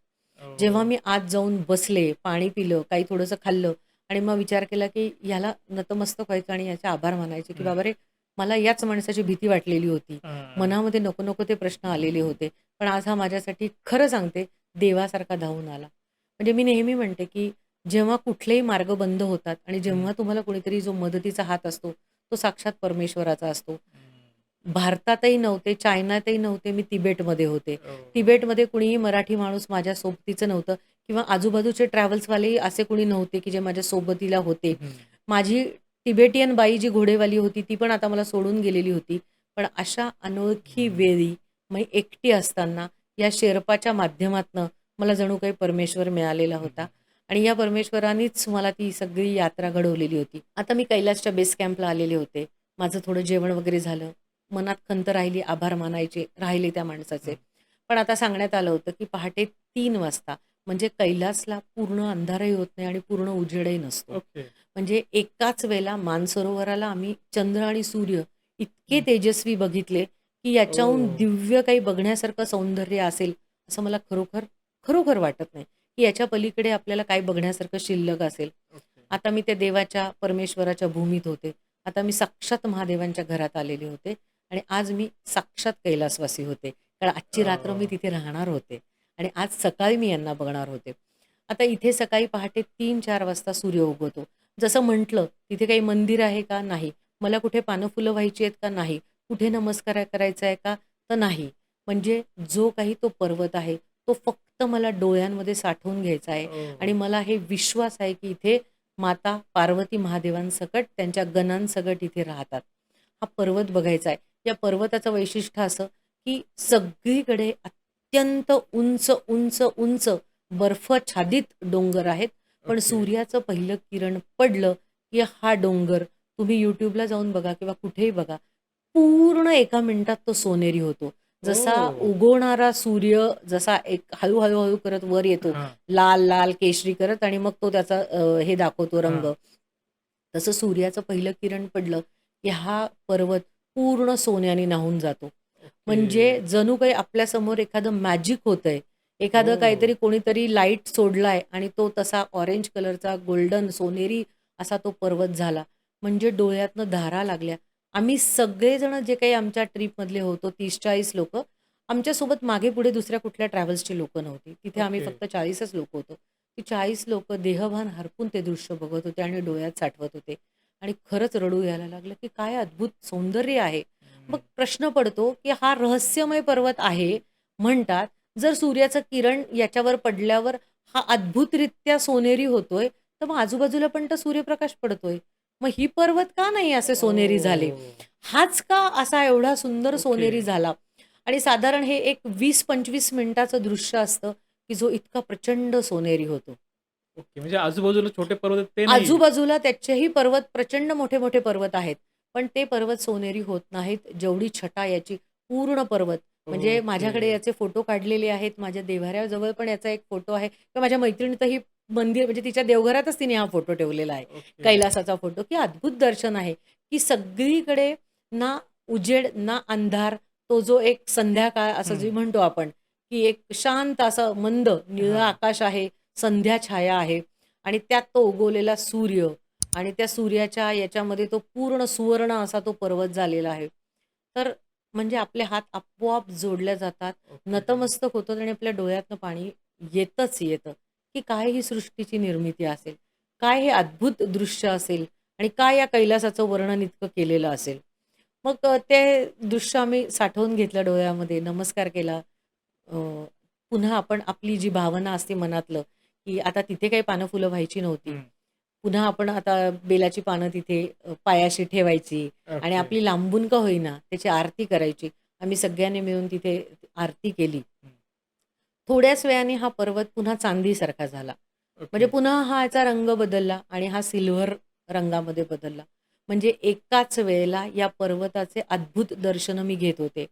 [SPEAKER 1] जेव्हा
[SPEAKER 2] ओह!
[SPEAKER 1] मी आत जाऊन बसले, पाणी पिलं, काही थोडंसं खाल्लं आणि मग विचार केला, की ह्याला नतमस्तक व्हायचं आणि याचे आभार मानायचे, की
[SPEAKER 2] हं.
[SPEAKER 1] बाबा रे, मला याच माणसाची भीती वाटलेली होती.
[SPEAKER 2] हां.
[SPEAKER 1] मनामध्ये नको नको ते प्रश्न आलेले होते. पण आज हा माझ्यासाठी खरं सांगते देवासारखा धावून आला. म्हणजे मी नेहमी म्हणते, की जेव्हा कुठलेही मार्ग बंद होतात आणि
[SPEAKER 2] हं.
[SPEAKER 1] जेव्हा तुम्हाला कोणीतरी जो मदतीचा हात असतो, तो साक्षात परमेश्वराचा असतो.
[SPEAKER 2] हं.
[SPEAKER 1] भारतातही नव्हते, चायनातही नव्हते, मी तिबेटमध्ये होते.
[SPEAKER 2] हो.
[SPEAKER 1] तिबेटमध्ये कुणीही मराठी माणूस माझ्या सोबतीचं नव्हतं किंवा आजूबाजूचे ट्रॅव्हल्सवालेही असे कुणी नव्हते, की जे माझ्या सोबतीला होते.
[SPEAKER 2] हं.
[SPEAKER 1] माझी तिबेटियन बाई जी घोडेवाली होती, ती पण आता मला सोडून गेलेली होती. पण अशा अनोळखी
[SPEAKER 2] हं.
[SPEAKER 1] वेळी मी एकटी असताना या शेर्पाच्या माध्यमातनं मला जणू काही परमेश्वर मिळालेला
[SPEAKER 2] हं.
[SPEAKER 1] होता आणि या परमेश्वरानेच मला ती सगळी यात्रा घडवलेली होती. आता मी कैलासच्या बेस कॅम्पला आलेले होते. माझं थोडं जेवण वगैरे झालं. मनात खंत राहिली, आभार मानायचे राहिले त्या माणसाचे.
[SPEAKER 2] हं.
[SPEAKER 1] पण आता सांगण्यात आलं होतं, की पहाटे 3 वाजता म्हणजे कैलासला पूर्ण अंधारही होत नाही आणि पूर्ण उजेडही नसतो.
[SPEAKER 2] ओके.
[SPEAKER 1] म्हणजे एकाच वेळेला मानसरोवराला आम्ही चंद्र आणि सूर्य इतके
[SPEAKER 2] हं.
[SPEAKER 1] तेजस्वी बघितले, की याच्याहून
[SPEAKER 2] ओह!
[SPEAKER 1] दिव्य काही बघण्यासारखं सौंदर्य असेल, असं मला खरोखर वाटत नाही, की याच्या पलीकडे आपल्याला काय बघण्यासारखं शिल्लक असेल.
[SPEAKER 2] ओके.
[SPEAKER 1] आता मी त्या देवाच्या, परमेश्वराच्या भूमीत होते. आता मी साक्षात महादेवांच्या घरात आलेले होते आणि आज मी साक्षात कैलासवासी होते. कारण आजची रात्र मी तिथे राहणार होते आणि आज सकाळी मी यांना बघणार होते. आता इथे सकाळी पहाटे 3-4 वाजता सूर्य उगवतो. जसं म्हटलं, तिथे काही मंदिर आहे का? नाही. मला कुठे पानं-फुलं व्हायची आहेत का? नाही. कुठे नमस्कार करायचा आहे का? तर नाही. म्हणजे जो काही तो पर्वत आहे, तो फक्त मला डोळ्यांमध्ये साठवून घ्यायचा आहे आणि
[SPEAKER 2] ओह!
[SPEAKER 1] मला हे विश्वास आहे, की इथे माता पार्वती महादेवांसकट त्यांच्या गणांसकट इथे राहतात. हा पर्वत बघायचा आहे. या पर्वताचं वैशिष्ट्य असं, की सगळीकडे अत्यंत उंच, उंच, उंच बर्फाच्छादित डोंगर आहेत. पण
[SPEAKER 2] ओके.
[SPEAKER 1] सूर्याचं पहिलं किरण पडलं, की हा डोंगर तुम्ही YouTubeला जाऊन बघा किंवा कुठेही बघा, पूर्ण एका मिनिटात तो सोनेरी होतो. जसा
[SPEAKER 2] ओह!
[SPEAKER 1] उगवणारा सूर्य जसा एक हळू करत वर येतो,
[SPEAKER 2] हां.
[SPEAKER 1] लाल केशरी करत आणि मग तो त्याचा हे दाखवतो रंग.
[SPEAKER 2] हां.
[SPEAKER 1] तसं सूर्याचं पहिलं किरण पडलं, की हा पर्वत पूर्ण सोन्याने न्हाऊन जातो.
[SPEAKER 2] ओके.
[SPEAKER 1] म्हणजे जणू काही आपल्यासमोर एखादं मॅजिक होतंय. एखादं
[SPEAKER 2] ओह!
[SPEAKER 1] काहीतरी कोणीतरी लाईट सोडलाय आणि तो तसा ऑरेंज कलरचा गोल्डन सोनेरी असा तो पर्वत झाला. म्हणजे डोळ्यातनं धारा लागल्या. आम्ही सगळेजण जे काही आमच्या ट्रिपमधले होतो 30-40 लोकं, आमच्यासोबत मागे-पुढे दुसऱ्या कुठल्या ट्रॅव्हल्सची लोकं नव्हती. तिथे आम्ही
[SPEAKER 2] ओके.
[SPEAKER 1] फक्त 40च लोकं होतो. ती 40 लोकं देहभान हरपून ते दृश्य बघत होते आणि डोळ्यात साठवत होते. आणि खरंच रडू यायला लागलं, की काय अद्भुत सौंदर्य आहे. मग
[SPEAKER 2] हं.
[SPEAKER 1] प्रश्न पडतो, की हा रहस्यमय पर्वत आहे म्हणतात. जर सूर्याचं किरण याच्यावर पडल्यावर हा अद्भुतरित्या सोनेरी होतोय, तर मग आजूबाजूला पण तर सूर्यप्रकाश पडतोय. मग ही पर्वत का नाही असे सोनेरी झाले?
[SPEAKER 2] ओह!
[SPEAKER 1] हाच का असा एवढा सुंदर
[SPEAKER 2] ओके.
[SPEAKER 1] सोनेरी झाला? आणि साधारण हे एक 20-25 मिनिटाचं दृश्य असतं, की जो इतका प्रचंड सोनेरी होतो.
[SPEAKER 2] ओके. म्हणजे आजूबाजूला छोटे पर्वत आहेत ते नाहीये.
[SPEAKER 1] आजूबाजूला त्याचेही पर्वत प्रचंड मोठे-मोठे पर्वत आहेत. पण ते पर्वत सोनेरी होत नाहीत. जेवढी छटा याची पूर्ण पर्वत म्हणजे
[SPEAKER 2] ओके.
[SPEAKER 1] माझ्याकडे याचे फोटो काढलेले आहेत. माझ्या देव्हाऱ्याजवळ पण याचा एक फोटो आहे किंवा माझ्या मैत्रिणीतही मंदिर म्हणजे तिच्या देवघरातच तिने हा फोटो ठेवलेला आहे.
[SPEAKER 2] ओके.
[SPEAKER 1] कैलासाचा फोटो, की अद्भुत दर्शन आहे, की सगळीकडे ना उजेड, ना अंधार. तो जो एक संध्याकाळ असं जे
[SPEAKER 2] हं.
[SPEAKER 1] म्हणतो आपण, की एक शांत असं मंद निळं
[SPEAKER 2] हां.
[SPEAKER 1] आकाश आहे, संध्या छाया आहे. आणि त्यात तो उगवलेला सूर्य आणि त्या सूर्याच्या याच्यामध्ये तो पूर्ण सुवर्ण असा तो पर्वत झालेला आहे. तर म्हणजे आपले हात आपोआप जोडल्या जातात,
[SPEAKER 2] ओके.
[SPEAKER 1] नतमस्तक होतं आणि आपल्या डोळ्यातनं पाणी येतच येतं, की काय ही सृष्टीची निर्मिती असेल, काय हे अद्भुत दृश्य असेल आणि काय या कैलासाचं वर्णन इतकं केलेलं असेल. मग ते दृश्य आम्ही साठवून घेतलं डोळ्यामध्ये, नमस्कार केला. अ, पुन्हा आपण आपली जी भावना असते मनातलं, की आता तिथे काही पानं-फुलं व्हायची नव्हती.
[SPEAKER 2] हं.
[SPEAKER 1] पुन्हा आपण आता बेलाची पानं तिथे पायाशी ठेवायची आणि
[SPEAKER 2] ओके.
[SPEAKER 1] आपली लांबून का होईना त्याची आरती करायची. आम्ही सगळ्यांनी मिळून तिथे आरती केली.
[SPEAKER 2] हं.
[SPEAKER 1] थोड्याच वेळाने हा पर्वत पुन्हा चांदीसारखा झाला. म्हणजे
[SPEAKER 2] ओके.
[SPEAKER 1] पुन्हा हा याचा रंग बदलला आणि हा सिल्व्हर रंगामध्ये बदलला. म्हणजे एकाच वेळेला या पर्वताचे अद्भुत दर्शन मी घेत होते.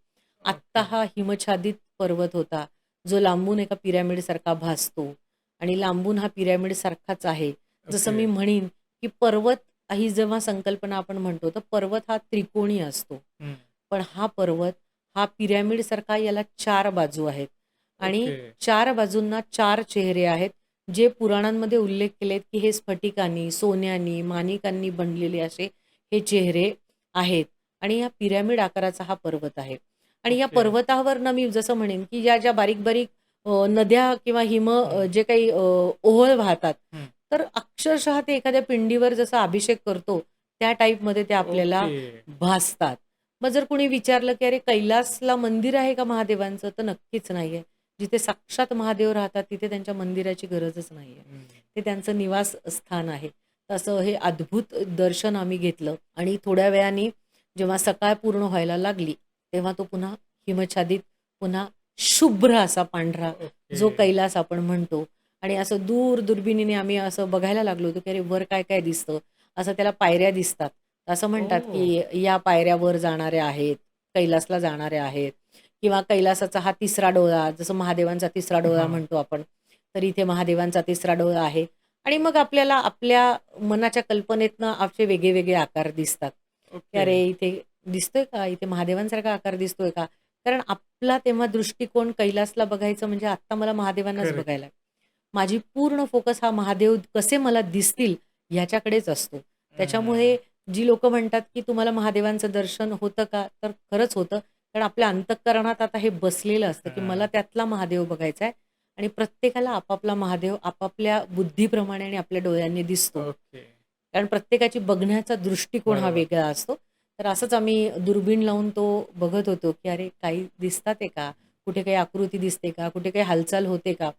[SPEAKER 1] आत्ता
[SPEAKER 2] ओके.
[SPEAKER 1] हा हिमछादित पर्वत होता, जो लांबून एका पिरॅमिडसारखा भासतो आणि लांबून हा पिरॅमिडसारखाच आहे. जसं
[SPEAKER 2] ओके.
[SPEAKER 1] मी म्हणीन, की पर्वत ही जेव्हा संकल्पना आपण म्हणतो, तर पर्वत हा त्रिकोणी असतो.
[SPEAKER 2] हं.
[SPEAKER 1] पण हा पर्वत हा पिरॅमिडसारखा याला 4 बाजू आहेत आणि
[SPEAKER 2] ओके.
[SPEAKER 1] 4 बाजूंना 4 चेहरे आहेत. जे पुराणांमध्ये उल्लेख केलेत, की हे स्फटिकांनी, सोन्यानी, माणिकांनी बनलेले असे हे चेहरे आहेत आणि या पिरॅमिड आकाराचा हा पर्वत आहे. आणि या
[SPEAKER 2] ओके.
[SPEAKER 1] पर्वतावरनं मी जसं म्हणेन, की ज्या बारीक-बारीक नद्या किंवा
[SPEAKER 2] हं.
[SPEAKER 1] जे काही ओहोळ वाहतात,
[SPEAKER 2] हं.
[SPEAKER 1] तर अक्षरशः ते एखाद्या पिंडीवर जसा अभिषेक करतो, त्या टाईपमध्ये ते आपल्याला
[SPEAKER 2] ओके.
[SPEAKER 1] भासतात. मग जर कुणी विचारलं, की "अरे कैलासला मंदिर आहे का महादेवांचं?" तर नक्कीच नाहीये. जिथे साक्षात महादेव राहतात, तिथे त्यांच्या मंदिराची गरजच नाहीये.
[SPEAKER 2] हं.
[SPEAKER 1] ते त्यांचं निवासस्थान आहे. तसं हे अद्भुत दर्शन आम्ही घेतलं आणि थोड्या वेळाने जेव्हा सकाळ पूर्ण व्हायला लागली, तेव्हा तो पुन्हा हिमछादित, पुन्हा शुभ्र असा पांढरा
[SPEAKER 2] ओके.
[SPEAKER 1] जो कैलास आपण म्हणतो आणि असं दूर दुर्बिणीने आम्ही असं बघायला लागलो होतो, की अरे वर काय-काय दिसतं? असं त्याला पायऱ्या दिसतात. असं म्हणतात,
[SPEAKER 2] ओह!
[SPEAKER 1] की या पायऱ्या वर जाणाऱ्या आहेत, कैलासला जाणाऱ्या आहेत किंवा कैलासाचा हा तिसरा डोळा, जसं महादेवांचा तिसरा डोळा
[SPEAKER 2] हां.
[SPEAKER 1] म्हणतो आपण, तर इथे महादेवांचा तिसरा डोळा आहे आणि मग आपल्याला आपल्या मनाच्या कल्पनेतनं असे वेगळे-वेगळे आकार दिसतात, की
[SPEAKER 2] ओके.
[SPEAKER 1] अरे इथे दिसतोय का? इथे महादेवांसारखा आकार दिसतोय का? कारण आपला तेव्हा दृष्टिकोन कैलासला बघायचं म्हणजे आत्ता मला महादेवांनाच
[SPEAKER 2] खरं.
[SPEAKER 1] बघायला आहे. माझी पूर्ण फोकस हा महादेव कसे मला दिसतील ह्याच्याकडेच असतो. त्याच्यामुळे
[SPEAKER 2] हं.
[SPEAKER 1] जी लोकं म्हणतात, की तुम्हाला महादेवांचं दर्शन होतं का? तर खरंच होतं. कारण आपल्या अंतःकरणात आता हे बसलेलं असतं, की मला
[SPEAKER 2] हां.
[SPEAKER 1] त्यातला महादेव बघायचा आहे आणि प्रत्येकाला आपापला महादेव आपापल्या बुद्धीप्रमाणे आणि आपल्या डोळ्यांनी दिसतो.
[SPEAKER 2] ओके.
[SPEAKER 1] कारण प्रत्येकाची बघण्याचा दृष्टिकोन हा
[SPEAKER 2] बरोबर.
[SPEAKER 1] वेगळा असतो. तर असंच आम्ही दुर्बीण लावून तो बघत होतो, की अरे काही दिसतात आहे का? कुठे काही आकृती दिसते का? कुठे काही हालचाल होते का?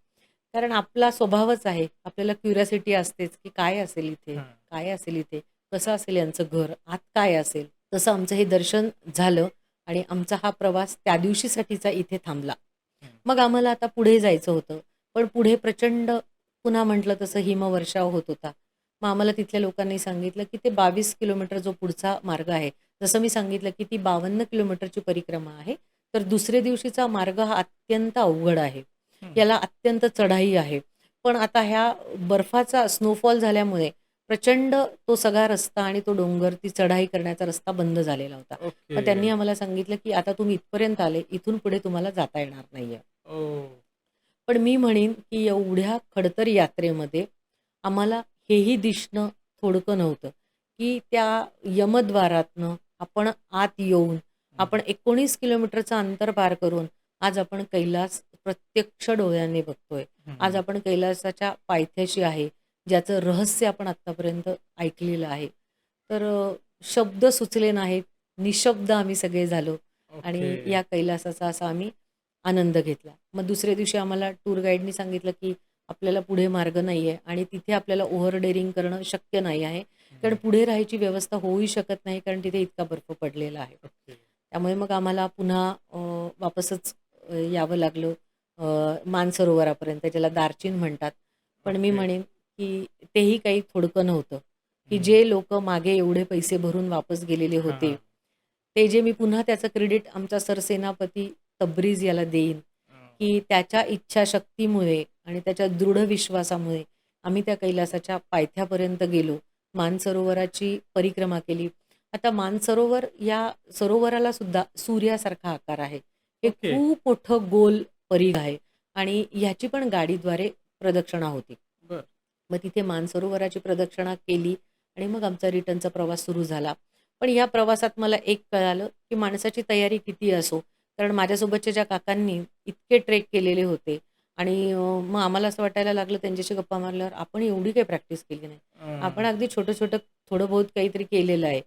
[SPEAKER 1] कारण आपला स्वभावच आहे. आपल्याला क्युरिओसिटी असतेच, की काय असेल इथे?
[SPEAKER 2] हां.
[SPEAKER 1] काय असेल इथे? कसं असेल यांचं घर? आत काय असेल? तसं आमचं हे दर्शन झालं आणि आमचा हा प्रवास त्या दिवशीसाठीचा इथे थांबला.
[SPEAKER 2] हं.
[SPEAKER 1] मग आम्हाला आता पुढे जायचं होतं. पण पुढे प्रचंड पुन्हा म्हटलं तसं हिमवर्षाव होत होता. मग आम्हाला तिथल्या लोकांनी सांगितलं, की ते 22 किलोमीटर जो पुढचा मार्ग आहे, जसं मी सांगितलं, की ती 52 किलोमीटरची परिक्रमा आहे. तर दुसऱ्या दिवशीचा मार्ग हा अत्यंत अवघड आहे.
[SPEAKER 2] हं.
[SPEAKER 1] याला अत्यंत चढाई आहे. पण आता ह्या बर्फाचा स्नोफॉल झाल्यामुळे प्रचंड तो सगळा रस्ता आणि तो डोंगर, ती चढाई करण्याचा रस्ता बंद झालेला होता.
[SPEAKER 2] ओके.
[SPEAKER 1] मग त्यांनी आम्हाला सांगितलं, की "आता तुम्ही इथपर्यंत आले, इथून पुढे तुम्हाला जाता येणार नाहीये."
[SPEAKER 2] ओह!
[SPEAKER 1] पण मी म्हणेन, की एवढ्या खडतर यात्रेमध्ये आम्हाला हेही दिसणं थोडकं नव्हतं, की त्या यमद्वारातनं आपण आत येऊन,
[SPEAKER 2] हं.
[SPEAKER 1] आपण 19 किलोमीटरचं अंतर पार करून आज आपण कैलास प्रत्यक्ष डोळ्यांनी बघतोय. आज
[SPEAKER 2] हं.
[SPEAKER 1] आपण कैलासाच्या पायथ्याशी आहे, ज्याचं रहस्य आपण आत्तापर्यंत ऐकलेलं आहे. तर शब्द सुचले नाहीत, निशब्द आम्ही सगळे झालो
[SPEAKER 2] ओके.
[SPEAKER 1] आणि या कैलासाचा असा आम्ही आनंद घेतला. मग दुसऱ्या दिवशी आम्हाला टूर गाईडनी सांगितलं, की आपल्याला पुढे मार्ग नाहीये आणि तिथे आपल्याला ओव्हर डेअरिंग करणं शक्य नाही आहे. कारण
[SPEAKER 2] हं.
[SPEAKER 1] पुढे राहायची व्यवस्था होऊही शकत नाही, कारण तिथे इतका बर्फ पडलेला आहे.
[SPEAKER 2] ओके.
[SPEAKER 1] त्यामुळे मग आम्हाला पुन्हा वापसच यावं लागलं मानसरोवरापर्यंत, ज्याला दारचीन म्हणतात. पण मी
[SPEAKER 2] ओके.
[SPEAKER 1] म्हणेन, की तेही काही थोडकं नव्हतं, की
[SPEAKER 2] हं.
[SPEAKER 1] जे लोकं मागे एवढे पैसे भरून वापस गेलेले होते,
[SPEAKER 2] हां.
[SPEAKER 1] ते जे मी पुन्हा त्याचं क्रेडिट आमचा सरसेनापती तब्रीज याला देईन, की त्याच्या इच्छाशक्तीमुळे आणि त्याच्या दृढ विश्वासामुळे आम्ही त्या कैलासाच्या पायथ्यापर्यंत गेलो. मानसरोवराची परिक्रमा केली. आता मानसरोवर या सरोवराला सुद्धा सूर्यासारखा आकार आहे. हे
[SPEAKER 2] ओके.
[SPEAKER 1] खूप मोठं गोल परिघ आहे आणि ह्याची पण गाडीद्वारे प्रदक्षिणा होती.
[SPEAKER 2] बरं.
[SPEAKER 1] मग तिथे मानसरोवराची प्रदक्षिणा केली आणि मग आमचा रिटर्नचा प्रवास सुरू झाला. पण या प्रवासात मला एक कळालं, की माणसाची तयारी किती असो, कारण माझ्यासोबतच्या ज्या काकांनी इतके ट्रेक केलेले होते आणि मग आम्हाला असं वाटायला लागलं त्यांच्याशी गप्पा मारल्यावर, आपण एवढी काही प्रॅक्टिस केली नाही. आपण अगदी छोटं-छोटं, थोडं बहुत काहीतरी केलेलं आहे.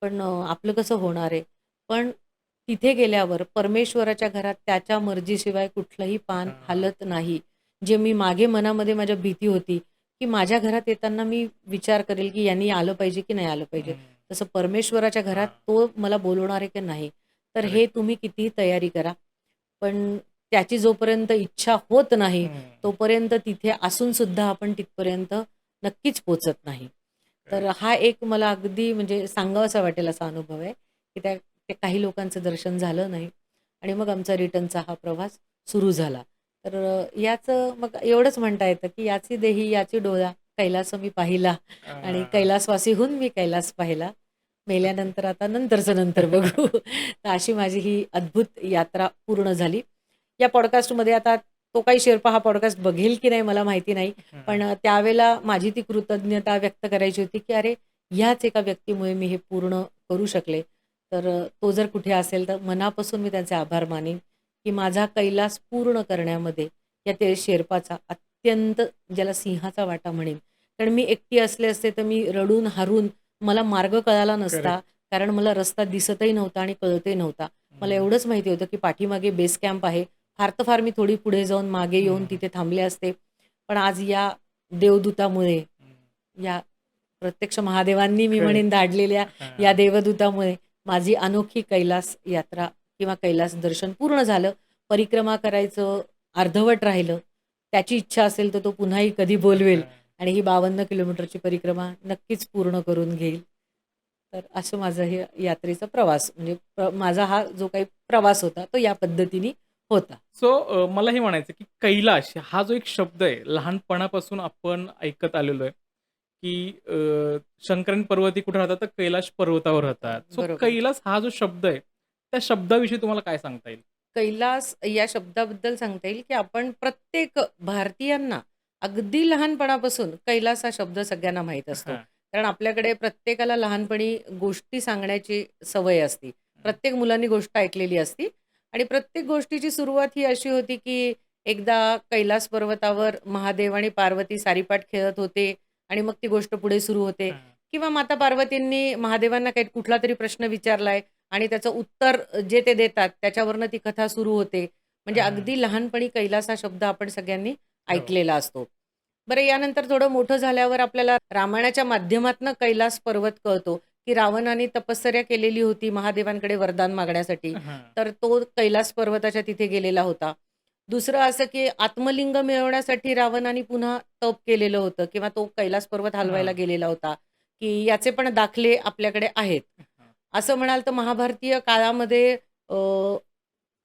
[SPEAKER 1] पण आपलं कसं होणार आहे? पण तिथे गेल्यावर परमेश्वराच्या घरात त्याच्या मर्जीशिवाय कुठलंही पान
[SPEAKER 2] हां.
[SPEAKER 1] हलत नाही. जे मी मागे मनामध्ये माझ्या भीती होती, की माझ्या घरात येताना मी विचार करेल, की यांनी आलं पाहिजे की नाही आलं पाहिजे.
[SPEAKER 2] हं.
[SPEAKER 1] तसं परमेश्वराच्या घरात
[SPEAKER 2] हां.
[SPEAKER 1] तो मला बोलवणार आहे की नाही. तर हे
[SPEAKER 2] करेक्ट.
[SPEAKER 1] तुम्ही कितीही तयारी करा. पण त्याची जोपर्यंत इच्छा होत नाही,
[SPEAKER 2] हं.
[SPEAKER 1] तोपर्यंत तिथे असून सुद्धा आपण तिथपर्यंत नक्कीच पोहचत नाही. तर
[SPEAKER 2] करेक्ट.
[SPEAKER 1] हा एक मला अगदी म्हणजे सांगावासा वाटेल असा अनुभव आहे, की ते काही लोकांचं दर्शन झालं नाही आणि मग आमचा रिटर्नचा हा प्रवास सुरू झाला. तर याचं मग एवढंच म्हणता येतं, की "याची देही याची डोळा, कैलास मी पाहिला आणि
[SPEAKER 2] हां.
[SPEAKER 1] कैलासवासीहून मी कैलास पाहिला.
[SPEAKER 2] ओके.
[SPEAKER 1] मेल्यानंतर आता नंतरचं नंतर बघू." तर अशी माझी ही अद्भुत यात्रा पूर्ण झाली. या पॉडकास्टमध्ये आता तो काही शेर्पा हा पॉडकास्ट बघेल की नाही मला माहिती नाही. पण त्यावेळेला माझी ती कृतज्ञता व्यक्त करायची होती, की अरे ह्याच एका व्यक्तीमुळे मी हे पूर्ण करू शकले. तर तो जर कुठे असेल तर मनापासून मी त्यांचे आभार मानेन, की माझा कैलास पूर्ण करण्यामध्ये या ते शेर्पाचा अत्यंत ज्याला सिंहाचा वाटा म्हणेन. कारण मी एकटी असले असते तर मी रडून हारून मला मार्ग कळाला नसता.
[SPEAKER 2] करेक्ट.
[SPEAKER 1] कारण मला रस्ता दिसतही नव्हता आणि कळतही नव्हता. मला एवढंच माहिती होतं, की पाठीमागे बेस कॅम्प आहे. फार तर फार मी थोडी पुढे जाऊन मागे येऊन तिथे थांबले असते. पण आज या देवदूतामुळे, या प्रत्यक्ष महादेवांनी मी
[SPEAKER 2] खरंय.
[SPEAKER 1] म्हणेन धाडलेल्या
[SPEAKER 2] हां.
[SPEAKER 1] या देवदूतामुळे माझी अनोखी कैलास यात्रा किंवा कैलास दर्शन पूर्ण झालं. परिक्रमा करायचं अर्धवट राहिलं. त्याची इच्छा असेल तर तो पुन्हाही कधी बोलवेल आणि ही 52 किलोमीटरची परिक्रमा नक्कीच पूर्ण करून घेईल. तर असं माझं हे यात्रेचा प्रवास म्हणजे माझा हा जो काही प्रवास होता तो या पद्धतीने होता.
[SPEAKER 2] सो मला हे म्हणायचं की कैलाश हा जो एक शब्द आहे, लहानपणापासून आपण ऐकत आलेलो आहे, की शंकरायण पर्वती कुठे राहतात? तर कैलाश पर्वतावर राहतात. सो
[SPEAKER 1] बरोबर.
[SPEAKER 2] कैलास हा जो शब्द आहे, त्या शब्दाविषयी तुम्हाला काय सांगता येईल?
[SPEAKER 1] कैलास या शब्दाबद्दल सांगता येईल, की आपण प्रत्येक भारतीयांना अगदी लहानपणापासून कैलास हा शब्द सगळ्यांना माहीत असतो.
[SPEAKER 2] हां.
[SPEAKER 1] कारण आपल्याकडे प्रत्येकाला लहानपणी गोष्टी सांगण्याची सवय असते. प्रत्येक मुलांनी गोष्ट ऐकलेली असती आणि प्रत्येक गोष्टीची सुरुवात ही अशी होती, की एकदा कैलास पर्वतावर महादेव आणि पार्वती सारीपाट खेळत होते आणि मग ती गोष्ट पुढे सुरू होते
[SPEAKER 2] हां.
[SPEAKER 1] किंवा माता पार्वतींनी महादेवांना काही कुठलातरी प्रश्न विचारलाय आणि त्याचं उत्तर जे ते देतात त्याच्यावरनं ती कथा सुरू होते. म्हणजे
[SPEAKER 2] हां.
[SPEAKER 1] अगदी लहानपणी कैलास हा शब्द आपण सगळ्यांनी
[SPEAKER 2] हो.
[SPEAKER 1] ऐकलेला असतो. बरं यानंतर थोडं मोठं झाल्यावर आपल्याला रामायणाच्या माध्यमातनं कैलास पर्वत कळतो, की रावणाने तपश्चर्या केलेली होती महादेवांकडे वरदान मागण्यासाठी.
[SPEAKER 2] हां.
[SPEAKER 1] तर तो कैलास पर्वताच्या तिथे गेलेला होता. दुसरं असं, की आत्मलिंग मिळवण्यासाठी रावणाने पुन्हा तप केलेलं होतं किंवा तो कैलास पर्वत हलवायला
[SPEAKER 2] हां.
[SPEAKER 1] गेलेला होता, की याचे पण दाखले आपल्याकडे आहेत.
[SPEAKER 2] हां.
[SPEAKER 1] असं म्हणाल तर महाभारतीय काळामध्ये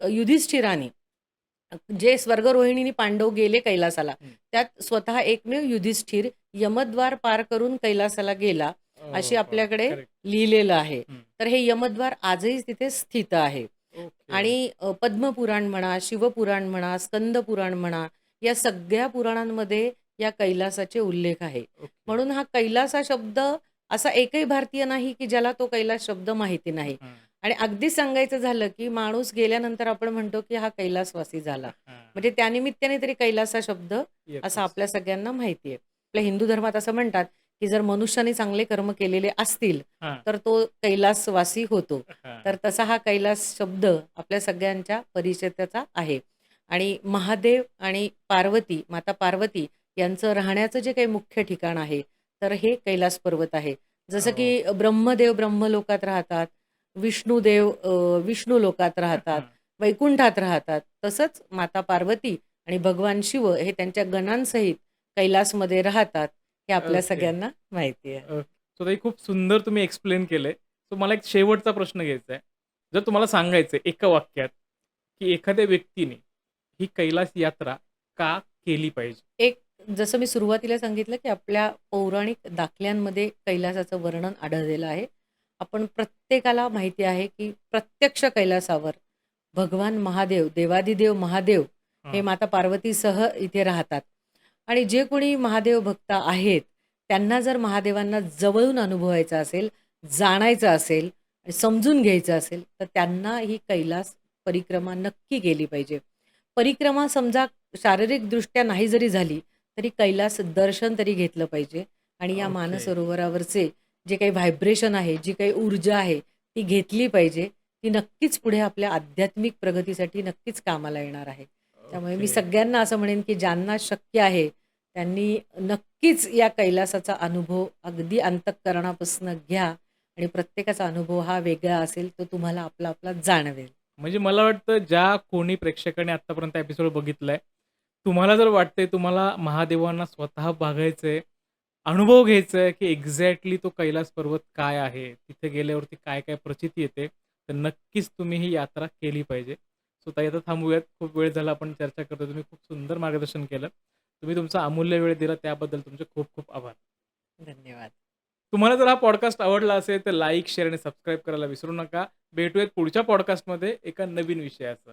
[SPEAKER 1] युधिष्ठिराने जे स्वर्गरोहिणीने पांडव गेले कैलासाला,
[SPEAKER 2] हं.
[SPEAKER 1] त्यात स्वतः एकमेव युधिष्ठिर यमद्वार पार करून कैलासाला गेला, अशी
[SPEAKER 2] हो.
[SPEAKER 1] आपल्याकडे
[SPEAKER 2] करेक्ट.
[SPEAKER 1] लिहिलेलं आहे.
[SPEAKER 2] हं.
[SPEAKER 1] तर हे यमद्वार आजही तिथे स्थित आहे.
[SPEAKER 2] ओके.
[SPEAKER 1] आणि पद्मपुराण म्हणा, शिवपुराण म्हणा, स्कंदपुराण म्हणा, या सगळ्या पुराणांमध्ये या कैलासाचे उल्लेख आहे.
[SPEAKER 2] ओके.
[SPEAKER 1] म्हणून हा कैलास हा शब्द असा एकही भारतीय नाही, की ज्याला तो कैलास शब्द माहिती नाही.
[SPEAKER 2] हां.
[SPEAKER 1] आणि अगदीच सांगायचं झालं, की माणूस गेल्यानंतर आपण म्हणतो, की हा कैलासवासी झाला.
[SPEAKER 2] हां.
[SPEAKER 1] म्हणजे त्यानिमित्ताने तरी कैलास हा शब्द असा
[SPEAKER 2] येतोच.
[SPEAKER 1] आपल्या सगळ्यांना माहिती आहे. आपल्या हिंदू धर्मात असं म्हणतात, की जर मनुष्याने चांगले कर्म केलेले असतील,
[SPEAKER 2] हां.
[SPEAKER 1] तर तो कैलासवासी होतो.
[SPEAKER 2] हां.
[SPEAKER 1] तर तसा हा कैलास शब्द आपल्या सगळ्यांच्या परिचिताचा आहे. आणि महादेव आणि पार्वती, माता पार्वती यांचं राहण्याचं जे काही मुख्य ठिकाण आहे, तर हे कैलास पर्वत आहे. जसं
[SPEAKER 2] हो.
[SPEAKER 1] की ब्रह्मदेव ब्रह्मलोकात राहतात, विष्णुदेव विष्णू लोकात राहतात,
[SPEAKER 2] हां.
[SPEAKER 1] वैकुंठात राहतात. तसंच माता पार्वती आणि भगवान शिव हे त्यांच्या गणांसहित कैलासमध्ये राहतात, हे आपल्या
[SPEAKER 2] ओके.
[SPEAKER 1] सगळ्यांना माहिती आहे.
[SPEAKER 2] सो ताई खूप सुंदर तुम्ही एक्सप्लेन केलंय. सो मला एक शेवटचा प्रश्न घ्यायचा आहे. जर तुम्हाला सांगायचंय एका वाक्यात, की एखाद्या व्यक्तीने ही कैलास यात्रा का केली पाहिजे?
[SPEAKER 1] एक जसं मी सुरुवातीला सांगितलं, की आपल्या पौराणिक दाखल्यांमध्ये कैलासाचं वर्णन आढळलेलं आहे. आपण प्रत्येकाला माहिती आहे, की प्रत्यक्ष कैलासावर भगवान महादेव, देवाधिदेव महादेव हे
[SPEAKER 2] हां.
[SPEAKER 1] माता पार्वतीसह इथे राहतात. आणि जे कोणी महादेव भक्त आहेत, त्यांना जर महादेवांना जवळून अनुभवायचं असेल, जाणायचं असेल, समजून घ्यायचं असेल, तर त्यांना ही कैलास परिक्रमा नक्की केली पाहिजे. परिक्रमा समजा शारीरिकदृष्ट्या नाही जरी झाली, तरी कैलास दर्शन तरी घेतलं पाहिजे आणि या
[SPEAKER 2] ओके.
[SPEAKER 1] मानसरोवरावरचे जे काही व्हायब्रेशन आहे, जी काही ऊर्जा आहे, ती घेतली पाहिजे. ती नक्कीच पुढे आपल्या आध्यात्मिक प्रगतीसाठी नक्कीच कामाला येणार आहे. त्यामुळे मी
[SPEAKER 2] ओके.
[SPEAKER 1] सगळ्यांना असं म्हणेन, की ज्यांना शक्य आहे, त्यांनी नक्कीच या कैलासाचा अनुभव अगदी अंतःकरणापासून घ्या आणि प्रत्येकाचा अनुभव हा वेगळा असेल, तो तुम्हाला आपला जाणवेल.
[SPEAKER 2] म्हणजे मला वाटतं ज्या कोणी प्रेक्षकांनी आत्तापर्यंत एपिसोड बघितलाय, तुम्हाला जर वाटतंय तुम्हाला महादेवांना स्वतः बघायचंय, अनुभव घ्यायचा आहे, की एक्झॅक्टली तो कैलास पर्वत काय आहे? तिथे गेल्यावरती काय-काय प्रचिती येते? तर नक्कीच तुम्ही ही यात्रा केली पाहिजे. सो ताई आता थांबूयात. खूप वेळ झाला आपण चर्चा करतोय. तुम्ही खूप सुंदर मार्गदर्शन केलं. तुम्ही तुमचा अमूल्य वेळ दिला त्याबद्दल तुमचे खूप खूप आभार.
[SPEAKER 1] धन्यवाद.
[SPEAKER 2] तुम्हाला जर हा पॉडकास्ट आवडला असेल तर लाईक, शेअर आणि सबस्क्राईब करायला विसरू नका. भेटूयात पुढच्या पॉडकास्टमध्ये एका नवीन विषयासह.